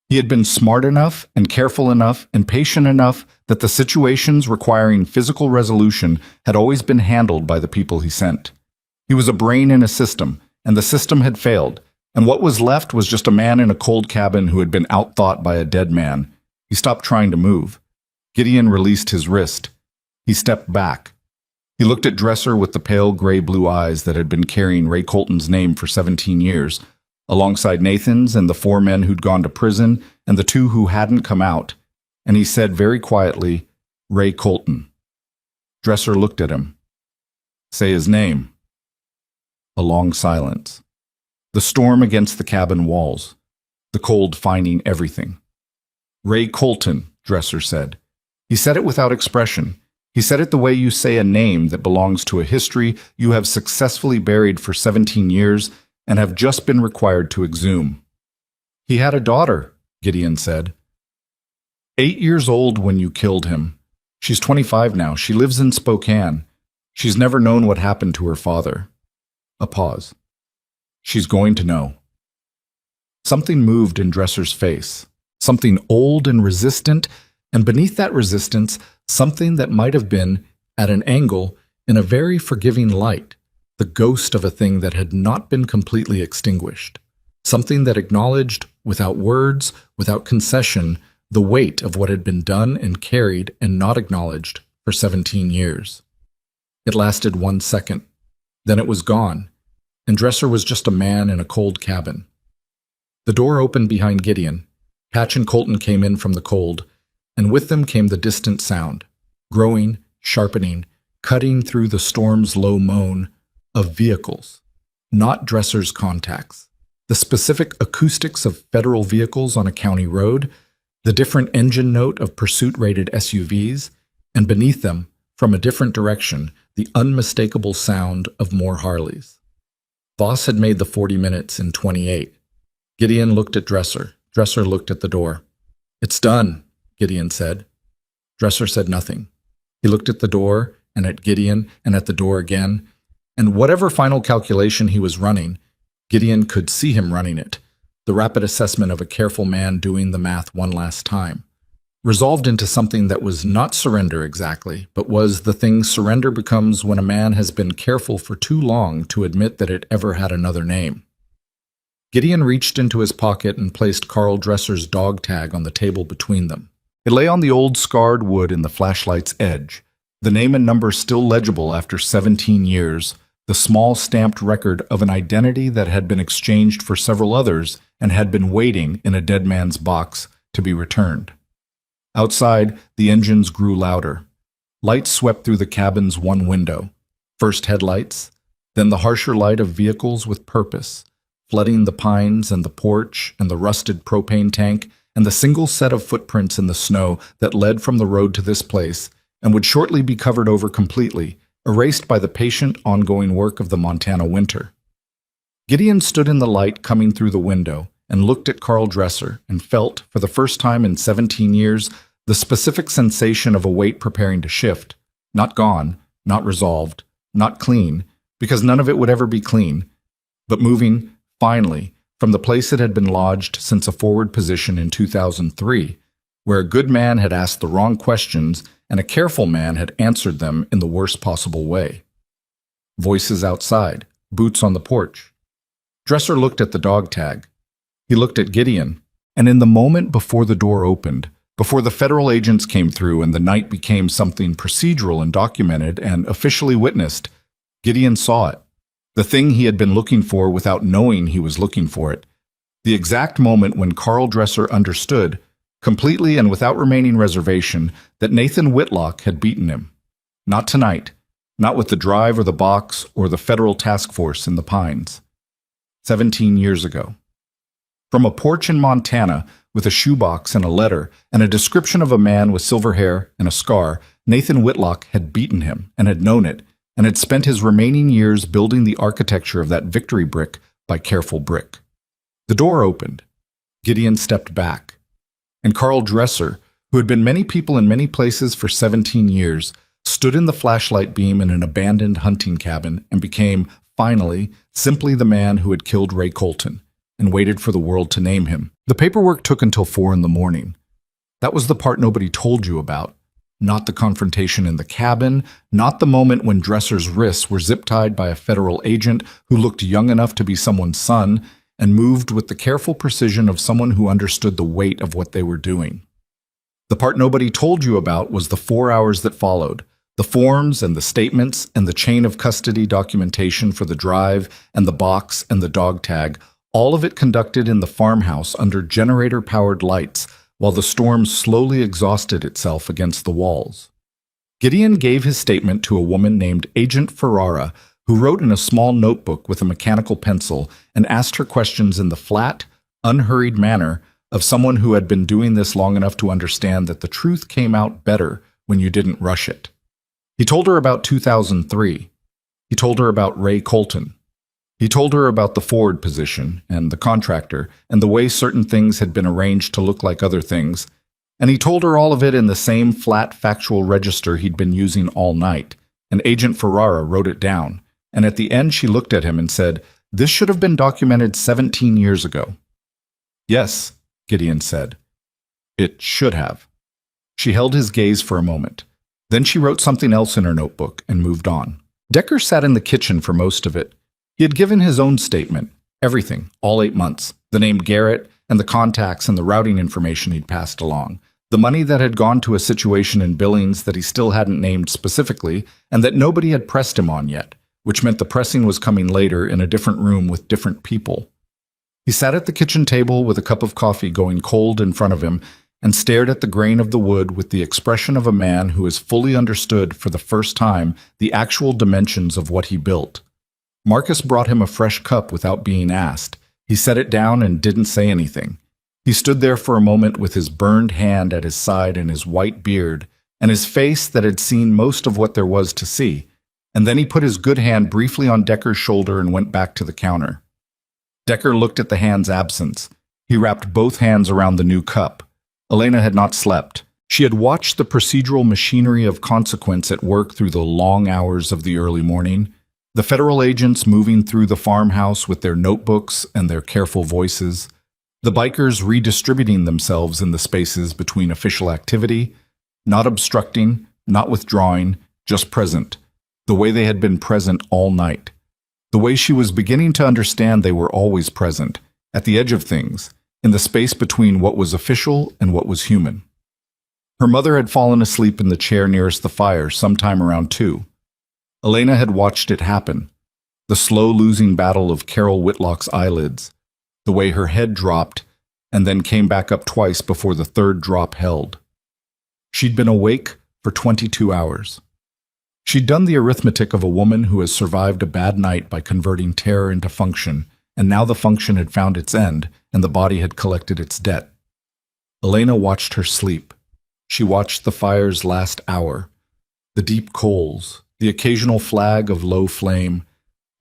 He had been smart enough and careful enough and patient enough that the situations requiring physical resolution had always been handled by the people he sent. He was a brain in a system, and the system had failed, and what was left was just a man in a cold cabin who had been outthought by a dead man. He stopped trying to move. Gideon released his wrist. He stepped back. He looked at Dresser with the pale gray-blue eyes that had been carrying Ray Colton's name for 17 years, alongside Nathan's and the 4 men who'd gone to prison and the 2 who hadn't come out, and he said very quietly, "Ray Colton." Dresser looked at him. "Say his name." A long silence. The storm against the cabin walls. The cold finding everything. "Ray Colton," Dresser said. He said it without expression. He said it the way you say a name that belongs to a history you have successfully buried for 17 years and have just been required to exhume. "He had a daughter," Gideon said. 8 years old when you killed him. She's 25 now. She lives in Spokane. She's never known what happened to her father. A pause. She's going to know. Something moved in Dresser's face, something old and resistant, and beneath that resistance, something that might have been, at an angle, in a very forgiving light, the ghost of a thing that had not been completely extinguished, something that acknowledged, without words, without concession, the weight of what had been done and carried and not acknowledged for 17 years. It lasted 1 second. Then it was gone, and Dresser was just a man in a cold cabin. The door opened behind Gideon. Patch and Colton came in from the cold, and with them came the distant sound, growing, sharpening, cutting through the storm's low moan, of vehicles, not Dresser's contacts. The specific acoustics of federal vehicles on a county road, the different engine note of pursuit-rated SUVs, and beneath them, from a different direction, the unmistakable sound of more Harleys. Voss had made the 40 minutes in 28. Gideon looked at Dresser. Dresser looked at the door. "It's done," Gideon said. Dresser said nothing. He looked at the door, and at Gideon, and at the door again, and whatever final calculation he was running, Gideon could see him running it, the rapid assessment of a careful man doing the math one last time, resolved into something that was not surrender exactly, but was the thing surrender becomes when a man has been careful for too long to admit that it ever had another name. Gideon reached into his pocket and placed Carl Dresser's dog tag on the table between them. It lay on the old scarred wood in the flashlight's edge, the name and number still legible after 17 years, the small stamped record of an identity that had been exchanged for several others and had been waiting in a dead man's box to be returned. Outside, the engines grew louder. Lights swept through the cabin's one window. First headlights, then the harsher light of vehicles with purpose, flooding the pines and the porch and the rusted propane tank and the single set of footprints in the snow that led from the road to this place and would shortly be covered over completely, erased by the patient, ongoing work of the Montana winter. Gideon stood in the light coming through the window and looked at Carl Dresser and felt, for the first time in 17 years, the specific sensation of a weight preparing to shift, not gone, not resolved, not clean, because none of it would ever be clean, but moving, finally, from the place it had been lodged since a forward position in 2003, where a good man had asked the wrong questions and a careful man had answered them in the worst possible way. Voices outside, boots on the porch. Dresser looked at the dog tag. He looked at Gideon, and in the moment before the door opened, before the federal agents came through and the night became something procedural and documented and officially witnessed, Gideon saw it. The thing he had been looking for without knowing he was looking for it. The exact moment when Carl Dresser understood, completely and without remaining reservation, that Nathan Whitlock had beaten him. Not tonight, not with the drive or the box or the federal task force in the pines. 17 years ago. From a porch in Montana, with a shoebox and a letter and a description of a man with silver hair and a scar, Nathan Whitlock had beaten him and had known it, and had spent his remaining years building the architecture of that victory brick by careful brick. The door opened. Gideon stepped back. And Carl Dresser, who had been many people in many places for 17 years, stood in the flashlight beam in an abandoned hunting cabin and became, finally, simply the man who had killed Ray Colton, and waited for the world to name him. The paperwork took until 4 in the morning. That was the part nobody told you about. Not the confrontation in the cabin, not the moment when Dresser's wrists were zip-tied by a federal agent who looked young enough to be someone's son and moved with the careful precision of someone who understood the weight of what they were doing. The part nobody told you about was the 4 hours that followed, the forms and the statements and the chain of custody documentation for the drive and the box and the dog tag, all of it conducted in the farmhouse under generator-powered lights while the storm slowly exhausted itself against the walls. Gideon gave his statement to a woman named Agent Ferrara, who wrote in a small notebook with a mechanical pencil and asked her questions in the flat, unhurried manner of someone who had been doing this long enough to understand that the truth came out better when you didn't rush it. He told her about 2003. He told her about Ray Colton. He told her about the forward position and the contractor and the way certain things had been arranged to look like other things, and he told her all of it in the same flat factual register he'd been using all night, and Agent Ferrara wrote it down, and at the end she looked at him and said, "This should have been documented 17 years ago." "Yes," Gideon said. "It should have." She held his gaze for a moment. Then she wrote something else in her notebook and moved on. Decker sat in the kitchen for most of it. He had given his own statement, everything, all 8 months, the name Garrett and the contacts and the routing information he'd passed along, the money that had gone to a situation in Billings that he still hadn't named specifically and that nobody had pressed him on yet, which meant the pressing was coming later in a different room with different people. He sat at the kitchen table with a cup of coffee going cold in front of him and stared at the grain of the wood with the expression of a man who has fully understood for the first time the actual dimensions of what he built. Marcus brought him a fresh cup without being asked. He set it down and didn't say anything. He stood there for a moment with his burned hand at his side and his white beard, and his face that had seen most of what there was to see, and then he put his good hand briefly on Decker's shoulder and went back to the counter. Decker looked at the hand's absence. He wrapped both hands around the new cup. Elena had not slept. She had watched the procedural machinery of consequence at work through the long hours of the early morning, the federal agents moving through the farmhouse with their notebooks and their careful voices, the bikers redistributing themselves in the spaces between official activity, not obstructing, not withdrawing, just present, the way they had been present all night, the way she was beginning to understand they were always present, at the edge of things, in the space between what was official and what was human. Her mother had fallen asleep in the chair nearest the fire sometime around 2. Elena had watched it happen, the slow losing battle of Carol Whitlock's eyelids, the way her head dropped and then came back up twice before the third drop held. She'd been awake for 22 hours. She'd done the arithmetic of a woman who has survived a bad night by converting terror into function, and now the function had found its end and the body had collected its debt. Elena watched her sleep. She watched the fire's last hour, the deep coals, the occasional flag of low flame,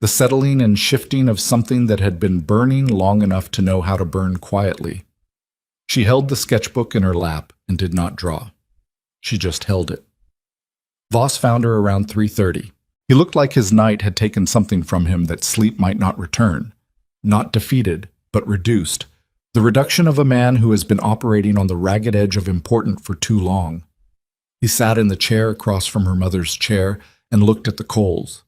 the settling and shifting of something that had been burning long enough to know how to burn quietly. She held the sketchbook in her lap and did not draw. She just held it. Voss found her around 3:30. He looked like his night had taken something from him that sleep might not return. Not defeated, but reduced. The reduction of a man who has been operating on the ragged edge of important for too long. He sat in the chair across from her mother's chair and looked at the coals.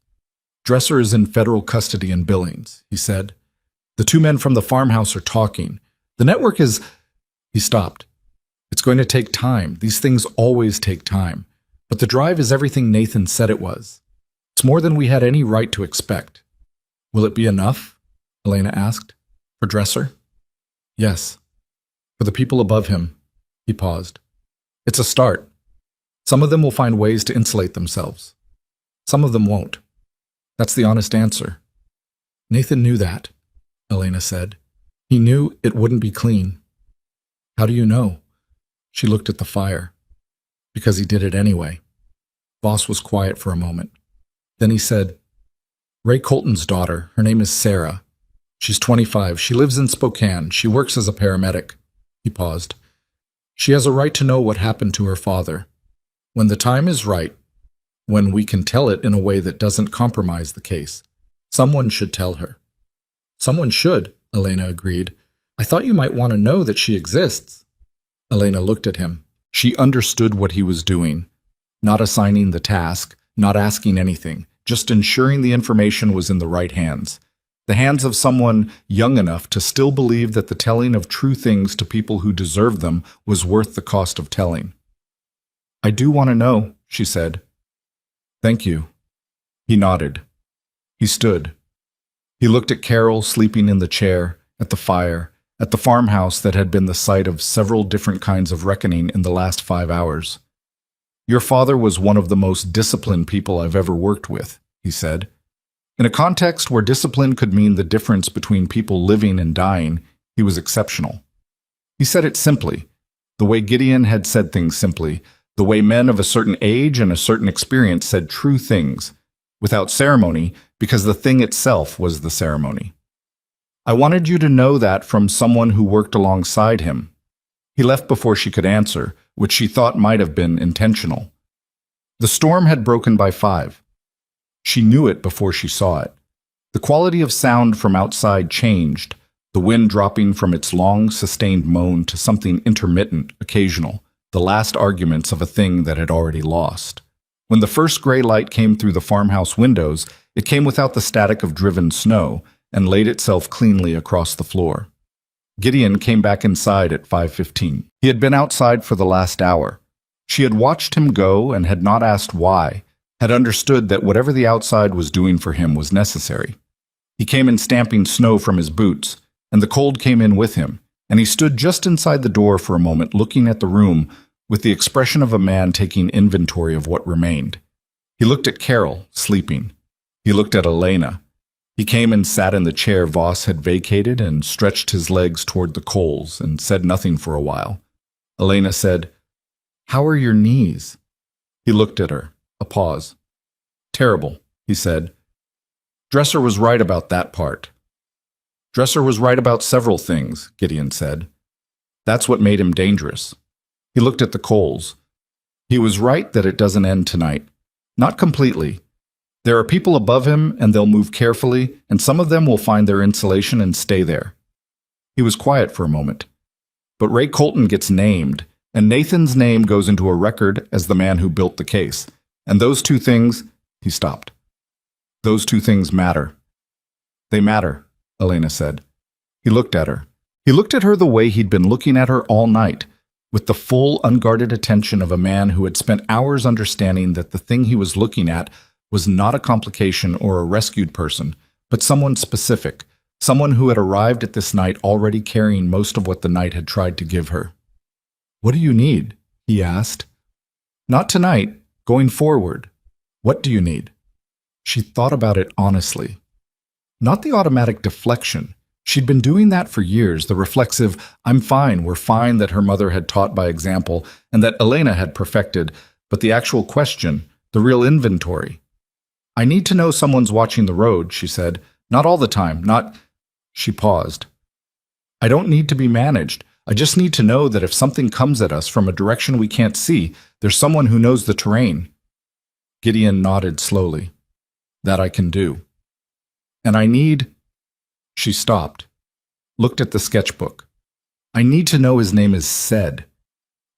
"Dresser is in federal custody in Billings," he said. "The 2 men from the farmhouse are talking. The network is—" He stopped. "It's going to take time. These things always take time. But the drive is everything Nathan said it was. It's more than we had any right to expect." "Will it be enough?" Elena asked. "For Dresser?" "Yes. For the people above him." He paused. "It's a start. Some of them will find ways to insulate themselves. Some of them won't. That's the honest answer." "Nathan knew that," Elena said. "He knew it wouldn't be clean." "How do you know?" She looked at the fire. "Because he did it anyway." Voss was quiet for a moment. Then he said, "Ray Colton's daughter, her name is Sarah. She's 25. She lives in Spokane. She works as a paramedic." He paused. "She has a right to know what happened to her father. When the time is right, when we can tell it in a way that doesn't compromise the case, someone should tell her." "Someone should," Elena agreed. "I thought you might want to know that she exists." Elena looked at him. She understood what he was doing, not assigning the task, not asking anything, just ensuring the information was in the right hands. The hands of someone young enough to still believe that the telling of true things to people who deserve them was worth the cost of telling. "I do want to know," she said. "Thank you." He nodded. He stood. He looked at Carol sleeping in the chair, at the fire, at the farmhouse that had been the site of several different kinds of reckoning in the last 5 hours. "Your father was one of the most disciplined people I've ever worked with," he said. In a context where discipline could mean the difference between people living and dying, he was exceptional. He said it simply, the way Gideon had said things simply, the way men of a certain age and a certain experience said true things, without ceremony, because the thing itself was the ceremony. "I wanted you to know that from someone who worked alongside him." He left before she could answer, which she thought might have been intentional. The storm had broken by 5. She knew it before she saw it. The quality of sound from outside changed, the wind dropping from its long, sustained moan to something intermittent, occasional, the last arguments of a thing that had already lost. When the first gray light came through the farmhouse windows, it came without the static of driven snow and laid itself cleanly across the floor. Gideon came back inside at 5:15. He had been outside for the last hour. She had watched him go and had not asked why, had understood that whatever the outside was doing for him was necessary. He came in stamping snow from his boots, and the cold came in with him, and he stood just inside the door for a moment looking at the room with the expression of a man taking inventory of what remained. He looked at Carol, sleeping. He looked at Elena. He came and sat in the chair Voss had vacated and stretched his legs toward the coals and said nothing for a while. Elena said, "How are your knees?" He looked at her. A pause. "Terrible," he said. "Dresser was right about that part." "Dresser was right about several things," Gideon said. "That's what made him dangerous." He looked at the coals. "He was right that it doesn't end tonight. Not completely. There are people above him, and they'll move carefully, and some of them will find their insulation and stay there." He was quiet for a moment. "But Ray Colton gets named, and Nathan's name goes into a record as the man who built the case. And those two things—" He stopped. "Those two things matter." "They matter," Elena said. He looked at her. He looked at her the way he'd been looking at her all night, with the full, unguarded attention of a man who had spent hours understanding that the thing he was looking at was not a complication or a rescued person, but someone specific, someone who had arrived at this night already carrying most of what the night had tried to give her. "What do you need?" he asked. "Not tonight, going forward. What do you need?" She thought about it honestly. Not the automatic deflection. She'd been doing that for years, the reflexive, "I'm fine, we're fine" that her mother had taught by example and that Elena had perfected, but the actual question, the real inventory. "I need to know someone's watching the road," she said. "Not all the time, not—" She paused. "I don't need to be managed. I just need to know that if something comes at us from a direction we can't see, there's someone who knows the terrain." Gideon nodded slowly. "That I can do. And I need—" She stopped, looked at the sketchbook. "I need to know his name is said.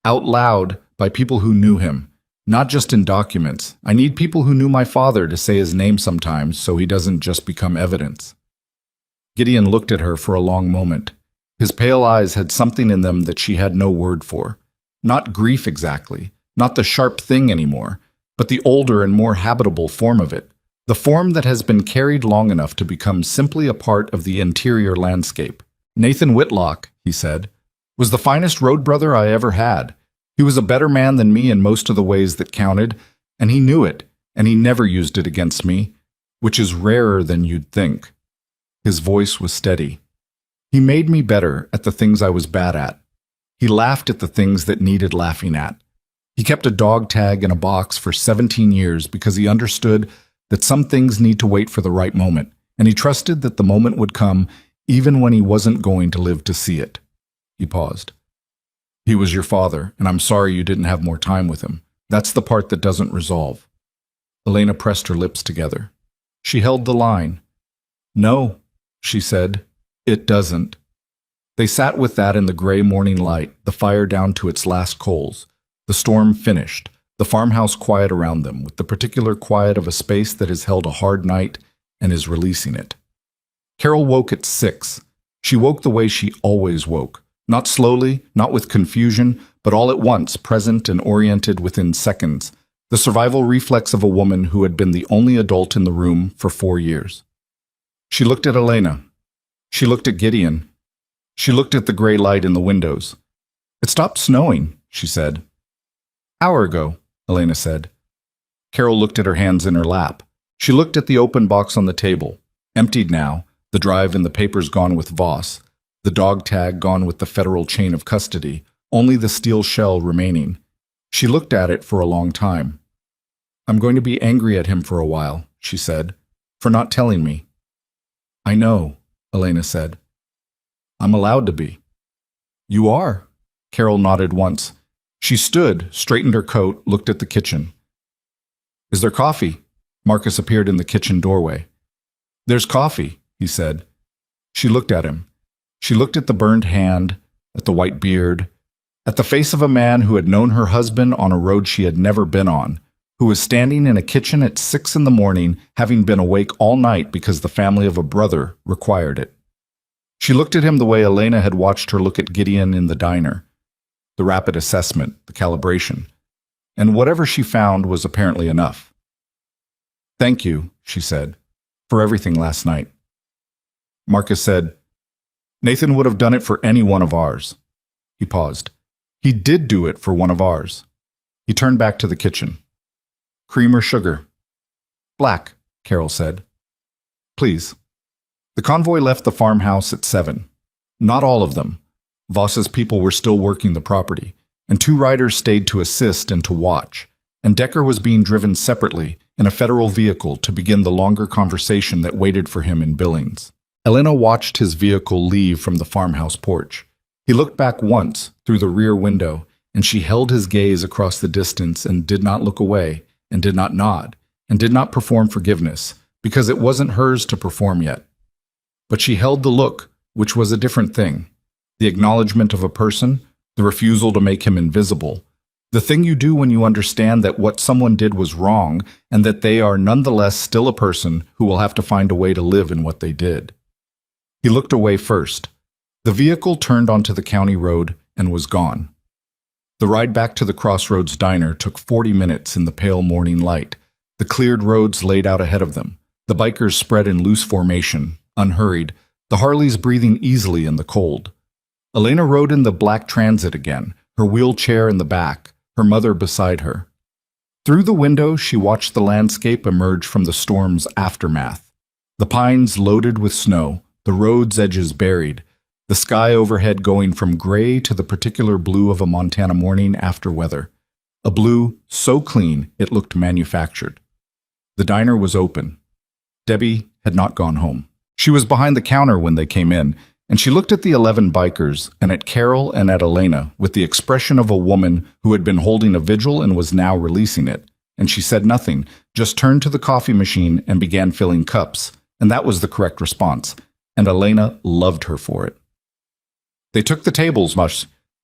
Out loud by people who knew him. Not just in documents. I need people who knew my father to say his name sometimes so he doesn't just become evidence." Gideon looked at her for a long moment. His pale eyes had something in them that she had no word for. Not grief exactly, not the sharp thing anymore, but the older and more habitable form of it. The form that has been carried long enough to become simply a part of the interior landscape. "Nathan Whitlock," he said, "was the finest road brother I ever had. He was a better man than me in most of the ways that counted, and he knew it, and he never used it against me, which is rarer than you'd think." His voice was steady. "He made me better at the things I was bad at. He laughed at the things that needed laughing at. He kept a dog tag in a box for 17 years because he understood that some things need to wait for the right moment, and he trusted that the moment would come even when he wasn't going to live to see it." He paused. "He was your father, and I'm sorry you didn't have more time with him. That's the part that doesn't resolve." Elena pressed her lips together. She held the line. "No," she said, "it doesn't." They sat with that in the gray morning light, the fire down to its last coals. The storm finished, the farmhouse quiet around them, with the particular quiet of a space that has held a hard night and is releasing it. Carol woke at 6. She woke the way she always woke. Not slowly, not with confusion, but all at once, present and oriented within seconds, the survival reflex of a woman who had been the only adult in the room for 4 years. She looked at Elena. She looked at Gideon. She looked at the gray light in the windows. "It stopped snowing," she said. "Hour ago," Elena said. Carol looked at her hands in her lap. She looked at the open box on the table, emptied now, the drive and the papers gone with Voss, the dog tag gone with the federal chain of custody, only the steel shell remaining. She looked at it for a long time. "I'm going to be angry at him for a while," she said, "for not telling me." "I know," Elena said. "I'm allowed to be." "You are." Carol nodded once. She stood, straightened her coat, looked at the kitchen. "Is there coffee?" Marcus appeared in the kitchen doorway. "There's coffee," he said. She looked at him. She looked at the burned hand, at the white beard, at the face of a man who had known her husband on a road she had never been on, who was standing in a kitchen at 6 in the morning, having been awake all night because the family of a brother required it. She looked at him the way Elena had watched her look at Gideon in the diner. The rapid assessment, the calibration. And whatever she found was apparently enough. "Thank you," she said, "for everything last night." Marcus said, "Nathan would have done it for any one of ours." He paused. "He did do it for one of ours." He turned back to the kitchen. "Cream or sugar?" "Black," Carol said. "Please." The convoy left the farmhouse at 7. Not all of them. Voss's people were still working the property, and 2 riders stayed to assist and to watch, and Decker was being driven separately in a federal vehicle to begin the longer conversation that waited for him in Billings. Elena watched his vehicle leave from the farmhouse porch. He looked back once through the rear window, and she held his gaze across the distance and did not look away, and did not nod, and did not perform forgiveness, because it wasn't hers to perform yet. But she held the look, which was a different thing. The acknowledgement of a person, the refusal to make him invisible. The thing you do when you understand that what someone did was wrong and that they are nonetheless still a person who will have to find a way to live in what they did. He looked away first. The vehicle turned onto the county road and was gone. The ride back to the Crossroads Diner took 40 minutes in the pale morning light. The cleared roads laid out ahead of them. The bikers spread in loose formation, unhurried, the Harleys breathing easily in the cold. Elena rode in the black Transit again, her wheelchair in the back, her mother beside her. Through the window, she watched the landscape emerge from the storm's aftermath. The pines loaded with snow, the road's edges buried, the sky overhead going from gray to the particular blue of a Montana morning after weather. A blue so clean it looked manufactured. The diner was open. Debbie had not gone home. She was behind the counter when they came in, and she looked at the 11 bikers and at Carol and at Elena with the expression of a woman who had been holding a vigil and was now releasing it. And she said nothing, just turned to the coffee machine and began filling cups, and that was the correct response, and Elena loved her for it. They took the tables,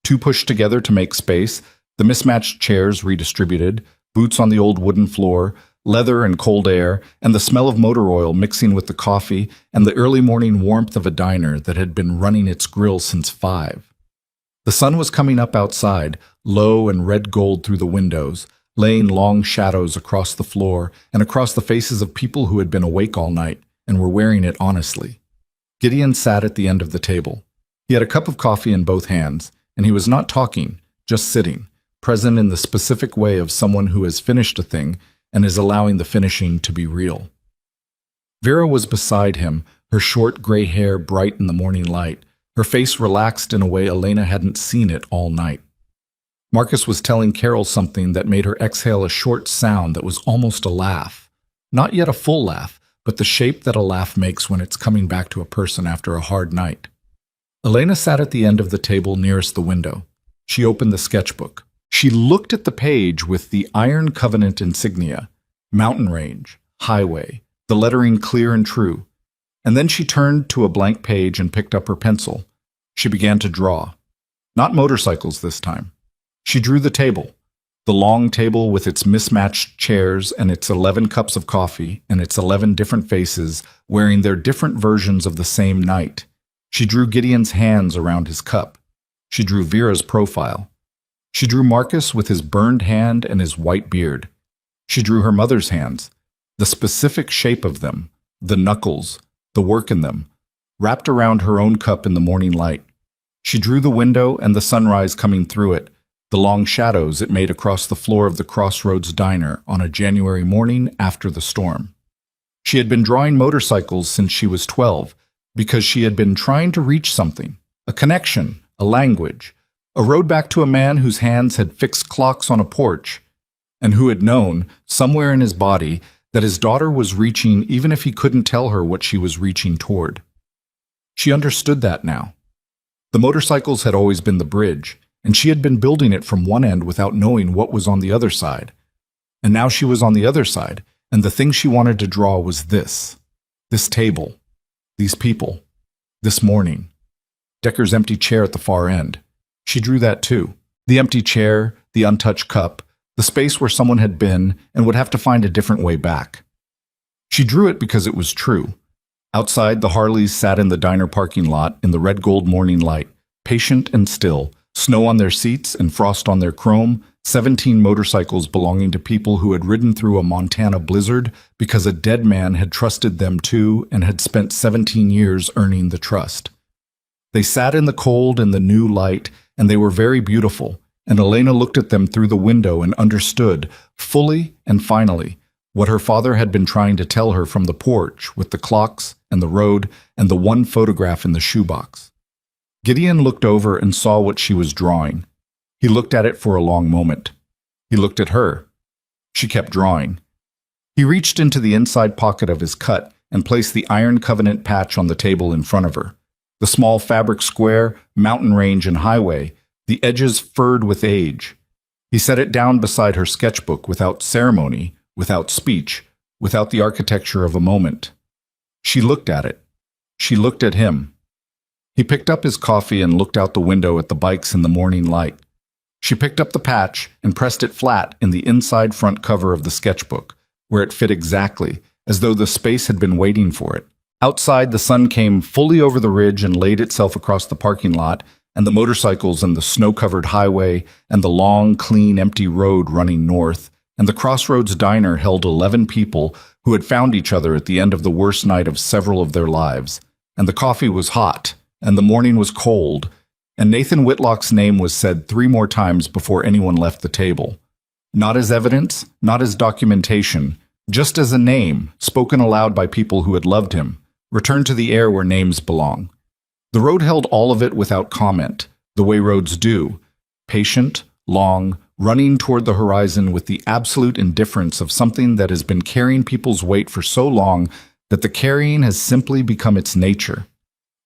2 pushed together to make space, the mismatched chairs redistributed, boots on the old wooden floor, leather and cold air, and the smell of motor oil mixing with the coffee and the early morning warmth of a diner that had been running its grill since 5. The sun was coming up outside, low and red gold through the windows, laying long shadows across the floor and across the faces of people who had been awake all night and were wearing it honestly. Gideon sat at the end of the table. He had a cup of coffee in both hands, and he was not talking, just sitting, present in the specific way of someone who has finished a thing and is allowing the finishing to be real. Vera was beside him, her short gray hair bright in the morning light, her face relaxed in a way Elena hadn't seen it all night. Marcus was telling Carol something that made her exhale a short sound that was almost a laugh. Not yet a full laugh, but the shape that a laugh makes when it's coming back to a person after a hard night. Elena sat at the end of the table nearest the window. She opened the sketchbook. She looked at the page with the Iron Covenant insignia, mountain range, highway, the lettering clear and true. And then she turned to a blank page and picked up her pencil. She began to draw. Not motorcycles this time. She drew the table. The long table with its mismatched chairs and its 11 cups of coffee and its 11 different faces wearing their different versions of the same night. She drew Gideon's hands around his cup. She drew Vera's profile. She drew Marcus with his burned hand and his white beard. She drew her mother's hands, the specific shape of them, the knuckles, the work in them, wrapped around her own cup in the morning light. She drew the window and the sunrise coming through it, the long shadows it made across the floor of the Crossroads Diner on a January morning after the storm. She had been drawing motorcycles since she was 12 because she had been trying to reach something, a connection, a language, a road back to a man whose hands had fixed clocks on a porch, and who had known, somewhere in his body, that his daughter was reaching even if he couldn't tell her what she was reaching toward. She understood that now. The motorcycles had always been the bridge, and she had been building it from one end without knowing what was on the other side. And now she was on the other side, And the thing she wanted to draw was this table, these people, this morning. Decker's empty chair at the far end. She drew that too. The empty chair, the untouched cup, the space where someone had been and would have to find a different way back. She drew it because it was true. Outside, the Harleys sat in the diner parking lot in the red gold morning light, patient and still, snow on their seats and frost on their chrome, 17 motorcycles belonging to people who had ridden through a Montana blizzard because a dead man had trusted them too and had spent 17 years earning the trust. They sat in the cold and the new light, and they were very beautiful, and Elena looked at them through the window and understood, fully and finally, what her father had been trying to tell her from the porch with the clocks and the road and the one photograph in the shoebox. Gideon looked over and saw what she was drawing. He looked at it for a long moment. He looked at her. She kept drawing. He reached into the inside pocket of his cut and placed the Iron Covenant patch on the table in front of her. The small fabric square, mountain range and highway, the edges furred with age. He set it down beside her sketchbook without ceremony, without speech, without the architecture of a moment. She looked at it. She looked at him. He picked up his coffee and looked out the window at the bikes in the morning light. She picked up the patch and pressed it flat in the inside front cover of the sketchbook, where it fit exactly, as though the space had been waiting for it. Outside, the sun came fully over the ridge and laid itself across the parking lot, and the motorcycles and the snow-covered highway, and the long, clean, empty road running north, and the Crossroads Diner held 11 people who had found each other at the end of the worst night of several of their lives. And the coffee was hot, and the morning was cold, and Nathan Whitlock's name was said 3 more times before anyone left the table. Not as evidence, not as documentation, just as a name, spoken aloud by people who had loved him, returned to the air where names belong. The road held all of it without comment, the way roads do, patient, long, running toward the horizon with the absolute indifference of something that has been carrying people's weight for so long that the carrying has simply become its nature.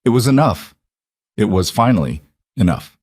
It was enough. It was finally enough.